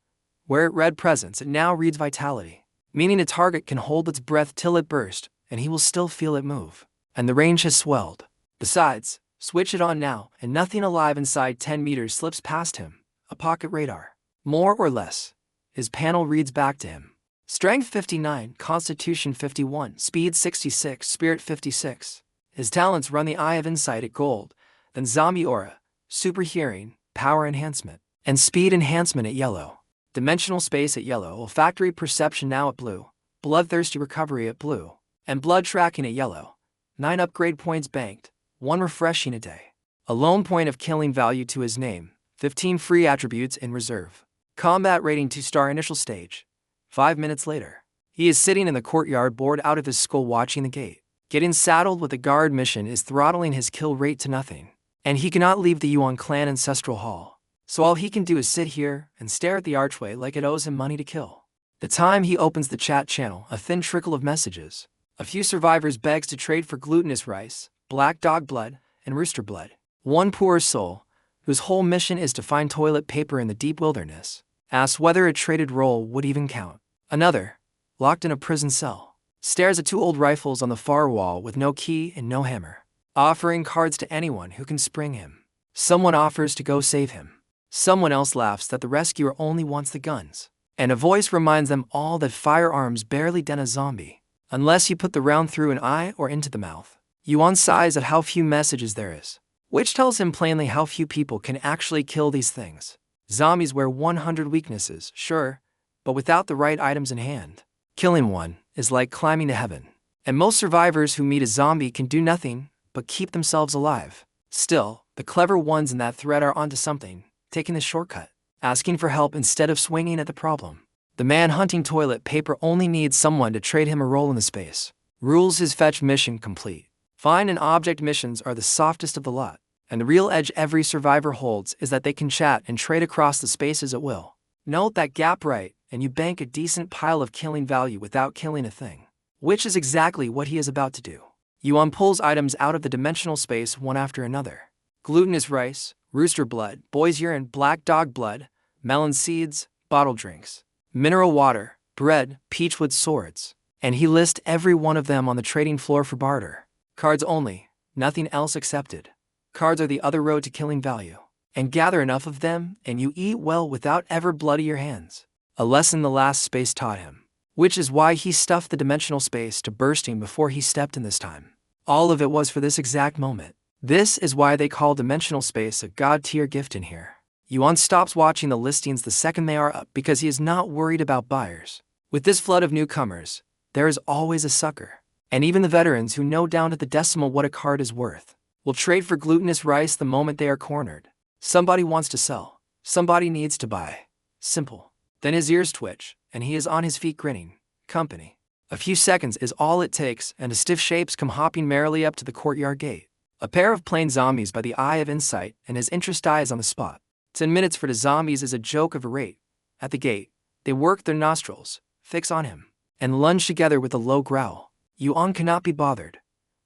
Where it read presence, it now reads vitality, meaning a target can hold its breath till it bursts, and he will still feel it move. And the range has swelled. Besides, switch it on now, and nothing alive inside 10 meters slips past him. A pocket radar. More or less. His panel reads back to him. Strength 59, Constitution 51, Speed 66, Spirit 56. His talents run the Eye of Insight at gold, then Zombie Aura, super hearing, power enhancement, and speed enhancement at yellow. Dimensional space at yellow, olfactory perception now at blue, bloodthirsty recovery at blue, and blood tracking at yellow. 9 upgrade points banked, 1 refreshing a day. A lone point of killing value to his name, 15 free attributes in reserve. Combat rating 2-star initial stage. 5 minutes later, he is sitting in the courtyard bored out of his skull watching the gate. Getting saddled with a guard mission is throttling his kill rate to nothing, and he cannot leave the Yuan clan ancestral hall. So all he can do is sit here and stare at the archway like it owes him money to kill. The time he opens the chat channel, a thin trickle of messages. A few survivors begs to trade for glutinous rice, black dog blood, and rooster blood. One poor soul, whose whole mission is to find toilet paper in the deep wilderness, asks whether a traded roll would even count. Another, locked in a prison cell, stares at 2 old rifles on the far wall with no key and no hammer, offering cards to anyone who can spring him. Someone offers to go save him. Someone else laughs that the rescuer only wants the guns, and a voice reminds them all that firearms barely dent a zombie, unless you put the round through an eye or into the mouth. Yuan sighs at how few messages there is, which tells him plainly how few people can actually kill these things. Zombies wear 100 weaknesses, sure, but without the right items in hand, killing one is like climbing to heaven. And most survivors who meet a zombie can do nothing but keep themselves alive. Still, the clever ones in that thread are onto something, taking the shortcut, asking for help instead of swinging at the problem. The man hunting toilet paper only needs someone to trade him a roll in the space. Rules his fetch mission complete. Find and object missions are the softest of the lot, and the real edge every survivor holds is that they can chat and trade across the spaces at will. Note that gap right, and you bank a decent pile of killing value without killing a thing, which is exactly what he is about to do. Yuan pulls items out of the dimensional space one after another. Glutinous rice, rooster blood, boy's urine, black dog blood, melon seeds, bottle drinks, mineral water, bread, peachwood swords, and he lists every one of them on the trading floor for barter. Cards only, nothing else accepted. Cards are the other road to killing value. And gather enough of them, and you eat well without ever bloody your hands. A lesson the last space taught him, which is why he stuffed the dimensional space to bursting before he stepped in this time. All of it was for this exact moment. This is why they call dimensional space a god-tier gift in here. Yuan stops watching the listings the second they are up because he is not worried about buyers. With this flood of newcomers, there is always a sucker. And even the veterans who know down to the decimal what a card is worth will trade for glutinous rice the moment they are cornered. Somebody wants to sell. Somebody needs to buy. Simple. Then his ears twitch, and he is on his feet grinning. Company. A few seconds is all it takes, and the stiff shapes come hopping merrily up to the courtyard gate. A pair of plain zombies by the eye of insight, and his interest dies on the spot. 10 minutes for the zombies is a joke of a rate. At the gate, they work their nostrils, fix on him, and lunge together with a low growl. Yuan cannot be bothered.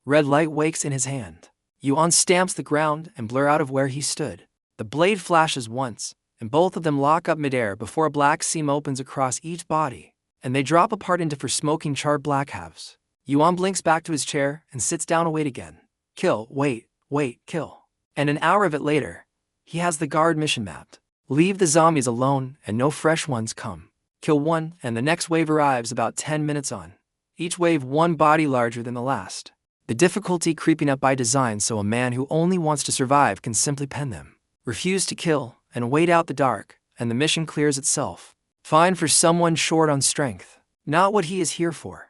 Red light wakes in his hand. Yuan stamps the ground and blur out of where he stood. The blade flashes once, and both of them lock up midair before a black seam opens across each body, and they drop apart into four smoking charred black halves. Yuan blinks back to his chair and sits down to wait again. Kill, wait, kill. And an hour of it later, he has the guard mission mapped. Leave the zombies alone and no fresh ones come. Kill one and the next wave arrives about 10 minutes on. Each wave one body larger than the last. The difficulty creeping up by design so a man who only wants to survive can simply pen them. Refuse to kill, and wait out the dark, and the mission clears itself. Fine for someone short on strength. Not what he is here for.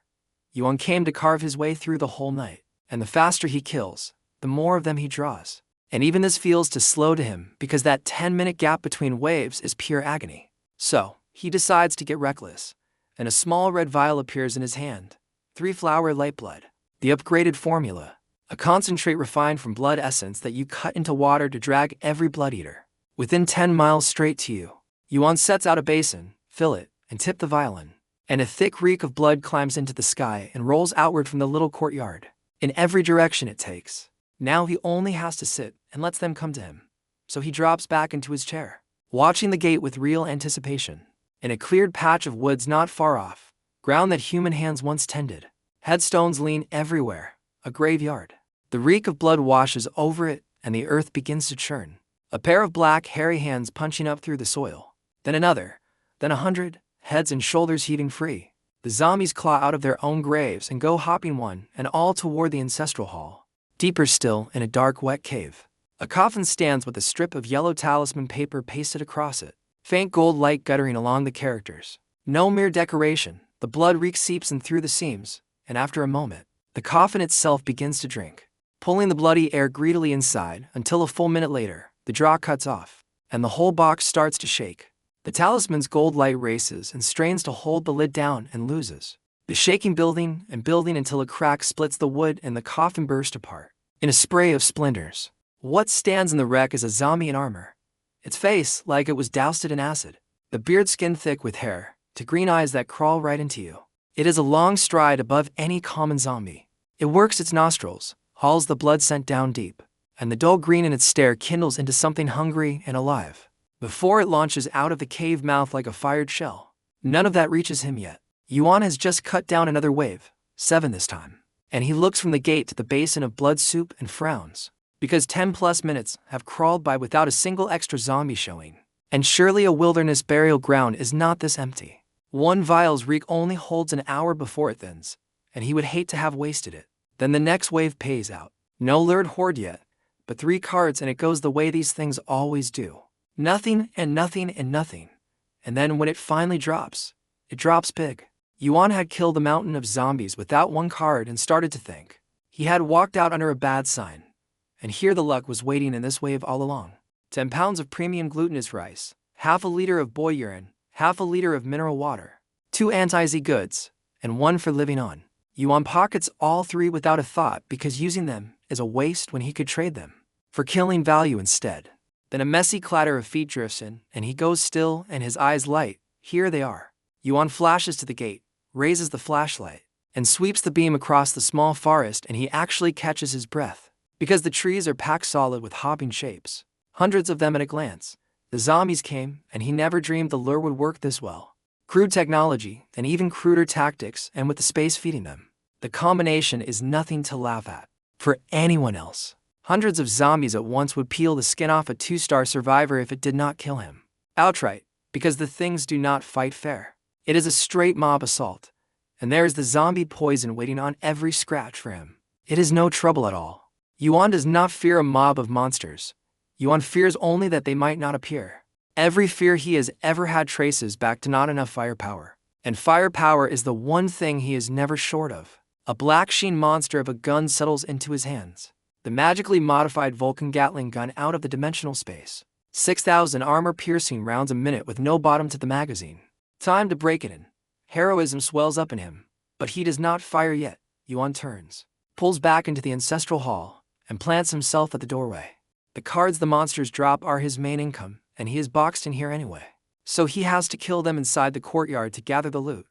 Yuan came to carve his way through the whole night, and the faster he kills, the more of them he draws. And even this feels too slow to him because that 10-minute gap between waves is pure agony. So, he decides to get reckless, and a small red vial appears in his hand. 3-flower light blood. The upgraded formula. A concentrate refined from blood essence that you cut into water to drag every blood eater within 10 miles straight to you. Yuan sets out a basin, fill it, and tip the vial in. And a thick reek of blood climbs into the sky and rolls outward from the little courtyard. In every direction it takes. Now he only has to sit and lets them come to him. So he drops back into his chair, watching the gate with real anticipation. In a cleared patch of woods not far off, ground that human hands once tended. Headstones lean everywhere. A graveyard. The reek of blood washes over it, and the earth begins to churn. A pair of black, hairy hands punching up through the soil. Then another. Then 100, heads and shoulders heaving free. The zombies claw out of their own graves and go hopping one and all toward the ancestral hall. Deeper still, in a dark, wet cave. A coffin stands with a strip of yellow talisman paper pasted across it. Faint gold light guttering along the characters. No mere decoration, the blood reek seeps in through the seams, and after a moment, the coffin itself begins to drink, pulling the bloody air greedily inside until a full minute later, the draw cuts off, and the whole box starts to shake. The talisman's gold light races and strains to hold the lid down and loses. The shaking building and building until a crack splits the wood and the coffin bursts apart. In a spray of splinters, what stands in the wreck is a zombie in armor. Its face like it was doused in acid, the beard skin thick with hair, to green eyes that crawl right into you. It is a long stride above any common zombie. It works its nostrils, hauls the blood scent down deep, and the dull green in its stare kindles into something hungry and alive. Before it launches out of the cave mouth like a fired shell. None of that reaches him yet. Yuan has just cut down another wave, 7 this time, and he looks from the gate to the basin of blood soup and frowns, because 10+ minutes have crawled by without a single extra zombie showing. And surely a wilderness burial ground is not this empty. One vial's reek only holds an hour before it thins, and he would hate to have wasted it. Then the next wave pays out. No lured horde yet, but 3 cards and it goes the way these things always do. Nothing and nothing and nothing. And then when it finally drops, it drops big. Yuan had killed a mountain of zombies without 1 card and started to think. He had walked out under a bad sign. And here the luck was waiting in this wave all along. 10 pounds of premium glutinous rice, half a liter of boy urine, half a liter of mineral water, 2 anti-Z goods, and 1 for living on. Yuan pockets all 3 without a thought because using them is a waste when he could trade them for killing value instead. Then a messy clatter of feet drifts in, and he goes still and his eyes light. Here they are. Yuan flashes to the gate, raises the flashlight, and sweeps the beam across the small forest, and he actually catches his breath, because the trees are packed solid with hopping shapes. Hundreds of them at a glance. The zombies came, and he never dreamed the lure would work this well. Crude technology, and even cruder tactics, and with the space feeding them. The combination is nothing to laugh at. For anyone else. Hundreds of zombies at once would peel the skin off a 2-star survivor if it did not kill him. Outright, because the things do not fight fair. It is a straight mob assault, and there is the zombie poison waiting on every scratch for him. It is no trouble at all. Yuan does not fear a mob of monsters. Yuan fears only that they might not appear. Every fear he has ever had traces back to not enough firepower. And firepower is the one thing he is never short of. A black sheen monster of a gun settles into his hands. The magically modified Vulcan Gatling gun out of the dimensional space. 6,000 armor-piercing rounds a minute with no bottom to the magazine. Time to break it in. Heroism swells up in him, but he does not fire yet. Yuan turns, pulls back into the ancestral hall, and plants himself at the doorway. The cards the monsters drop are his main income, and he is boxed in here anyway. So he has to kill them inside the courtyard to gather the loot.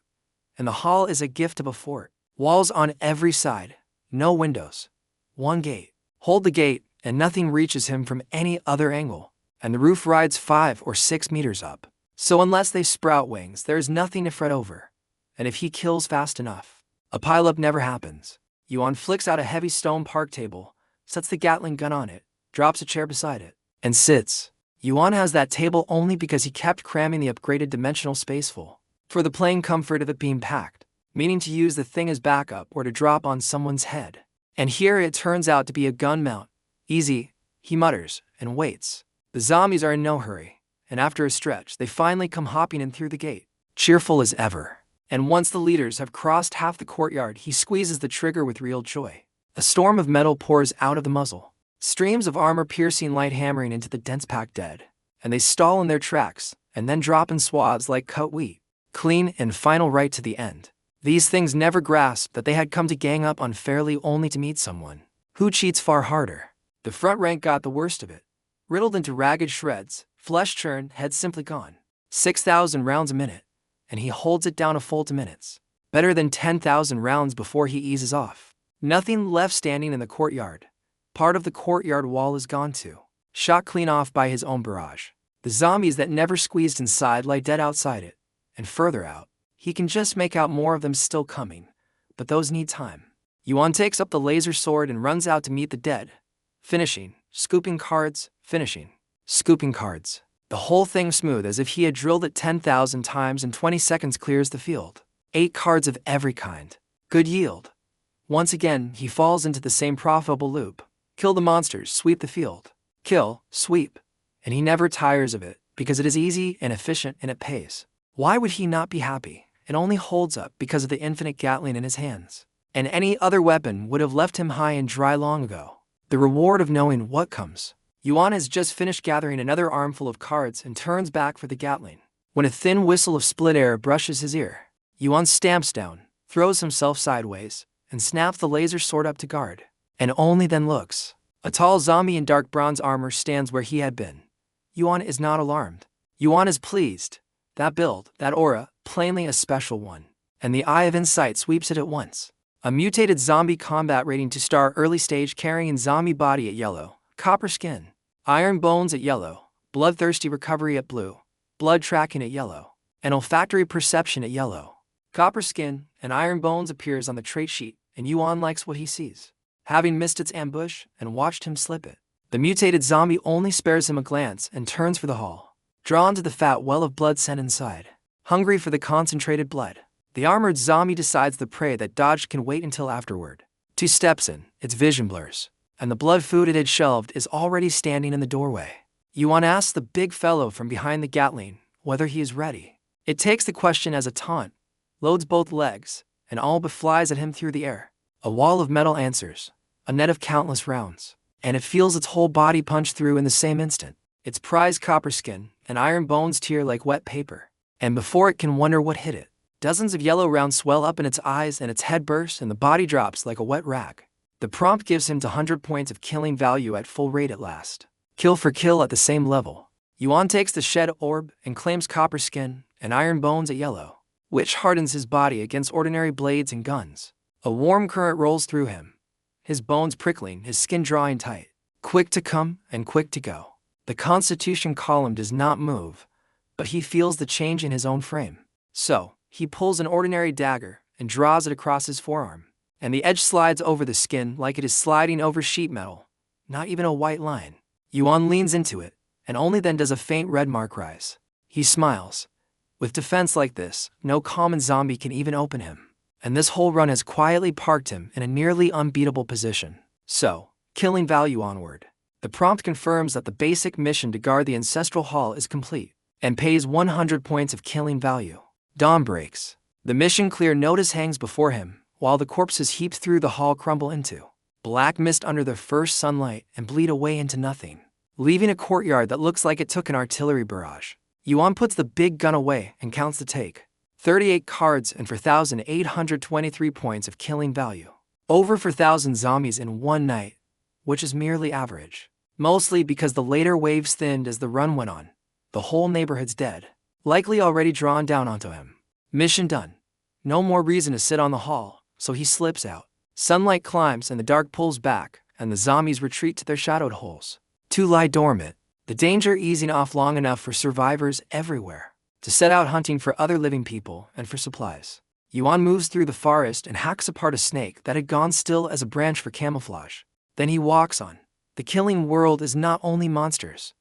And the hall is a gift of a fort. Walls on every side, no windows. 1 gate. Hold the gate, and nothing reaches him from any other angle, and the roof rides 5 or 6 meters up. So unless they sprout wings, there is nothing to fret over. And if he kills fast enough, a pileup never happens. Yuan flicks out a heavy stone park table, sets the Gatling gun on it, drops a chair beside it, and sits. Yuan has that table only because he kept cramming the upgraded dimensional space full, for the plain comfort of it being packed, meaning to use the thing as backup or to drop on someone's head. And here it turns out to be a gun mount. Easy, he mutters, and waits. The zombies are in no hurry, and after a stretch, they finally come hopping in through the gate, cheerful as ever. And once the leaders have crossed half the courtyard, he squeezes the trigger with real joy. A storm of metal pours out of the muzzle. Streams of armor-piercing light hammering into the dense-packed dead, and they stall in their tracks, and then drop in swaths like cut wheat, clean and final right to the end. These things never grasped that they had come to gang up unfairly only to meet someone who cheats far harder. The front rank got the worst of it. Riddled into ragged shreds, flesh churned, head simply gone. 6,000 rounds a minute, and he holds it down a full 2 minutes. Better than 10,000 rounds before he eases off. Nothing left standing in the courtyard. Part of the courtyard wall is gone too. Shot clean off by his own barrage. The zombies that never squeezed inside lie dead outside it, and further out. He can just make out more of them still coming, but those need time. Yuan takes up the laser sword and runs out to meet the dead. Finishing, scooping cards, finishing, scooping cards. The whole thing smooth as if he had drilled it 10,000 times in 20 seconds clears the field. 8 cards of every kind. Good yield. Once again, he falls into the same profitable loop. Kill the monsters, sweep the field. Kill, sweep. And he never tires of it, because it is easy and efficient and it pays. Why would he not be happy? It only holds up because of the infinite Gatling in his hands. And any other weapon would have left him high and dry long ago. The reward of knowing what comes. Yuan has just finished gathering another armful of cards and turns back for the Gatling. When a thin whistle of split air brushes his ear, Yuan stamps down, throws himself sideways, and snaps the laser sword up to guard. And only then looks. A tall zombie in dark bronze armor stands where he had been. Yuan is not alarmed. Yuan is pleased. That build, that aura, plainly a special one. And the eye of insight sweeps it at once. A mutated zombie combat rating 2-star early stage carrying zombie body at yellow, copper skin, iron bones at yellow, bloodthirsty recovery at blue, blood tracking at yellow, and olfactory perception at yellow. Copper skin and iron bones appears on the trait sheet, and Yuan likes what he sees. Having missed its ambush and watched him slip it, the mutated zombie only spares him a glance and turns for the hall, drawn to the fat well of blood sent inside, hungry for the concentrated blood. The armored zombie decides the prey that dodged can wait until afterward. 2 steps in, its vision blurs, and the blood food it had shelved is already standing in the doorway. Yuan asks the big fellow from behind the Gatling whether he is ready. It takes the question as a taunt, loads both legs, and all but flies at him through the air. A wall of metal answers, a net of countless rounds, and it feels its whole body punched through in the same instant. Its prized copper skin and iron bones tear like wet paper, and before it can wonder what hit it, dozens of yellow rounds swell up in its eyes and its head bursts and the body drops like a wet rag. The prompt gives him 100 points of killing value at full rate at last. Kill for kill at the same level. Yuan takes the shed orb and claims copper skin and iron bones at yellow, which hardens his body against ordinary blades and guns. A warm current rolls through him, his bones prickling, his skin drawing tight. Quick to come and quick to go. The constitution column does not move, but he feels the change in his own frame. So, he pulls an ordinary dagger and draws it across his forearm, and the edge slides over the skin like it is sliding over sheet metal, not even a white line. Yuan leans into it, and only then does a faint red mark rise. He smiles. With defense like this, no common zombie can even open him, and this whole run has quietly parked him in a nearly unbeatable position. So, killing value onward. The prompt confirms that the basic mission to guard the ancestral hall is complete, and pays 100 points of killing value. Dawn breaks. The mission clear notice hangs before him, while the corpses heaped through the hall crumble into black mist under the first sunlight and bleed away into nothing, leaving a courtyard that looks like it took an artillery barrage. Yuan puts the big gun away and counts the take. 38 cards and 4,823 points of killing value. Over 4,000 zombies in one night, which is merely average. Mostly because the later waves thinned as the run went on. The whole neighborhood's dead, likely already drawn down onto him. Mission done. No more reason to sit on the hall, so he slips out. Sunlight climbs and the dark pulls back, and the zombies retreat to their shadowed holes. 2 lie dormant, the danger easing off long enough for survivors everywhere to set out hunting for other living people and for supplies. Yuan moves through the forest and hacks apart a snake that had gone still as a branch for camouflage. Then he walks on. The killing world is not only monsters.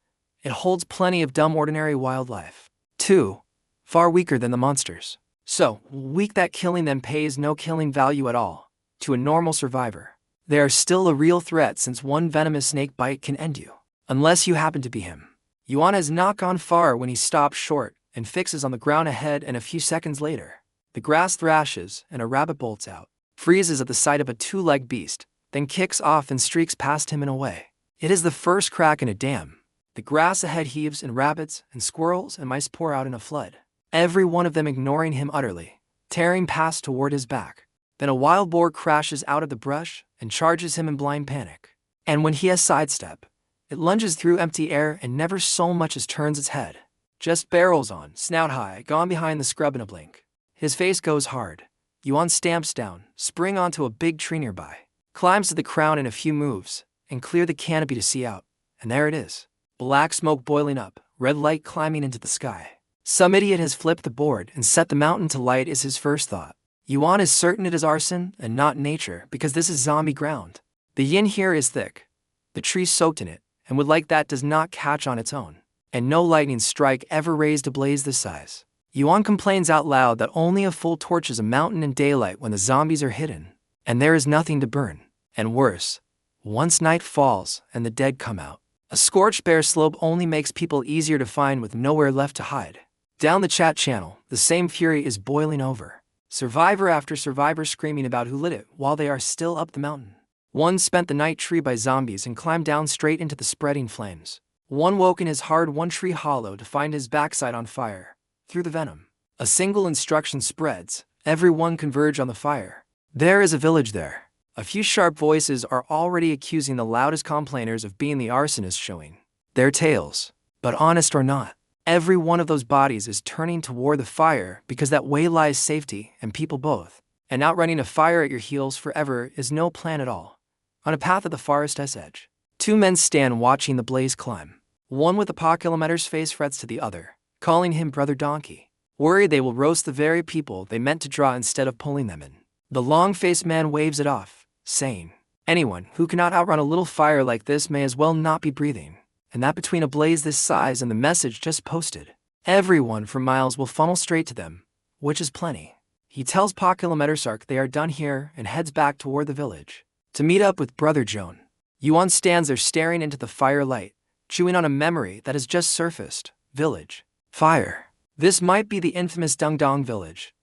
It holds plenty of dumb ordinary wildlife, too, far weaker than the monsters. So weak that killing them pays no killing value at all. To a normal survivor, they are still a real threat since one venomous snake bite can end you, unless you happen to be him. Yuan has not gone far when he stops short and fixes on the ground ahead, and a few seconds later, the grass thrashes and a rabbit bolts out, freezes at the sight of a 2-legged beast, then kicks off and streaks past him and away. It is the first crack in a dam. The grass ahead heaves and rabbits and squirrels and mice pour out in a flood, every one of them ignoring him utterly, tearing past toward his back. Then a wild boar crashes out of the brush and charges him in blind panic. And when he has sidestep, it lunges through empty air and never so much as turns its head. Just barrels on, snout high, gone behind the scrub in a blink. His face goes hard. Yuan stamps down, spring onto a big tree nearby, climbs to the crown in a few moves, and clear the canopy to see out. And there it is. Black smoke boiling up, red light climbing into the sky. Some idiot has flipped the board and set the mountain to light is his first thought. Yuan is certain it is arson and not nature because this is zombie ground. The yin here is thick. The tree soaked in it, and wood like that does not catch on its own. And no lightning strike ever raised a blaze this size. Yuan complains out loud that only a full torch is a mountain in daylight when the zombies are hidden, and there is nothing to burn. And worse, once night falls and the dead come out, A scorched bare slope only makes people easier to find with nowhere left to hide. Down the chat channel, the same fury is boiling over. Survivor after survivor screaming about who lit it while they are still up the mountain. One spent the night tree by zombies and climbed down straight into the spreading flames. One woke in his hard one tree hollow to find his backside on fire. Through the venom. A single instruction spreads, everyone converge on the fire. There is a village there. A few sharp voices are already accusing the loudest complainers of being the arsonists showing their tales. But honest or not, every one of those bodies is turning toward the fire because that way lies safety and people both. And outrunning a fire at your heels forever is no plan at all. On a path at the forest's edge, two men stand watching the blaze climb. One with a paw-kilometer's face frets to the other, calling him Brother Donkey. Worried they will roast the very people they meant to draw instead of pulling them in. The long-faced man waves it off, saying, anyone who cannot outrun a little fire like this may as well not be breathing. And that between a blaze this size and the message just posted, everyone for miles will funnel straight to them, which is plenty. He tells Pa-kilometer-sark they are done here and heads back toward the village to meet up with Brother Joan. Yuan stands there staring into the firelight, chewing on a memory that has just surfaced. Village. Fire. This might be the infamous Dungdong village,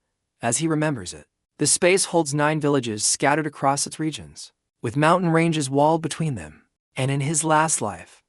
as he remembers it. The space holds 9 villages scattered across its regions, with mountain ranges walled between them. And in his last life,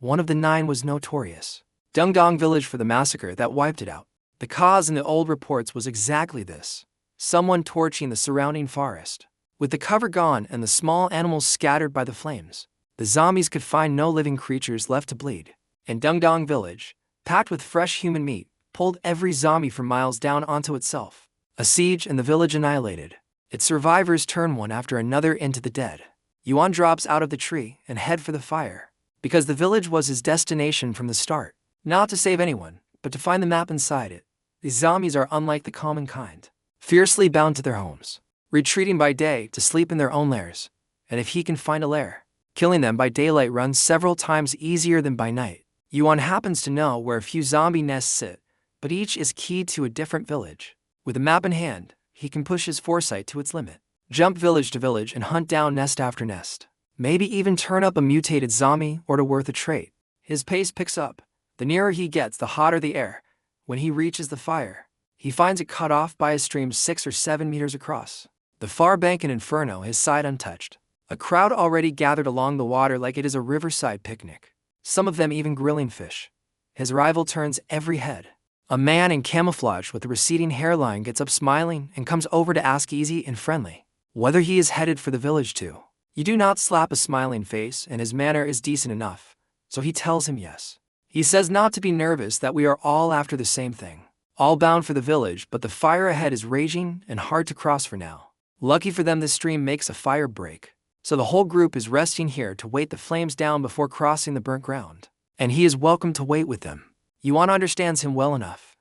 one of the 9 was notorious. Dungdong village for the massacre that wiped it out. The cause in the old reports was exactly this. Someone torching the surrounding forest. With the cover gone and the small animals scattered by the flames, the zombies could find no living creatures left to bleed. And Dungdong village, packed with fresh human meat, pulled every zombie for miles down onto itself. A siege and the village annihilated. Its survivors turn one after another into the dead. Yuan drops out of the tree and head for the fire, because the village was his destination from the start. Not to save anyone, but to find the map inside it. These zombies are unlike the common kind, fiercely bound to their homes, retreating by day to sleep in their own lairs. And if he can find a lair, killing them by daylight runs several times easier than by night. Yuan happens to know where a few zombie nests sit, but each is keyed to a different village. With a map in hand, he can push his foresight to its limit, jump village to village and hunt down nest after nest. Maybe even turn up a mutated zombie or to worth a trait. His pace picks up. The nearer he gets, the hotter the air. When he reaches the fire, he finds it cut off by a stream 6 or 7 meters across. The far bank an inferno, his side untouched. A crowd already gathered along the water like it is a riverside picnic. Some of them even grilling fish. His rival turns every head. A man in camouflage with a receding hairline gets up smiling and comes over to ask easy and friendly whether he is headed for the village too. You do not slap a smiling face, and his manner is decent enough, so he tells him yes. He says not to be nervous, that we are all after the same thing. All bound for the village, but the fire ahead is raging and hard to cross for now. Lucky for them, this stream makes a fire break, so the whole group is resting here to wait the flames down before crossing the burnt ground. And he is welcome to wait with them. Yuan understands him well enough.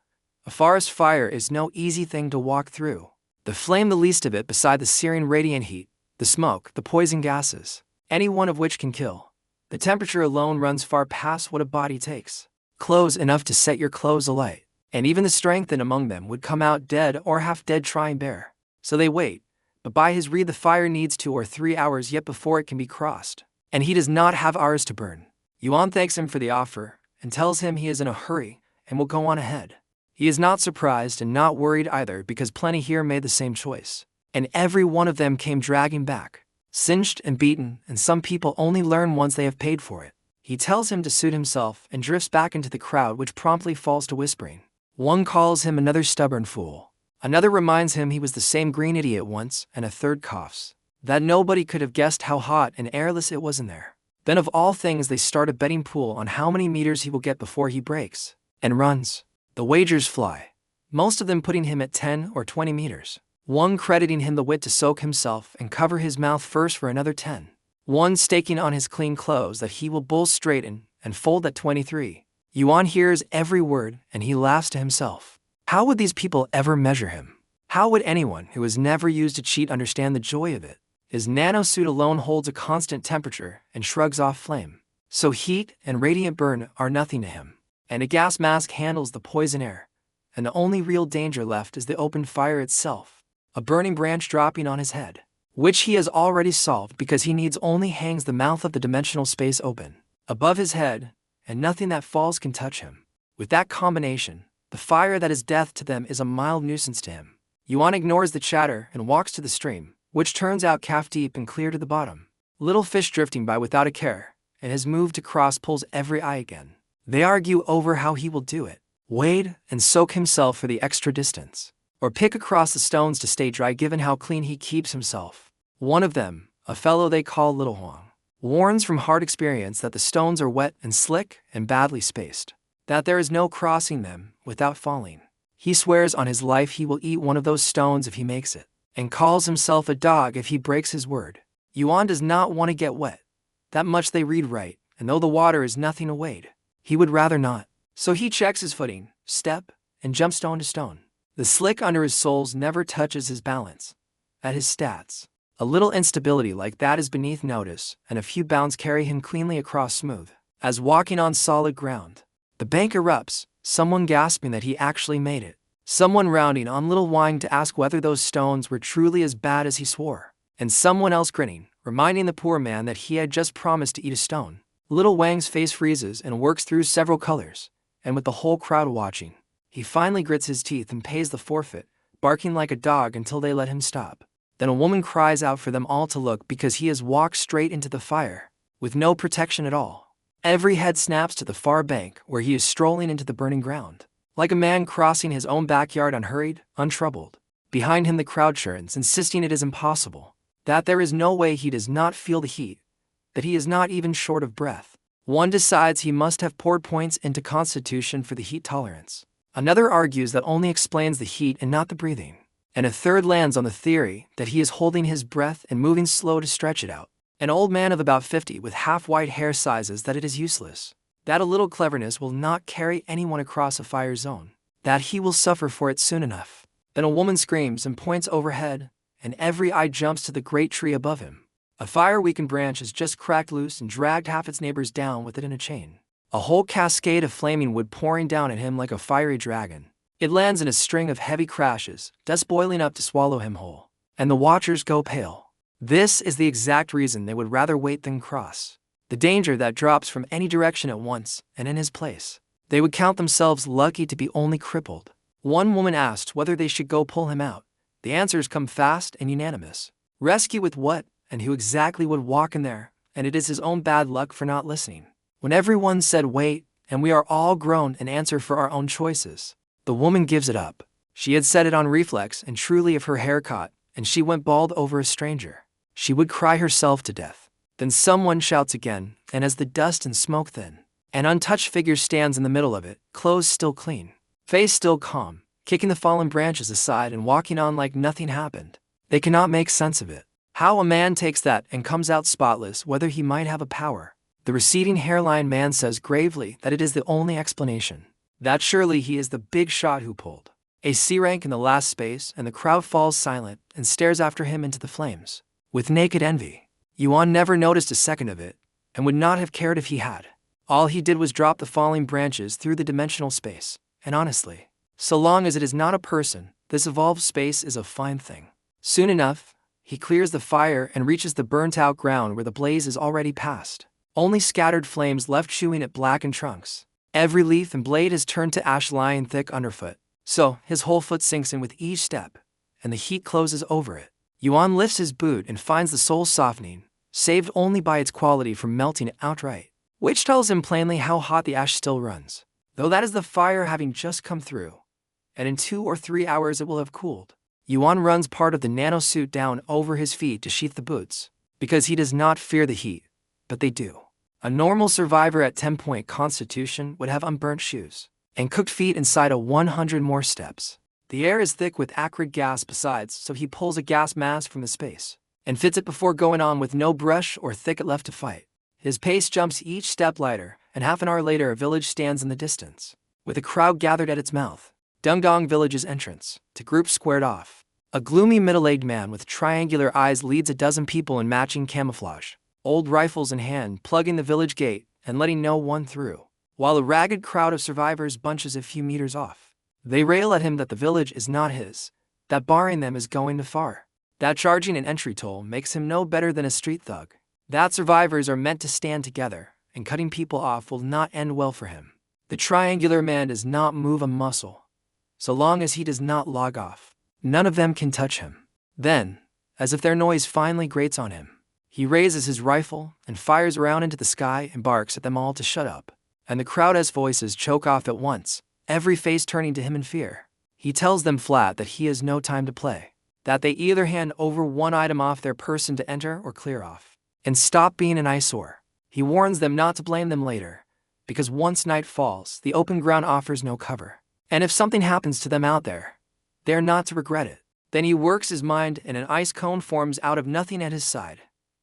A forest fire is no easy thing to walk through. The flame, the least of it beside the searing radiant heat, the smoke, the poison gases, any one of which can kill. The temperature alone runs far past what a body takes. Clothes enough to set your clothes alight, and even the strength in among them would come out dead or half dead trying bear. So they wait, but by his rede the fire needs 2 or 3 hours yet before it can be crossed, and he does not have hours to burn. Yuan thanks him for the offer, and tells him he is in a hurry and will go on ahead. He is not surprised and not worried either, because plenty here made the same choice, and every one of them came dragging back, singed and beaten, and some people only learn once they have paid for it. He tells him to suit himself and drifts back into the crowd, which promptly falls to whispering. One calls him another stubborn fool. Another reminds him he was the same green idiot once, and a third coughs that nobody could have guessed how hot and airless it was in there. Then of all things they start a betting pool on how many meters he will get before he breaks and runs. The wagers fly, most of them putting him at 10 or 20 meters. One crediting him the wit to soak himself and cover his mouth first for another 10. One staking on his clean clothes that he will bull straighten and fold at 23. Yuan hears every word and he laughs to himself. How would these people ever measure him? How would anyone who has never used a cheat understand the joy of it? His nanosuit alone holds a constant temperature and shrugs off flame. So heat and radiant burn are nothing to him. And a gas mask handles the poison air. And the only real danger left is the open fire itself. A burning branch dropping on his head, which he has already solved because he needs only hangs the mouth of the dimensional space open. above his head, and nothing that falls can touch him. With that combination, the fire that is death to them is a mild nuisance to him. Yuan ignores the chatter and walks to the stream, which turns out calf-deep and clear to the bottom. Little fish drifting by without a care, and his move to cross pulls every eye again. They argue over how he will do it. Wade and soak himself for the extra distance, or pick across the stones to stay dry given how clean he keeps himself. One of them, a fellow they call Little Huang, warns from hard experience that the stones are wet and slick and badly spaced, that there is no crossing them without falling. He swears on his life he will eat one of those stones if he makes it, and calls himself a dog if he breaks his word. Yuan does not want to get wet. That much they read right, and though the water is nothing to wade, he would rather not. So he checks his footing, step, and jumps stone to stone. The slick under his soles never touches his balance. At his stats, a little instability like that is beneath notice, and a few bounds carry him cleanly across smooth, as walking on solid ground. The bank erupts, someone gasping that he actually made it. Someone rounding on Little Wang to ask whether those stones were truly as bad as he swore. And someone else grinning, reminding the poor man that he had just promised to eat a stone. Little Wang's face freezes and works through several colors, and with the whole crowd watching, he finally grits his teeth and pays the forfeit, barking like a dog until they let him stop. Then a woman cries out for them all to look because he has walked straight into the fire, with no protection at all. Every head snaps to the far bank where he is strolling into the burning ground, like a man crossing his own backyard unhurried, untroubled. Behind him the crowd churns, insisting it is impossible, that there is no way he does not feel the heat, that he is not even short of breath. One decides he must have poured points into Constitution for the heat tolerance. Another argues that only explains the heat and not the breathing. And a third lands on the theory that he is holding his breath and moving slow to stretch it out. An old man of about 50 with half-white hair sizes that it is useless, that a little cleverness will not carry anyone across a fire zone, that he will suffer for it soon enough. Then a woman screams and points overhead, and every eye jumps to the great tree above him. A fire-weakened branch has just cracked loose and dragged half its neighbors down with it in a chain. A whole cascade of flaming wood pouring down at him like a fiery dragon. It lands in a string of heavy crashes, dust boiling up to swallow him whole. And the watchers go pale. This is the exact reason they would rather wait than cross. The danger that drops from any direction at once, and in his place. They would count themselves lucky to be only crippled. One woman asked whether they should go pull him out. The answers come fast and unanimous. Rescue with what, and who exactly would walk in there, and it is his own bad luck for not listening. When everyone said wait, and we are all grown and answer for our own choices, the woman gives it up. She had said it on reflex and truly of her hair caught, and she went bald over a stranger. She would cry herself to death. Then someone shouts again, and as the dust and smoke thin, an untouched figure stands in the middle of it, clothes still clean, face still calm, kicking the fallen branches aside and walking on like nothing happened. They cannot make sense of it. How a man takes that and comes out spotless, whether he might have a power. The receding hairline man says gravely that it is the only explanation. That surely he is the big shot who pulled a C rank in the last space, and the crowd falls silent and stares after him into the flames, with naked envy. Yuan never noticed a second of it, and would not have cared if he had. All he did was drop the falling branches through the dimensional space, and honestly, so long as it is not a person, this evolved space is a fine thing. Soon enough, he clears the fire and reaches the burnt-out ground where the blaze is already past. Only scattered flames left chewing at blackened trunks. Every leaf and blade has turned to ash lying thick underfoot, so his whole foot sinks in with each step, and the heat closes over it. Yuan lifts his boot and finds the sole softening, saved only by its quality from melting it outright, which tells him plainly how hot the ash still runs, though that is the fire having just come through, and in 2 or 3 hours it will have cooled. Yuan runs part of the nanosuit down over his feet to sheath the boots, because he does not fear the heat, but they do. A normal survivor at 10-point constitution would have unburnt shoes, and cooked feet inside a 100 more steps. The air is thick with acrid gas besides, so he pulls a gas mask from the space, and fits it before going on with no brush or thicket left to fight. His pace jumps each step lighter, and half an hour later a village stands in the distance, with a crowd gathered at its mouth. Dungdong Village's entrance, to groups squared off. A gloomy middle-aged man with triangular eyes leads a dozen people in matching camouflage, old rifles in hand, plugging the village gate and letting no one through, while a ragged crowd of survivors bunches a few meters off. They rail at him that the village is not his, that barring them is going too far, that charging an entry toll makes him no better than a street thug, that survivors are meant to stand together, and cutting people off will not end well for him. The triangular man does not move a muscle. So long as he does not log off, none of them can touch him. Then, as if their noise finally grates on him, he raises his rifle and fires around into the sky and barks at them all to shut up. And the crowd's voices choke off at once, every face turning to him in fear. He tells them flat that he has no time to play, that they either hand over one item off their person to enter or clear off, and stop being an eyesore. He warns them not to blame them later, because once night falls, the open ground offers no cover. And if something happens to them out there, they are not to regret it. Then he works his mind and an ice cone forms out of nothing at his side,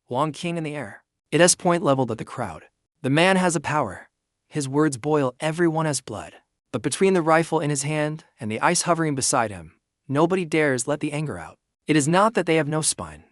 Wong King in the air. It has point leveled at the crowd. The man has a power. His words boil everyone's blood. But between the rifle in his hand and the ice hovering beside him, nobody dares let the anger out. It is not that they have no spine.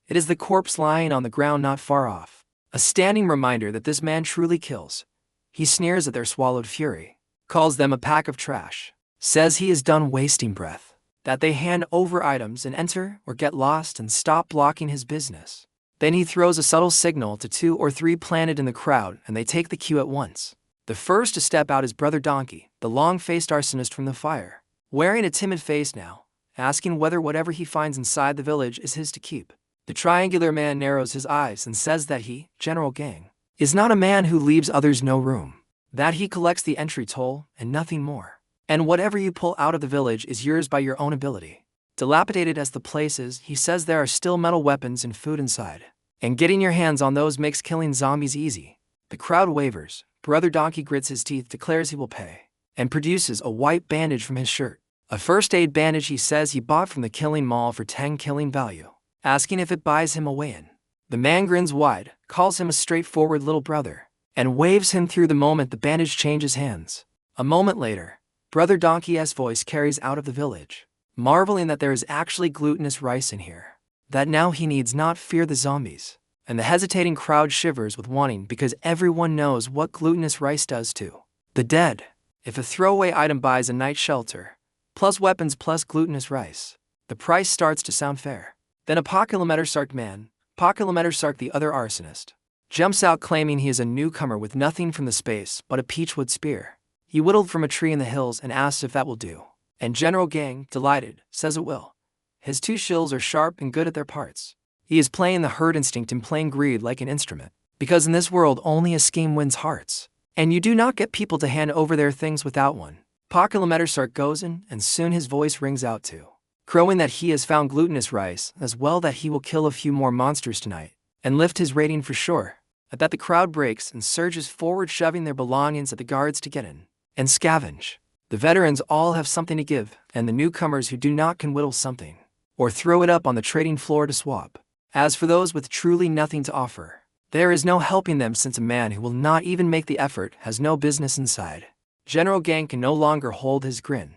It is the corpse lying on the ground not far off, a standing reminder that this man truly kills. He sneers at their swallowed fury, calls them a pack of trash, says he is done wasting breath, that they hand over items and enter or get lost and stop blocking his business. Then he throws a subtle signal to 2 or 3 planted in the crowd and they take the cue at once. The first to step out is Brother Donkey, the long-faced arsonist from the fire, wearing a timid face now, asking whether whatever he finds inside the village is his to keep. The triangular man narrows his eyes and says that he, General Gang, is not a man who leaves others no room, that he collects the entry toll and nothing more. And whatever you pull out of the village is yours by your own ability. Dilapidated as the place is, he says there are still metal weapons and food inside, and getting your hands on those makes killing zombies easy. The crowd wavers. Brother Donkey grits his teeth, declares he will pay, and produces a white bandage from his shirt. A first aid bandage he says he bought from the killing mall for 10 killing value, asking if it buys him a way-in. The man grins wide, calls him a straightforward little brother, and waves him through the moment the bandage changes hands. A moment later, Brother Donkey's voice carries out of the village, marveling that there is actually glutinous rice in here, that now he needs not fear the zombies. And the hesitating crowd shivers with wanting because everyone knows what glutinous rice does to the dead. If a throwaway item buys a night shelter, plus weapons plus glutinous rice, the price starts to sound fair. Then a Pokilometer-sark man, Pokilometer-sark the other arsonist, jumps out claiming he is a newcomer with nothing from the space but a peachwood spear. He whittled from a tree in the hills and asks if that will do. And General Gang, delighted, says it will. His 2 shills are sharp and good at their parts. He is playing the herd instinct and playing greed like an instrument, because in this world only a scheme wins hearts, and you do not get people to hand over their things without one. Pokilometer-sark goes in, and soon his voice rings out too, crowing that he has found glutinous rice, as well that he will kill a few more monsters tonight, and lift his rating for sure. At that the crowd breaks and surges forward, shoving their belongings at the guards to get in, and scavenge. The veterans all have something to give, and the newcomers who do not can whittle something, or throw it up on the trading floor to swap. As for those with truly nothing to offer, there is no helping them, since a man who will not even make the effort has no business inside. General Gang can no longer hold his grin.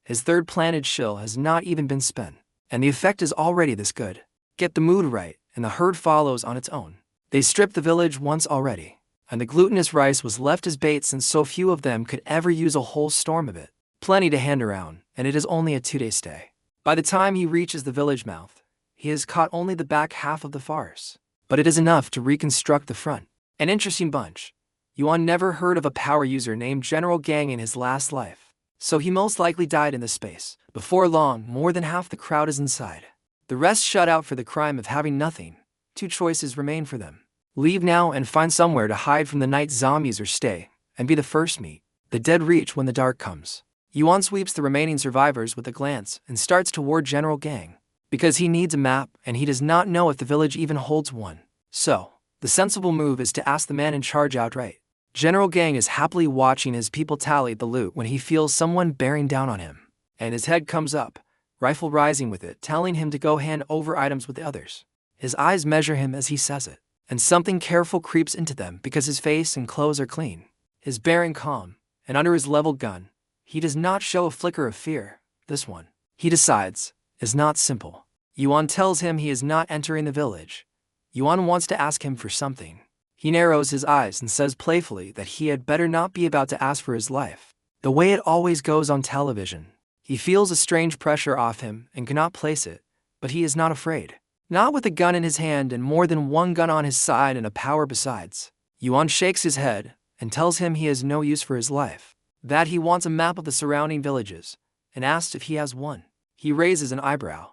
His 3rd planted shill has not even been spent, and the effect is already this good. Get the mood right, and the herd follows on its own. They stripped the village once already, and the glutinous rice was left as bait since so few of them could ever use a whole storm of it. Plenty to hand around, and it is only a 2-day stay. By the time he reaches the village mouth, he has caught only the back half of the farce, but it is enough to reconstruct the front. An interesting bunch. Yuan never heard of a power user named General Gang in his last life, so he most likely died in this space. Before long, more than half the crowd is inside. The rest shut out for the crime of having nothing. 2 choices remain for them. Leave now and find somewhere to hide from the night zombies, or stay and be the first meat. The dead reach when the dark comes. Yuan sweeps the remaining survivors with a glance and starts toward General Gang, because he needs a map and he does not know if the village even holds one. So, the sensible move is to ask the man in charge outright. General Gang is happily watching his people tally the loot when he feels someone bearing down on him, and his head comes up, rifle rising with it, telling him to go hand over items with the others. His eyes measure him as he says it, and something careful creeps into them because his face and clothes are clean, his bearing calm, and under his leveled gun, he does not show a flicker of fear. This one, he decides, is not simple. Yuan tells him he is not entering the village. Yuan wants to ask him for something. He narrows his eyes and says playfully that he had better not be about to ask for his life, the way it always goes on television. He feels a strange pressure off him and cannot place it, but he is not afraid. Not with a gun in his hand and more than one gun on his side and a power besides. Yuan shakes his head and tells him he has no use for his life, that he wants a map of the surrounding villages, and asks if he has one. He raises an eyebrow.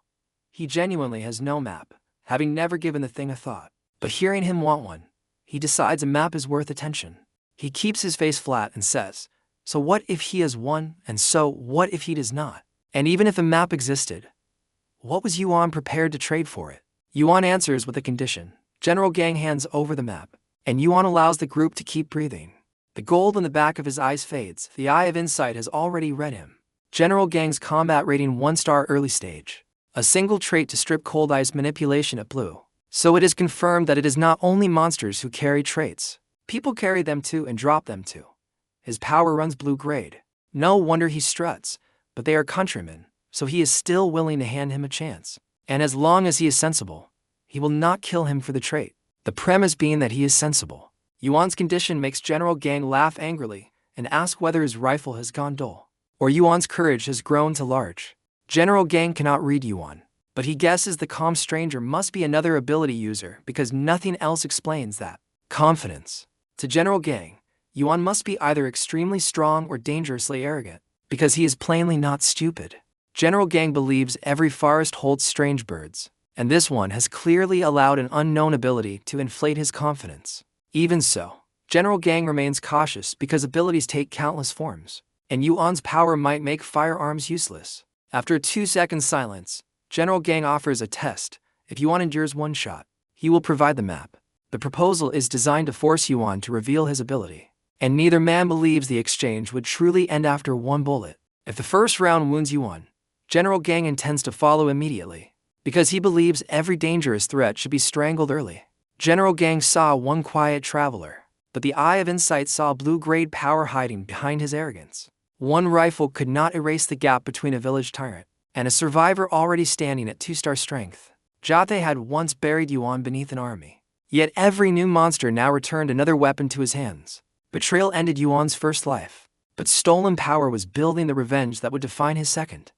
He genuinely has no map, having never given the thing a thought. But hearing him want one, he decides a map is worth attention. He keeps his face flat and says, so what if he has one, and so what if he does not? And even if a map existed, what was Yuan prepared to trade for it? Yuan answers with a condition. General Gang hands over the map, and Yuan allows the group to keep breathing. The gold in the back of his eyes fades. The Eye of Insight has already read him. General Gang's combat rating 1-star early stage. A single trait to strip cold ice manipulation at blue. So it is confirmed that it is not only monsters who carry traits. People carry them too and drop them too. His power runs blue grade. No wonder he struts, but they are countrymen, so he is still willing to hand him a chance. And as long as he is sensible, he will not kill him for the trait. The premise being that he is sensible. Yuan's condition makes General Gang laugh angrily and ask whether his rifle has gone dull, or Yuan's courage has grown too large. General Gang cannot read Yuan, but he guesses the calm stranger must be another ability user because nothing else explains that. Confidence. To General Gang, Yuan must be either extremely strong or dangerously arrogant, because he is plainly not stupid. General Gang believes every forest holds strange birds, and this one has clearly allowed an unknown ability to inflate his confidence. Even so, General Gang remains cautious because abilities take countless forms, and Yuan's power might make firearms useless. After a 2-second silence, General Gang offers a test. If Yuan endures one shot, he will provide the map. The proposal is designed to force Yuan to reveal his ability, and neither man believes the exchange would truly end after one bullet. If the first round wounds Yuan, General Gang intends to follow immediately, because he believes every dangerous threat should be strangled early. General Gang saw one quiet traveler, but the Eye of Insight saw blue-grade power hiding behind his arrogance. One rifle could not erase the gap between a village tyrant and a survivor already standing at 2-star strength. Jotay had once buried Yuan beneath an army, yet every new monster now returned another weapon to his hands. Betrayal ended Yuan's first life, but stolen power was building the revenge that would define his second.